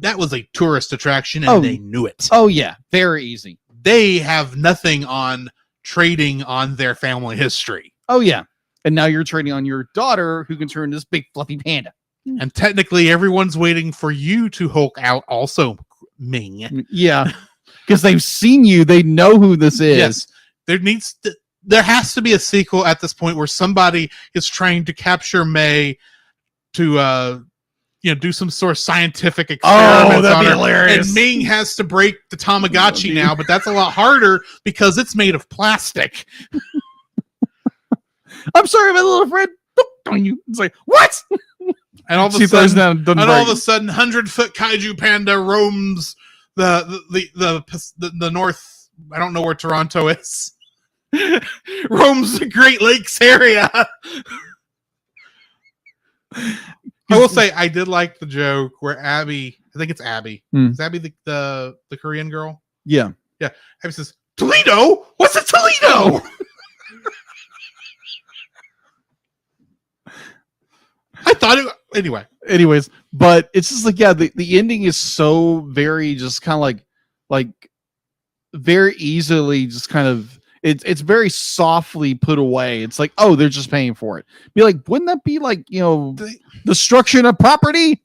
That was a tourist attraction and they knew it. Oh yeah, very easy. They have nothing on trading on their family history. Oh yeah. And now you're trading on your daughter who can turn this big fluffy panda. And technically everyone's waiting for you to Hulk out also, Ming. Yeah. Because they've seen you, they know who this is. Yes. There has to be a sequel at this point where somebody is trying to capture May to do some sort of scientific experiment. Oh, that'd be hilarious. And Ming has to break the Tamagotchi now, but that's a lot harder because it's made of plastic. I'm sorry, my little friend. On you. It's like, what? And all of a sudden, 100-foot kaiju panda roams the North. I don't know where Toronto is. Roams the Great Lakes area. I will say I did like the joke where Abby. I think it's Abby. Is Abby the Korean girl? Yeah. Yeah. Abby says, "Toledo? What's a Toledo?" I thought it anyway. Anyways, but it's just like, yeah, the ending is so very just kind of like very easily just kind of it's very softly put away. It's like, oh, they're just paying for it. Be like, wouldn't that be like, destruction of property?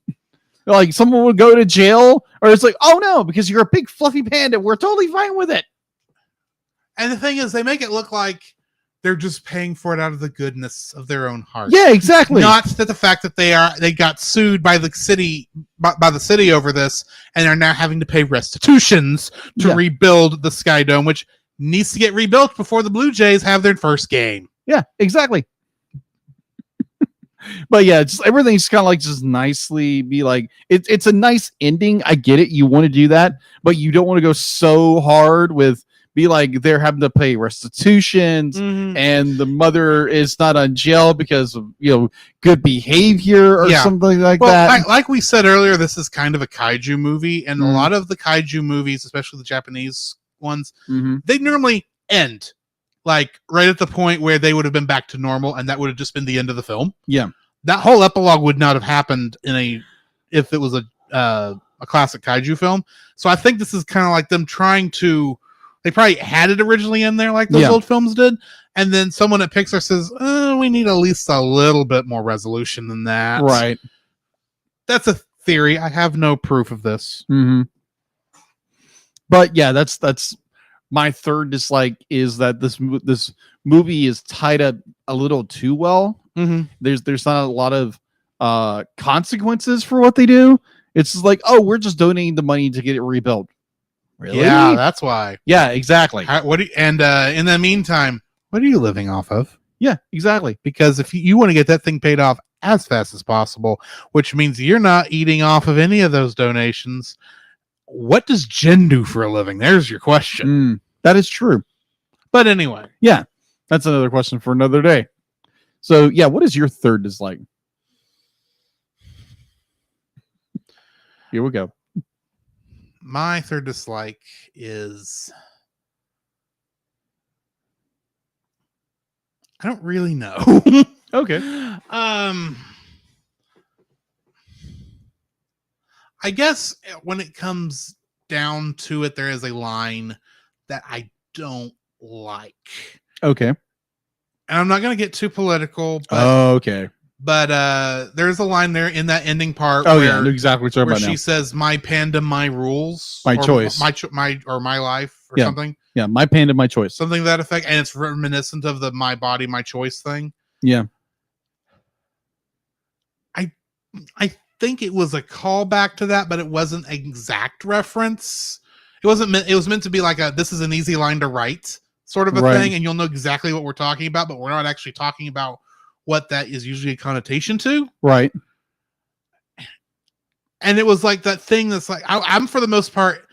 Like someone would go to jail, or it's like, oh no, because you're a big fluffy panda, we're totally fine with it. And the thing is, they make it look like they're just paying for it out of the goodness of their own heart. Yeah, exactly. Not that the fact that they got sued by the city over this, and are now having to pay restitutions to rebuild the Sky Dome, which needs to get rebuilt before the Blue Jays have their first game. Yeah, exactly. But yeah, just everything's kind of like just nicely be like, it's a nice ending. I get it. You want to do that, but you don't want to go so hard with be like they're having to pay restitutions and the mother is not on jail because of good behavior or something like that. Like we said earlier, this is kind of a kaiju movie, and a lot of the kaiju movies, especially the Japanese ones, they normally end like right at the point where they would have been back to normal, and that would have just been the end of the film. Yeah, that whole epilogue would not have happened if it was a classic kaiju film. So I think this is kind of like them trying to. They probably had it originally in there like those old films did. And then someone at Pixar says, we need at least a little bit more resolution than that. Right. That's a theory. I have no proof of this. But yeah, that's my third dislike is that this movie is tied up a little too well. There's not a lot of consequences for what they do. It's just like, oh, we're just donating the money to get it rebuilt. Really? Yeah, that's why. Yeah, exactly. In the meantime, what are you living off of? Yeah, exactly. Because if you want to get that thing paid off as fast as possible, which means you're not eating off of any of those donations, what does Jen do for a living? There's your question. That is true. But anyway. Yeah, that's another question for another day. So, yeah, what is your third dislike? Here we go. My third dislike is I don't really know. Okay. I guess when it comes down to it, there is a line that I don't like. Okay. And I'm not going to get too political. But, okay. But there's a line there in that ending part. Oh, yeah. I know exactly what you're where talking about she now. says, "My panda, my rules, my choice, my life," or something. Yeah, my panda, my choice, something to that effect, and it's reminiscent of the "my body, my choice" thing. Yeah, I think it was a callback to that, but it wasn't an exact reference. It wasn't meant. It was meant to be like "this is an easy line to write" sort of a thing, and you'll know exactly what we're talking about, but we're not actually talking about what that is usually a connotation to. Right. And it was like that thing that's like, I'm for the most part,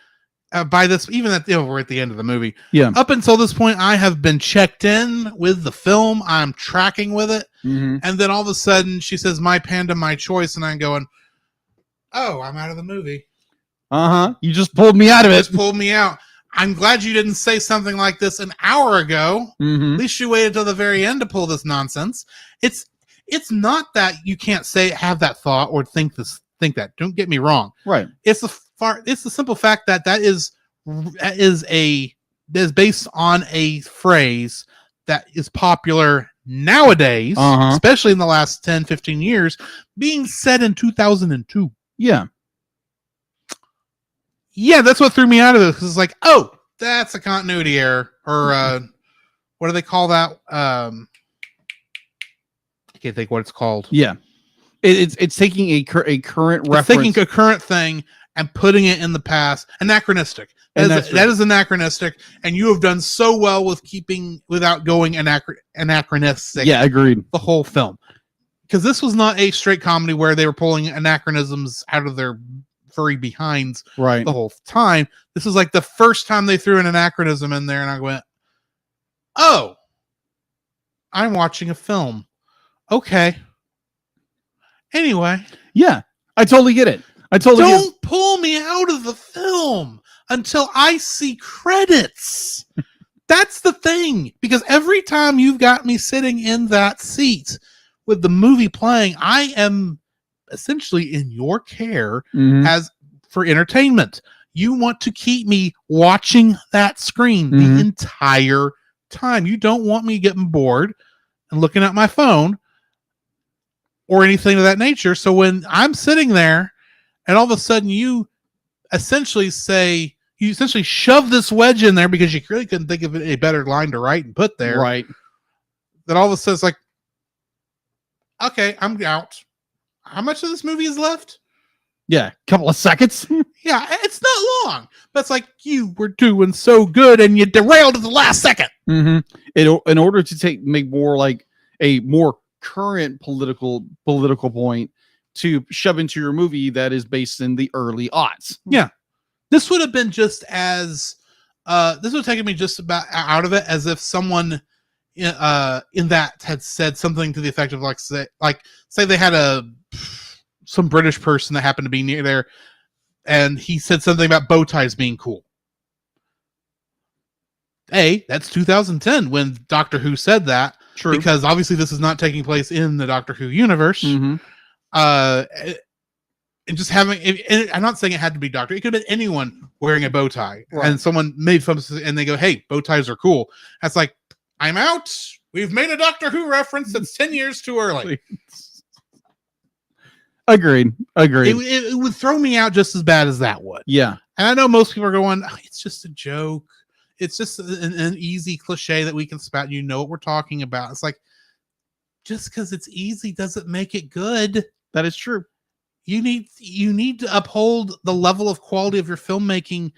by this, even at we're at the end of the movie. Yeah. Up until this point, I have been checked in with the film. I'm tracking with it. And then all of a sudden she says, "My panda, my choice." And I'm going, oh, I'm out of the movie. You just pulled me out of it. Just pulled me out. I'm glad you didn't say something like this an hour ago. At least you waited till the very end to pull this nonsense. It's not that you can't have that thought or think that. Don't get me wrong. Right. It's the simple fact that is based on a phrase that is popular nowadays, especially in the last 10, 15 years, being said in 2002. Yeah. Yeah, that's what threw me out of it, because it's like, oh, that's a continuity error, or what do they call that? I can't think what it's called. Yeah, it's taking a current reference, taking a current thing and putting it in the past. Anachronistic. That is anachronistic, and you have done so well with without going anachronistic. Yeah, agreed. The whole film, because this was not a straight comedy where they were pulling anachronisms out of their furry behinds Right. the whole time. This is like the first time they threw an anachronism in there, and I went, "Oh, I'm watching a film." Okay. Anyway, Yeah, I totally get it. don't pull me out of the film until I see credits. That's the thing, because every time you've got me sitting in that seat with the movie playing, I am essentially in your care Mhm. as for entertainment. You want to keep me watching that screen Mhm. the entire time. You don't want me getting bored and looking at my phone or anything of that nature. So when I'm sitting there and all of a sudden you essentially shove this wedge in there because you really couldn't think of a better line to write and put there. Right. That all of a sudden it's like, okay, I'm out. How much of this movie is left? Yeah, couple of seconds. Yeah, it's not long, but it's like you were doing so good and you derailed at the last second. Mm-hmm. In order to make more like a more current political point to shove into your movie that is based in the early aughts. Yeah, this would have been just as this would have taken me just about out of it as if someone in that had said something to the effect of say they had some British person that happened to be near there, and he said something about bow ties being cool. That's 2010 when Doctor Who said that. True. Because obviously this is not taking place in the Doctor Who universe. Mm-hmm. And just having, and I'm not saying it had to be Doctor. It could have been anyone wearing a bow tie, Right. and someone made fun of, and they go, "Hey, bow ties are cool." That's like, I'm out. We've made a Doctor Who reference that's 10 years too early. Agreed. It would throw me out just as bad as that would. Yeah. And I know most people are going, "Oh, it's just a joke. It's just an easy cliche that we can spout. You know what we're talking about." It's like, just because it's easy doesn't make it good. That is true. You need to uphold the level of quality of your filmmaking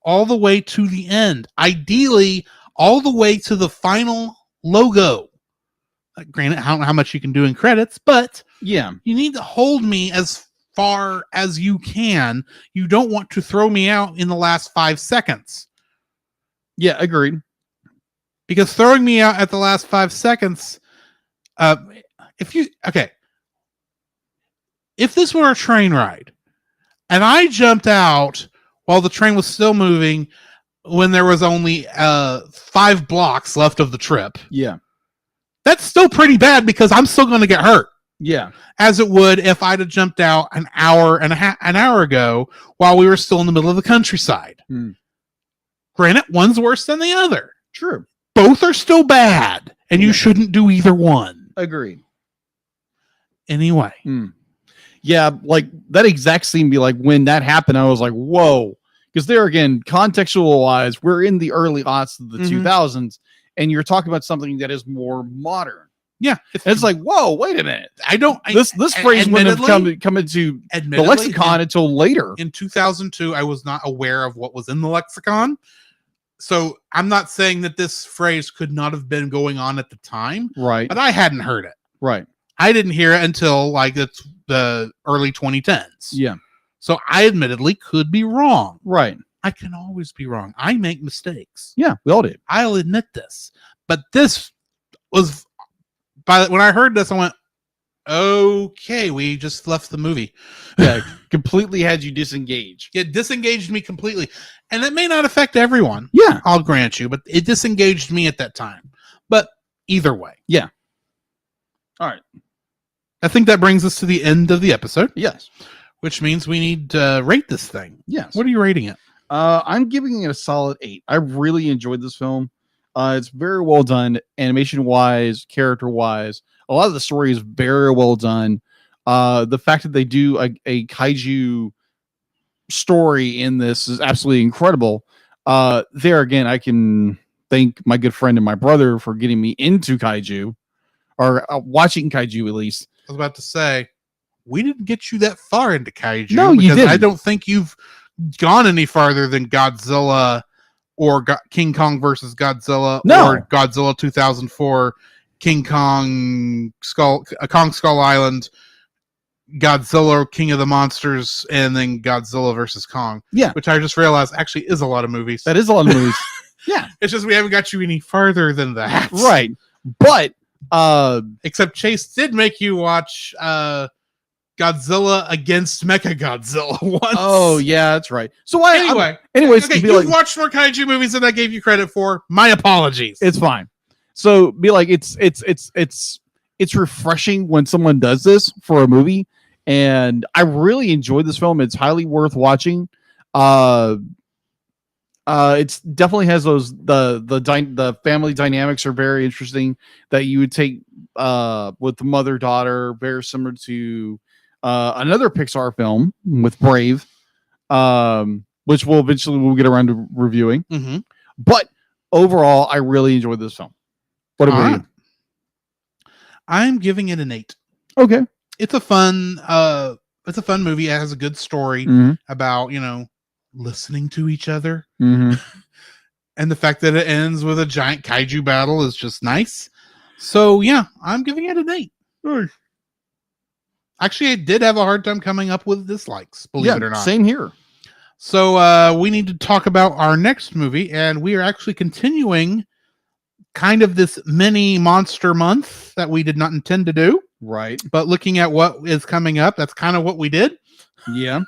all the way to the end. Ideally, all the way to the final logo. Granted, I don't know how much you can do in credits, but Yeah. you need to hold me as far as you can. You don't want to throw me out in the last 5 seconds. Yeah, agreed. Because throwing me out at the last 5 seconds, if this were a train ride and I jumped out while the train was still moving when there was only 5 blocks left of the trip, Yeah. that's still pretty bad because I'm still going to get hurt. Yeah. As it would if I'd have jumped out an hour ago while we were still in the middle of the countryside. Hmm. Granted, one's worse than the other. True. Both are still bad, and you shouldn't do either one. Agreed. Anyway. Yeah, like that exact scene be like when that happened, I was like, whoa. Because there again, contextual wise, we're in the early aughts of the 2000s, and you're talking about something that is more modern. Yeah. It's like, whoa, wait a minute. This phrase wouldn't have come into the lexicon until later. In 2002, I was not aware of what was in the lexicon. So I'm not saying that this phrase could not have been going on at the time. Right. But I hadn't heard it. Right. I didn't hear it until like the early 2010s. Yeah. So I admittedly could be wrong. Right. I can always be wrong. I make mistakes. Yeah, we all did. I'll admit this. But this was when I heard this, I went, okay, we just left the movie. Yeah, completely had you disengage. It disengaged me completely. And it may not affect everyone. Yeah. I'll grant you, but it disengaged me at that time. But either way. Yeah. All right. I think that brings us to the end of the episode. Yes. Which means we need to rate this thing. Yes. What are you rating it? I'm giving it a solid 8. I really enjoyed this film. It's very well done, animation-wise, character-wise. A lot of the story is very well done. The fact that they do a kaiju story in this is absolutely incredible. There again, I can thank my good friend and my brother for getting me into kaiju, or watching kaiju at least. I was about to say, we didn't get you that far into kaiju. No, you didn't. I don't think you've gone any farther than Godzilla or King Kong versus Godzilla or Godzilla 2004, King Kong Skull Island, Godzilla King of the Monsters and then Godzilla versus Kong. Yeah. Which I just realized actually is a lot of movies. That is a lot of movies. Yeah. It's just we haven't got you any farther than that. Right. But except Chase did make you watch Godzilla against Mechagodzilla once. Oh yeah, that's right. So anyways, okay, you've watched more kaiju movies than I gave you credit for. My apologies. It's fine. So be like, it's refreshing when someone does this for a movie, and I really enjoyed this film. It's highly worth watching. It's definitely has those the family dynamics are very interesting that you would take with the mother-daughter, very similar to another Pixar film with Brave, which we'll get around to reviewing. Mm-hmm. But overall, I really enjoyed this film. What about you? I'm giving it an 8. Okay. It's a fun movie. It has a good story about, listening to each other. Mm-hmm. And the fact that it ends with a giant kaiju battle is just nice. So yeah, I'm giving it an 8. Nice. Actually, I did have a hard time coming up with dislikes, believe it or not. Same here. So we need to talk about our next movie, and we are actually continuing kind of this mini monster month that we did not intend to do. Right. But looking at what is coming up, that's kind of what we did. Yeah.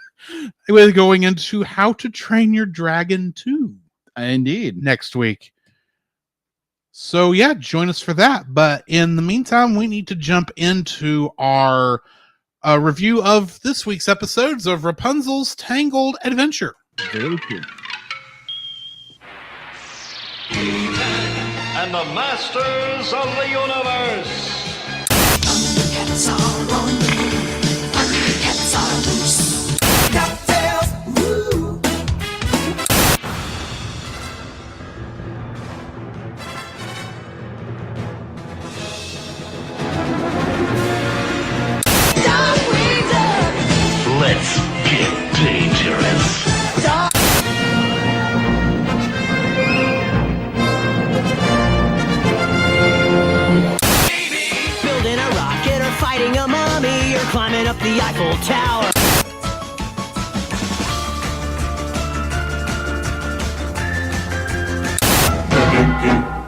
We're going into How to Train Your Dragon 2. Indeed. Next week. So yeah, join us for that. But in the meantime, we need to jump into our review of this week's episodes of Rapunzel's Tangled Adventure. Very cool. And the Masters of the Universe. Cats are on the move. Cats are loose. DuckTales, woo. Let's get dangerous. Building a rocket or fighting a mummy, you're climbing up the Eiffel Tower.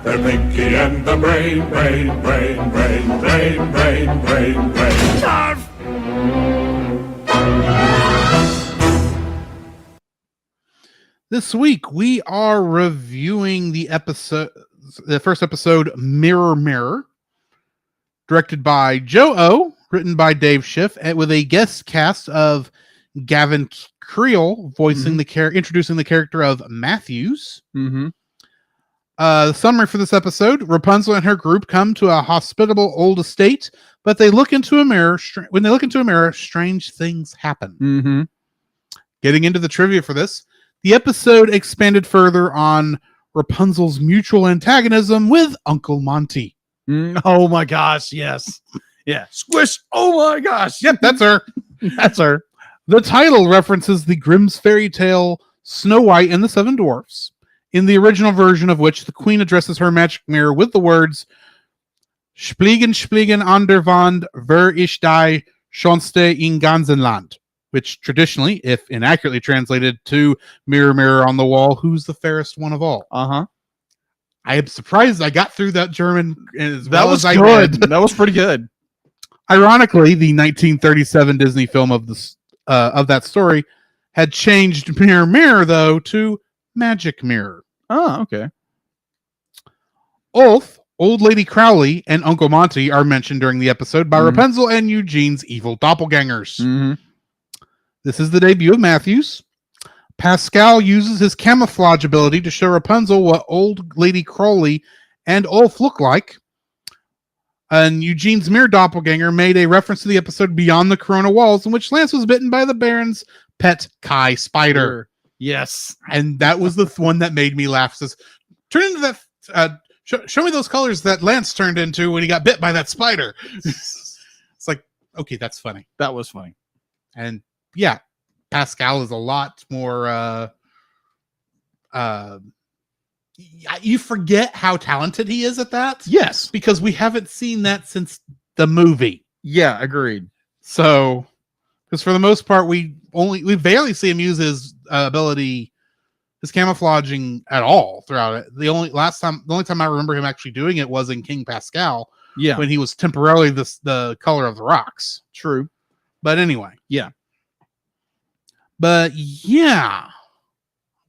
The Pinky and the Brain. Starve! This week we are reviewing the first episode, Mirror Mirror, directed by Joe O, written by Dave Schiff, and with a guest cast of Gavin Creel voicing introducing the character of Matthews. Mm-hmm. The summary for this episode: Rapunzel and her group come to a hospitable old estate, but they look into a mirror. When they look into a mirror, strange things happen. Mm-hmm. Getting into the trivia for this, the episode expanded further on Rapunzel's mutual antagonism with Uncle Monty. Oh my gosh, yes. Yeah. Squish. Oh my gosh. Yep, that's her. That's her. The title references the Grimm's fairy tale Snow White and the Seven Dwarfs, in the original version of which the queen addresses her magic mirror with the words Spiegen an der Wand, wer ich die schönste in ganzen Land, which traditionally, if inaccurately translated to Mirror, Mirror on the Wall, who's the fairest one of all? Uh-huh. I am surprised I got through that German as That well was as I good. did. That was pretty good. Ironically, the 1937 Disney film of that story had changed Mirror, Mirror, though, to Magic Mirror. Oh, okay. Ulf, Old Lady Crowley, and Uncle Monty are mentioned during the episode by Rapunzel and Eugene's evil doppelgangers. Mm-hmm. This is the debut of Matthews. Pascal uses his camouflage ability to show Rapunzel what Old Lady Crowley and Ulf look like. And Eugene's mirror doppelganger made a reference to the episode Beyond the Corona Walls, in which Lance was bitten by the Baron's pet Kai spider. Yes. And that was the one that made me laugh. Says, turn into that. Show me those colors that Lance turned into when he got bit by that spider. It's like, okay, that's funny. That was funny. And yeah, Pascal is a lot more. You forget how talented he is at that. Yes. Because we haven't seen that since the movie. Yeah, agreed. So Because for the most part, we barely see him use his ability, his camouflaging at all throughout it. The only time I remember him actually doing it was in King Pascal, when he was temporarily the color of the rocks. True. But anyway, yeah. But yeah,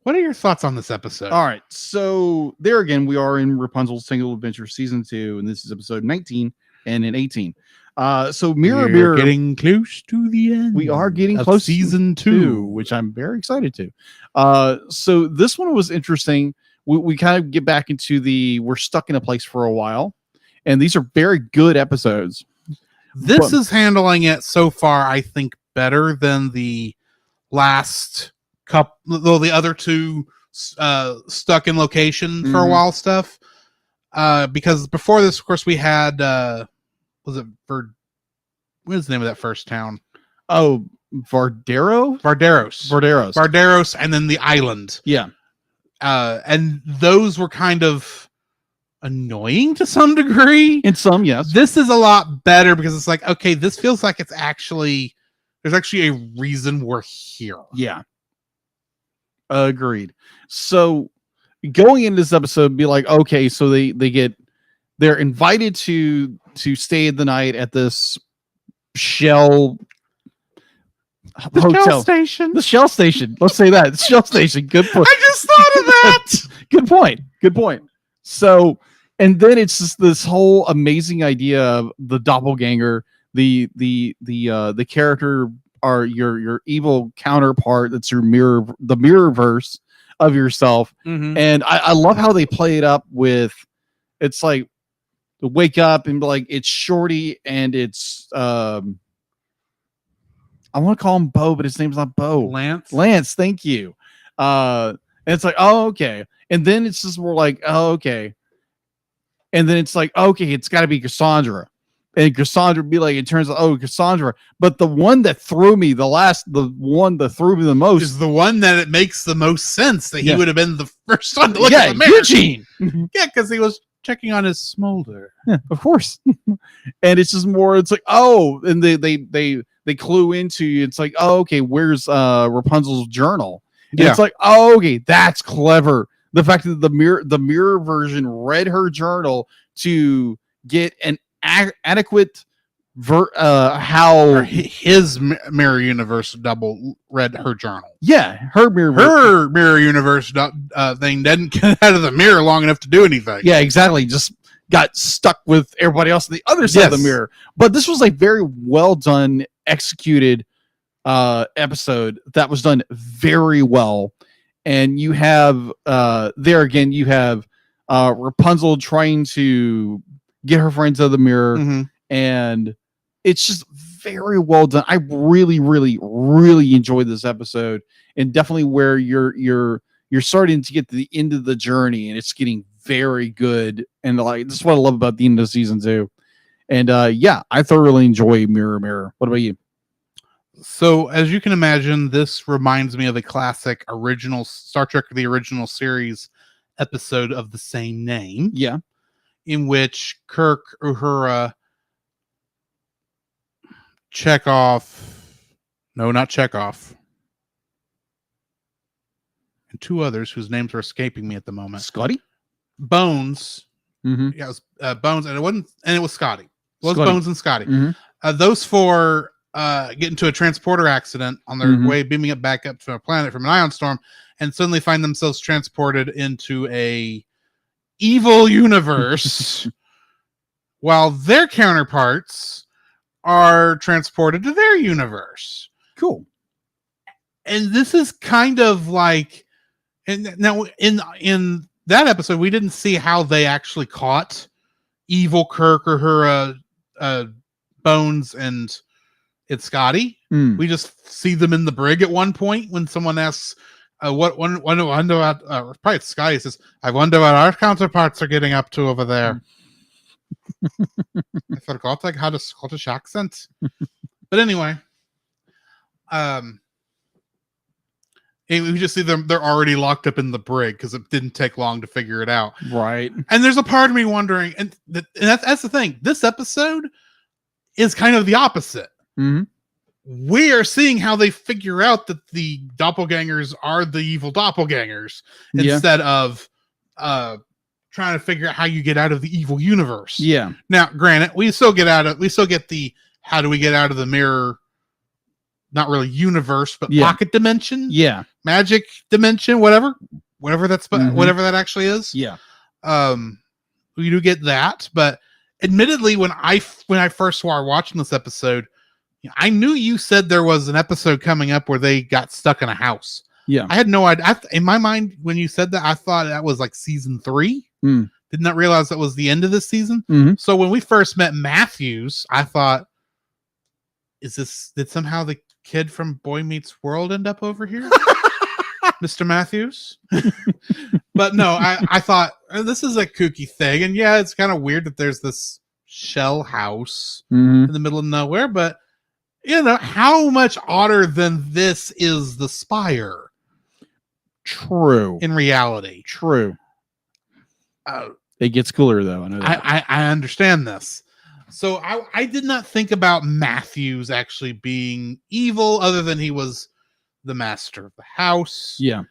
what are your thoughts on this episode? All right, so there again, we are in Rapunzel's Single Adventure Season 2, and this is episode 19 and in 18. So Mirror, getting close to the end. We are getting close to season 2, which I'm very excited to. So this one was interesting. We kind of get back into we're stuck in a place for a while, and these are very good episodes. This is handling it so far, I think, better than the last couple, though the other two stuck in location for a while stuff. Because before this, of course, we had was it what is the name of that first town? Oh, Varderos, and then the island. Yeah. And those were kind of annoying to some degree. In some, yes. This is a lot better because it's like, okay, this feels like there's actually a reason we're here. Yeah. Agreed. So going into this episode, be like, okay, so they're invited to stay the night at this Shell hotel station. The Shell station. Let's say that. The Shell station. Good point. I just thought of that. Good point. So, and then it's just this whole amazing idea of the doppelganger, the character are your evil counterpart. That's the mirrorverse of yourself. Mm-hmm. And I love how they play it up with, it's like to wake up and be like, it's Shorty and it's I want to call him Bo, but his name's not Bo. Lance, thank you. And it's like, oh, okay. And then it's just more like, oh, okay. And then it's like, okay, it's got to be Cassandra. And Cassandra be like, it turns out, oh, Cassandra. But the one that threw me, the one that threw me the most is the one that it makes the most sense that he would have been the first one to look at the mirror. Eugene. Yeah, because he was checking on his smolder. Yeah, of course. And it's just more, it's like, oh, and they clue into you. It's like, oh, okay, where's Rapunzel's journal? And it's like, oh, okay, that's clever. The fact that the mirror version read her journal to get an adequate how his mirror universe double read her journal. Yeah, her mirror universe thing didn't get out of the mirror long enough to do anything. Yeah, exactly. Just got stuck with everybody else on the other side of the mirror. But this was a very well done, executed episode that was done very well. And you have there again, you have Rapunzel trying to get her friends out of the mirror, and it's just very well done. I really, really, really enjoyed this episode, and definitely where you're starting to get to the end of the journey, and it's getting very good. And like, this is what I love about the end of season 2. And yeah, I thoroughly enjoy Mirror Mirror. What about you? So, as you can imagine, this reminds me of a classic original Star Trek, the original series episode of the same name. Yeah. In which Kirk, Uhura, not Chekhov, and two others whose names are escaping me at the moment. Scotty? Bones. Mm-hmm. Yeah, it was Bones, and it was Scotty. It was Scotty. Bones and Scotty. Mm-hmm. Those four get into a transporter accident on their way, beaming it back up to a planet from an ion storm, and suddenly find themselves transported into a evil universe while their counterparts are transported to their universe. Cool. And this is kind of like, and now in that episode, we didn't see how they actually caught evil Kirk or her Bones and it's Scotty. We just see them in the brig at one point when someone asks, probably it's Scotty says, I wonder what our counterparts are getting up to over there. I forgot I had a Scottish accent. But anyway, we just see them, they're already locked up in the brig because it didn't take long to figure it out. Right. And there's a part of me wondering, and that's the thing, this episode is kind of the opposite. Mm-hmm. we are seeing how they figure out that the doppelgangers are the evil doppelgangers instead of trying to figure out how you get out of the evil universe. Yeah. Now, granted, we still get the how do we get out of the mirror, not really universe, but pocket dimension. Yeah. Magic dimension, whatever that's whatever that actually is. Yeah. We do get that, but admittedly, when I first started watching this episode, I knew you said there was an episode coming up where they got stuck in a house. Yeah. I had no idea. In my mind, when you said that, I thought that was like season 3. Did not realize that was the end of this season. So when we first met Matthews, I thought, did somehow the kid from Boy Meets World end up over here? Mr. Matthews? But no, I thought this is a kooky thing. And yeah, it's kind of weird that there's this shell house in the middle of nowhere, but how much odder than this is the Spire? True. In reality. True. It gets cooler though. I know that. I understand this. So I did not think about Matthews actually being evil other than he was the master of the house. Yeah.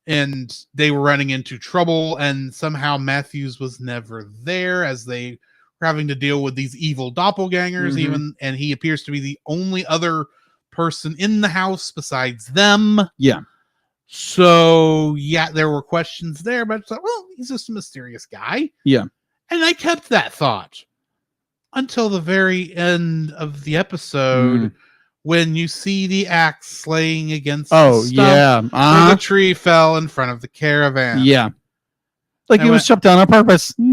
And they were running into trouble, and somehow Matthews was never there as they were having to deal with these evil doppelgangers, and he appears to be the only other person in the house besides them. Yeah. So, yeah, there were questions there, but it's like, well, he's just a mysterious guy. Yeah. And I kept that thought until the very end of the episode when you see the axe slaying against the stump where the tree fell in front of the caravan. Yeah. Like it was chopped down on purpose. Okay.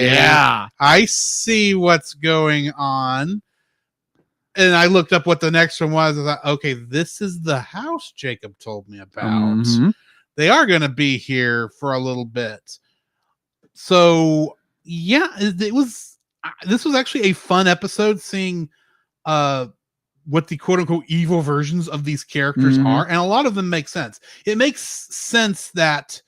Yeah. I see what's going on. And I looked up what the next one was. I thought, okay, this is the house Jacob told me about. They are going to be here for a little bit. So, yeah, this was actually a fun episode, seeing what the quote-unquote evil versions of these characters are. And a lot of them make sense. It makes sense that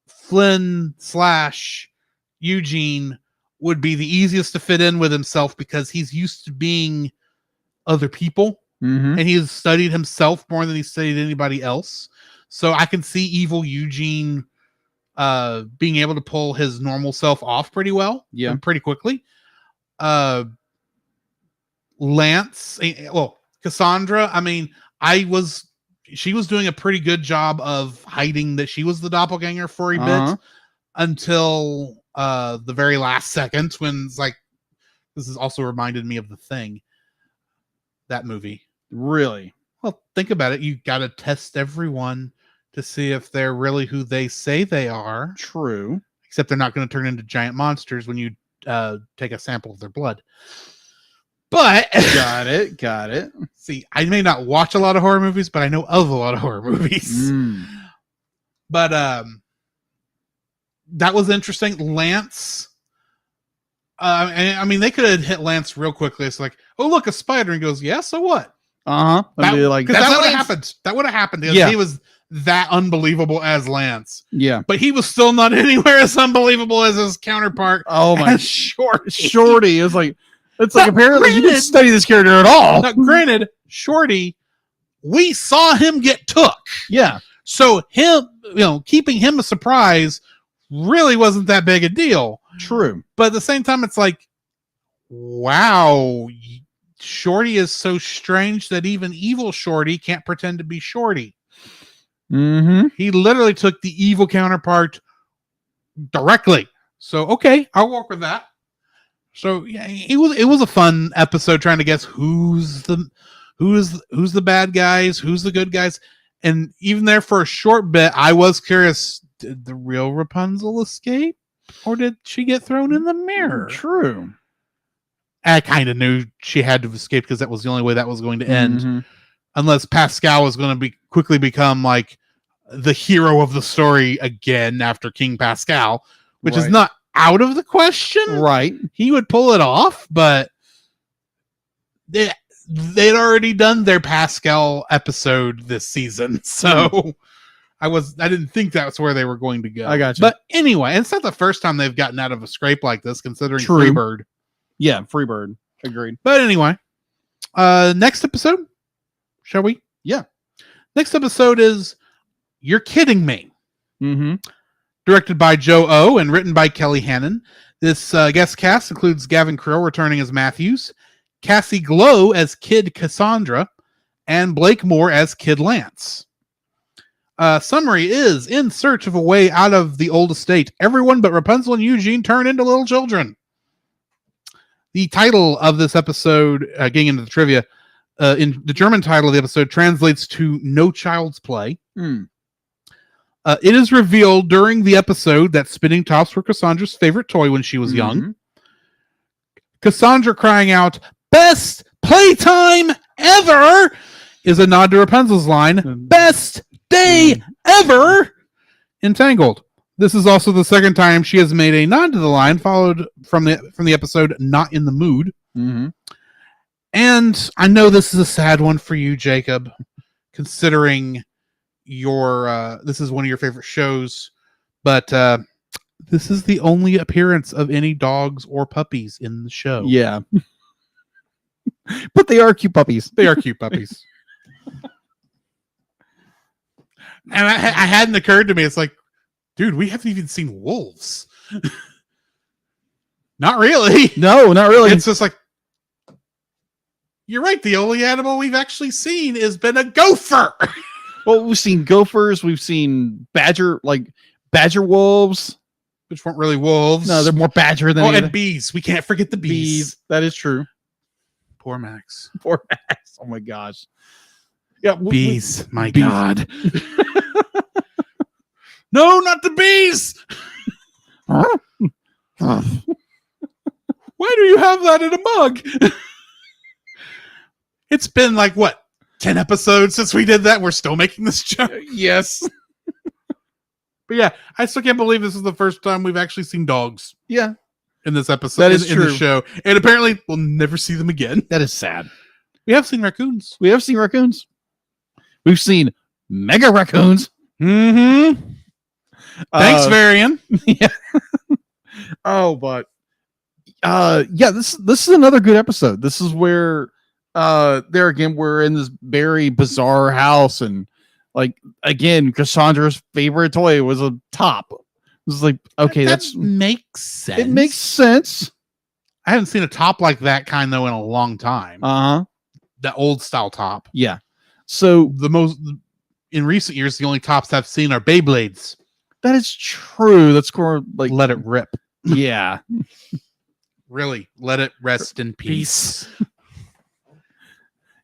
Flynn / Eugene would be the easiest to fit in with himself because he's used to being other people, and he's studied himself more than he studied anybody else. So I can see evil Eugene being able to pull his normal self off pretty well, and pretty quickly. Lance, Cassandra, I mean, she was doing a pretty good job of hiding that she was the doppelganger for a bit until the very last second, when it's like, this has also reminded me of The Thing. That movie. Really? Well, think about it. You got to test everyone to see if they're really who they say they are. True. Except they're not going to turn into giant monsters when you take a sample of their blood. But got it. See, I may not watch a lot of horror movies, but I know of a lot of horror movies. But that was interesting. Lance. I mean, they could have hit Lance real quickly. It's like, oh, look, a spider. And he goes, yeah, so what? That would have happened. That would have happened. He was that unbelievable as Lance. Yeah. But he was still not anywhere as unbelievable as his counterpart. Oh, my. Shorty. It's like apparently you didn't study this character at all. Now, granted, Shorty, we saw him get took. Yeah. So him, keeping him a surprise really wasn't that big a deal. True. But at the same time, it's like, wow, Shorty is so strange that even evil Shorty can't pretend to be Shorty. He literally took the evil counterpart directly. So, okay, I'll work with that. So, yeah, it was a fun episode trying to guess who's the bad guys, who's the good guys. And even there for a short bit, I was curious, did the real Rapunzel escape? Or did she get thrown in the mirror? True. I kind of knew she had to escape because that was the only way that was going to end. Unless Pascal was going to quickly become like the hero of the story again after King Pascal, which is not out of the question. Right. He would pull it off, but they'd already done their Pascal episode this season. So I didn't think that's where they were going to go. I got you. But anyway, it's not the first time they've gotten out of a scrape like this, considering True. Freebird. Yeah, Freebird. Agreed. But anyway, next episode, shall we? Yeah. Next episode is You're Kidding Me. Mm-hmm. Directed by Joe O and written by Kelly Hannon. This guest cast includes Gavin Creel returning as Matthews, Cassie Glow as Kid Cassandra, and Blake Moore as Kid Lance. Summary is, in search of a way out of the old estate, everyone but Rapunzel and Eugene turn into little children. The title of this episode, getting into the trivia, in the German title of the episode translates to No Child's Play. It is revealed during the episode that spinning tops were Cassandra's favorite toy when she was young. Cassandra crying out, "Best playtime ever!" is a nod to Rapunzel's line, "Best day ever!" in Tangled. This is also the second time she has made a nod to the line, followed from the episode Not in the Mood. And I know this is a sad one for you, Jacob, considering your this is one of your favorite shows, but this is the only appearance of any dogs or puppies in the show. Yeah. But they are cute puppies. They are cute puppies. And I hadn't occurred to me. It's like, dude, we haven't even seen wolves. Not really. No, not really. It's just like, you're right. The only animal we've actually seen has been a gopher. Well, we've seen gophers. We've seen badger wolves. Which weren't really wolves. No, they're more badger than and bees. We can't forget the bees. That is true. Poor Max. Poor Max. Oh my gosh. Yeah, bees. My bees. God. No, not the bees. Huh? Why do you have that in a mug? It's been like, what, 10 episodes since we did that? We're still making this joke? Yes. But yeah, I still can't believe this is the first time we've actually seen dogs. Yeah. In this episode. That is in true. the show. And apparently we'll never see them again. That is sad. We have seen raccoons. We've seen mega raccoons. Mm-hmm. Thanks, Varian. Yeah. Oh, but yeah, this is another good episode. This is where there again we're in this very bizarre house, and like again, Cassandra's favorite toy was a top. It was like, okay, that makes sense. It makes sense. I haven't seen a top like that kind though in a long time. The old style top. Yeah. So the most in recent years, the only tops I've seen are Beyblades. That is true. That's more like let it rip. Yeah. Really, let it rest in peace.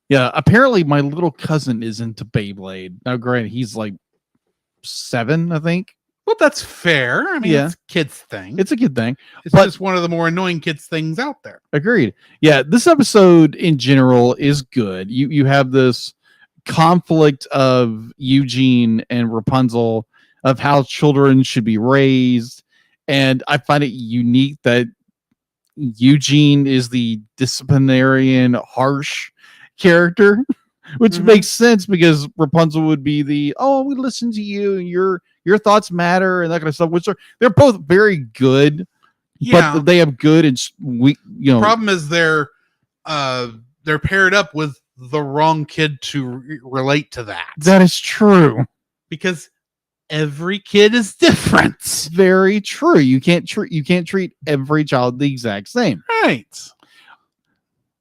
Yeah, apparently my little cousin is into Beyblade. Now, granted, he's like 7, I think. Well, that's fair. I mean, Yeah. it's a kid's thing. It's a good thing. It's but just one of the more annoying kids things out there. Agreed. Yeah, this episode in general is good. You have this conflict of Eugene and Rapunzel of how children should be raised, and I find it unique that Eugene is the disciplinarian, harsh character, which makes sense because Rapunzel would be the, oh, we listen to you and your thoughts matter and that kind of stuff, which they're both very good. Yeah. But they have good and weak, Problem is they're paired up with the wrong kid to relate to that. That is true. Because every kid is different. It's very true. You can't treat every child the exact same. Right.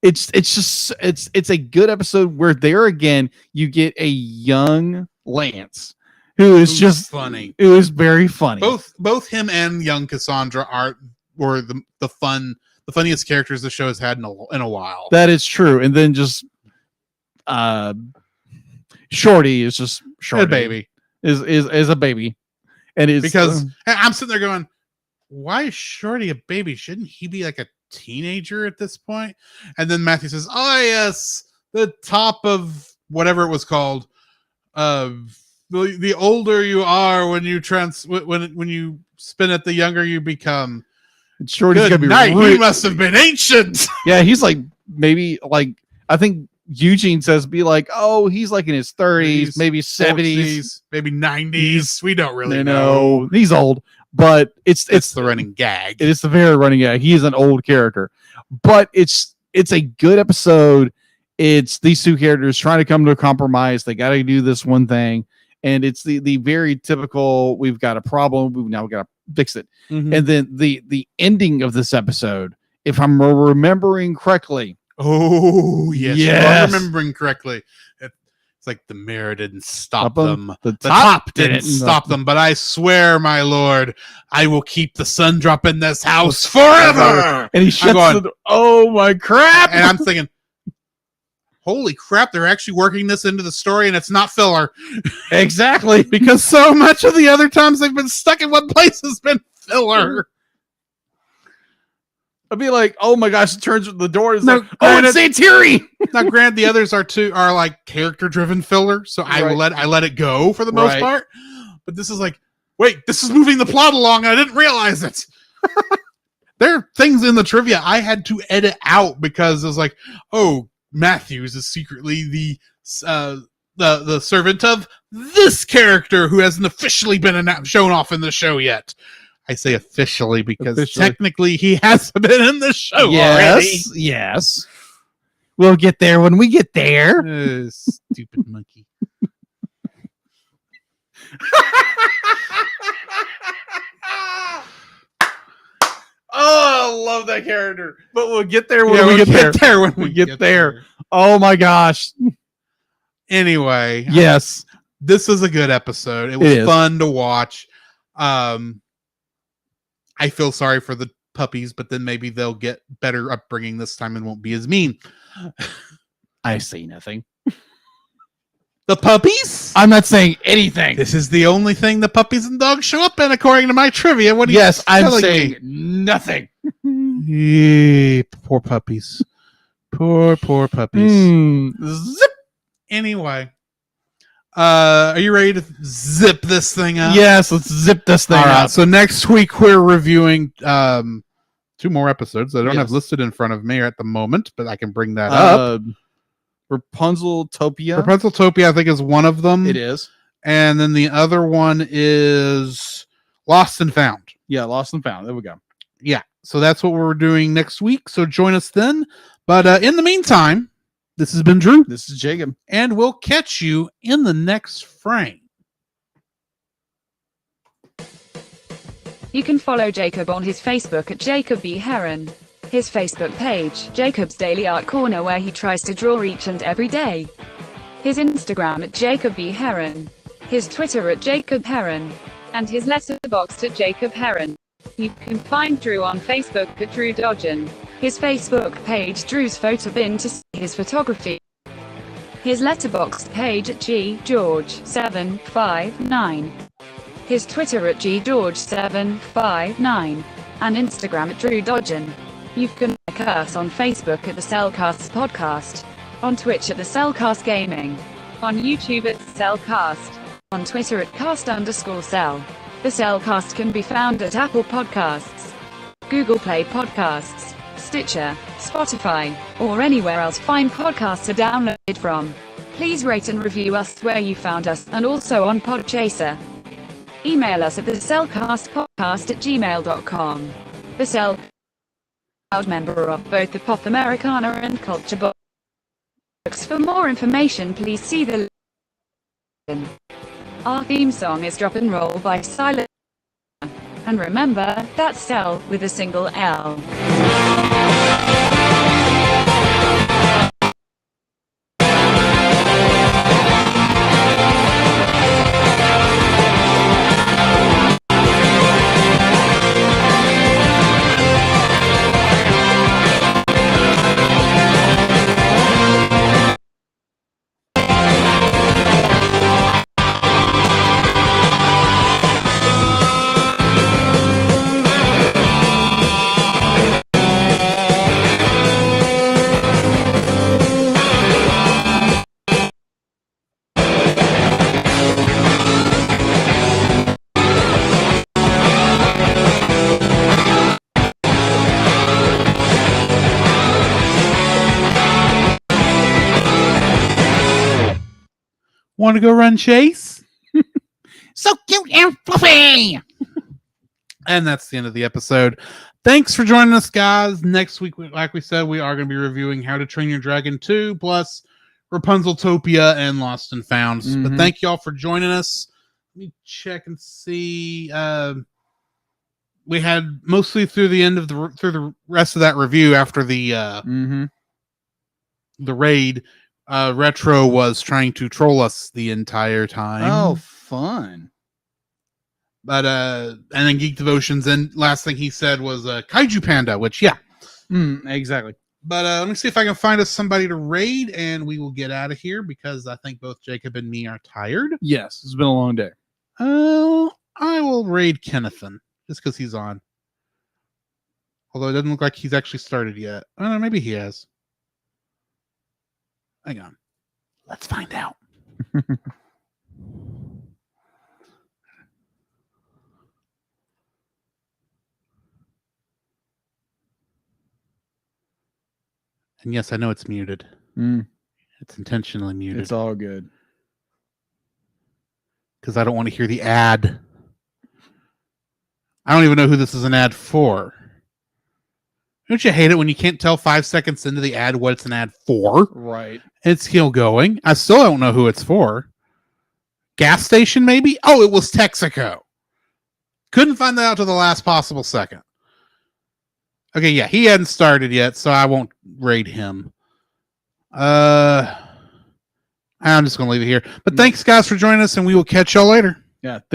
It's a good episode where there again you get a young Lance who's just funny. It was very funny. Both him and young Cassandra were the funniest characters the show has had in a while. That is true. And then just Shorty is just Shorty. A baby. Is a baby. And it's because I'm sitting there going, why is Shorty a baby? Shouldn't he be like a teenager at this point? And then Matthew says, oh yes, the top of whatever it was called. The older you are when you when you spin it, the younger you become. Shorty's gonna be he must have been ancient. Yeah, he's like maybe like I think Eugene says be like, oh, he's like in his 30s, maybe 70s, maybe 90s. We don't really know. He's old. but it's the running gag. It is the very running gag. He is an old character, but it's a good episode. It's these two characters trying to come to a compromise. They got to do this one thing, and it's the very typical. We've got a problem. We've got to fix it. Mm-hmm. And then the ending of this episode, if I'm remembering correctly. Oh yes, yes. I'm remembering correctly. It's like the mirror didn't stop them. The top didn't stop them. But I swear, my lord, I will keep the sun drop in this house forever. And he shuts the door. Oh my crap! And I'm thinking, holy crap, they're actually working this into the story, and it's not filler. Exactly, because so much of the other times they've been stuck in one place has been filler. I'd be like, oh my gosh, it turns the door is no, like, oh, it's Santiri. Now, granted, the others are like character driven filler, so I let it go for the most part. But this is like, wait, this is moving the plot along, and I didn't realize it. There are things in the trivia I had to edit out because it was like, oh, Matthews is secretly the servant of this character who hasn't officially been shown off in the show yet. I say officially because technically he has been in the show already. Yes. We'll get there when we get there. Stupid monkey. Oh, I love that character. But we'll get there when we get there. When we get there. Oh my gosh. Anyway. Yes. This is a good episode. It was fun to watch. I feel sorry for the puppies, but then maybe they'll get better upbringing this time and won't be as mean. I say nothing. The puppies? I'm not saying anything. This is the only thing the puppies and dogs show up in, according to my trivia. What? Yes, I'm saying nothing. Poor puppies. Poor puppies. Zip. Anyway. Are you ready to zip this thing up? Yes, let's zip this thing up. So next week we're reviewing 2 more episodes. I don't have listed in front of me at the moment, but I can bring that up. Rapunzeltopia. Rapunzeltopia, I think, is one of them. It is. And then the other one is Lost and Found. Yeah, Lost and Found. There we go. Yeah. So that's what we're doing next week. So join us then. But in the meantime, this has been Drew. This is Jacob. And we'll catch you in the next frame. You can follow Jacob on his Facebook at Jacob B. Heron. His Facebook page, Jacob's Daily Art Corner, where he tries to draw each and every day. His Instagram at Jacob B. Heron. His Twitter at Jacob Heron. And his Letterboxd at Jacob Heron. You can find Drew on Facebook at Drew Dodgen. His Facebook page, Drew's Photo Bin, to see his photography. His Letterboxd page at GGeorge759. His Twitter at GGeorge759. And Instagram at Drew Dodgen. You can like us on Facebook at the Cellcasts Podcast, on Twitch at the Cellcast Gaming, on YouTube at Cellcast, on Twitter at cast_cell. The Cellcast can be found at Apple Podcasts, Google Play Podcasts, Stitcher, Spotify, or anywhere else fine podcasts are downloaded from. Please rate and review us where you found us, and also on Podchaser. Email us at thecellcastpodcast@gmail.com. The Cell, proud member of both the Pop Americana and Culture Box. For more information, please see the link. Our theme song is Drop and Roll by Silent. And remember, that's Cell with a single L. Want to go run chase? So cute and fluffy. And that's the end of the episode. Thanks for joining us, guys. Next week, like we said, we are going to be reviewing How to Train Your Dragon 2, plus Rapunzeltopia and Lost and Found. But thank you all for joining us. Let me check and see. We had mostly through the rest of that review after the raid. Retro was trying to troll us the entire time. Oh, fun. But and then Geek Devotions, and last thing he said was Kaiju Panda, which Exactly. But let me see if I can find us somebody to raid, and we will get out of here because I think both Jacob and me are tired. Yes, it's been a long day. I will raid Kennethan just because he's on. Although it doesn't look like he's actually started yet. Maybe he has. Hang on. Let's find out. And yes, I know it's muted. It's intentionally muted. It's all good. Because I don't want to hear the ad. I don't even know who this is an ad for. Don't you hate it when you can't tell 5 seconds into the ad what it's an ad for? Right. It's still going. I still don't know who it's for. Gas station, maybe? Oh, it was Texaco. Couldn't find that out to the last possible second. Okay, yeah, he hadn't started yet, so I won't raid him. I'm just going to leave it here. But thanks, guys, for joining us, and we will catch y'all later. Yeah, thanks.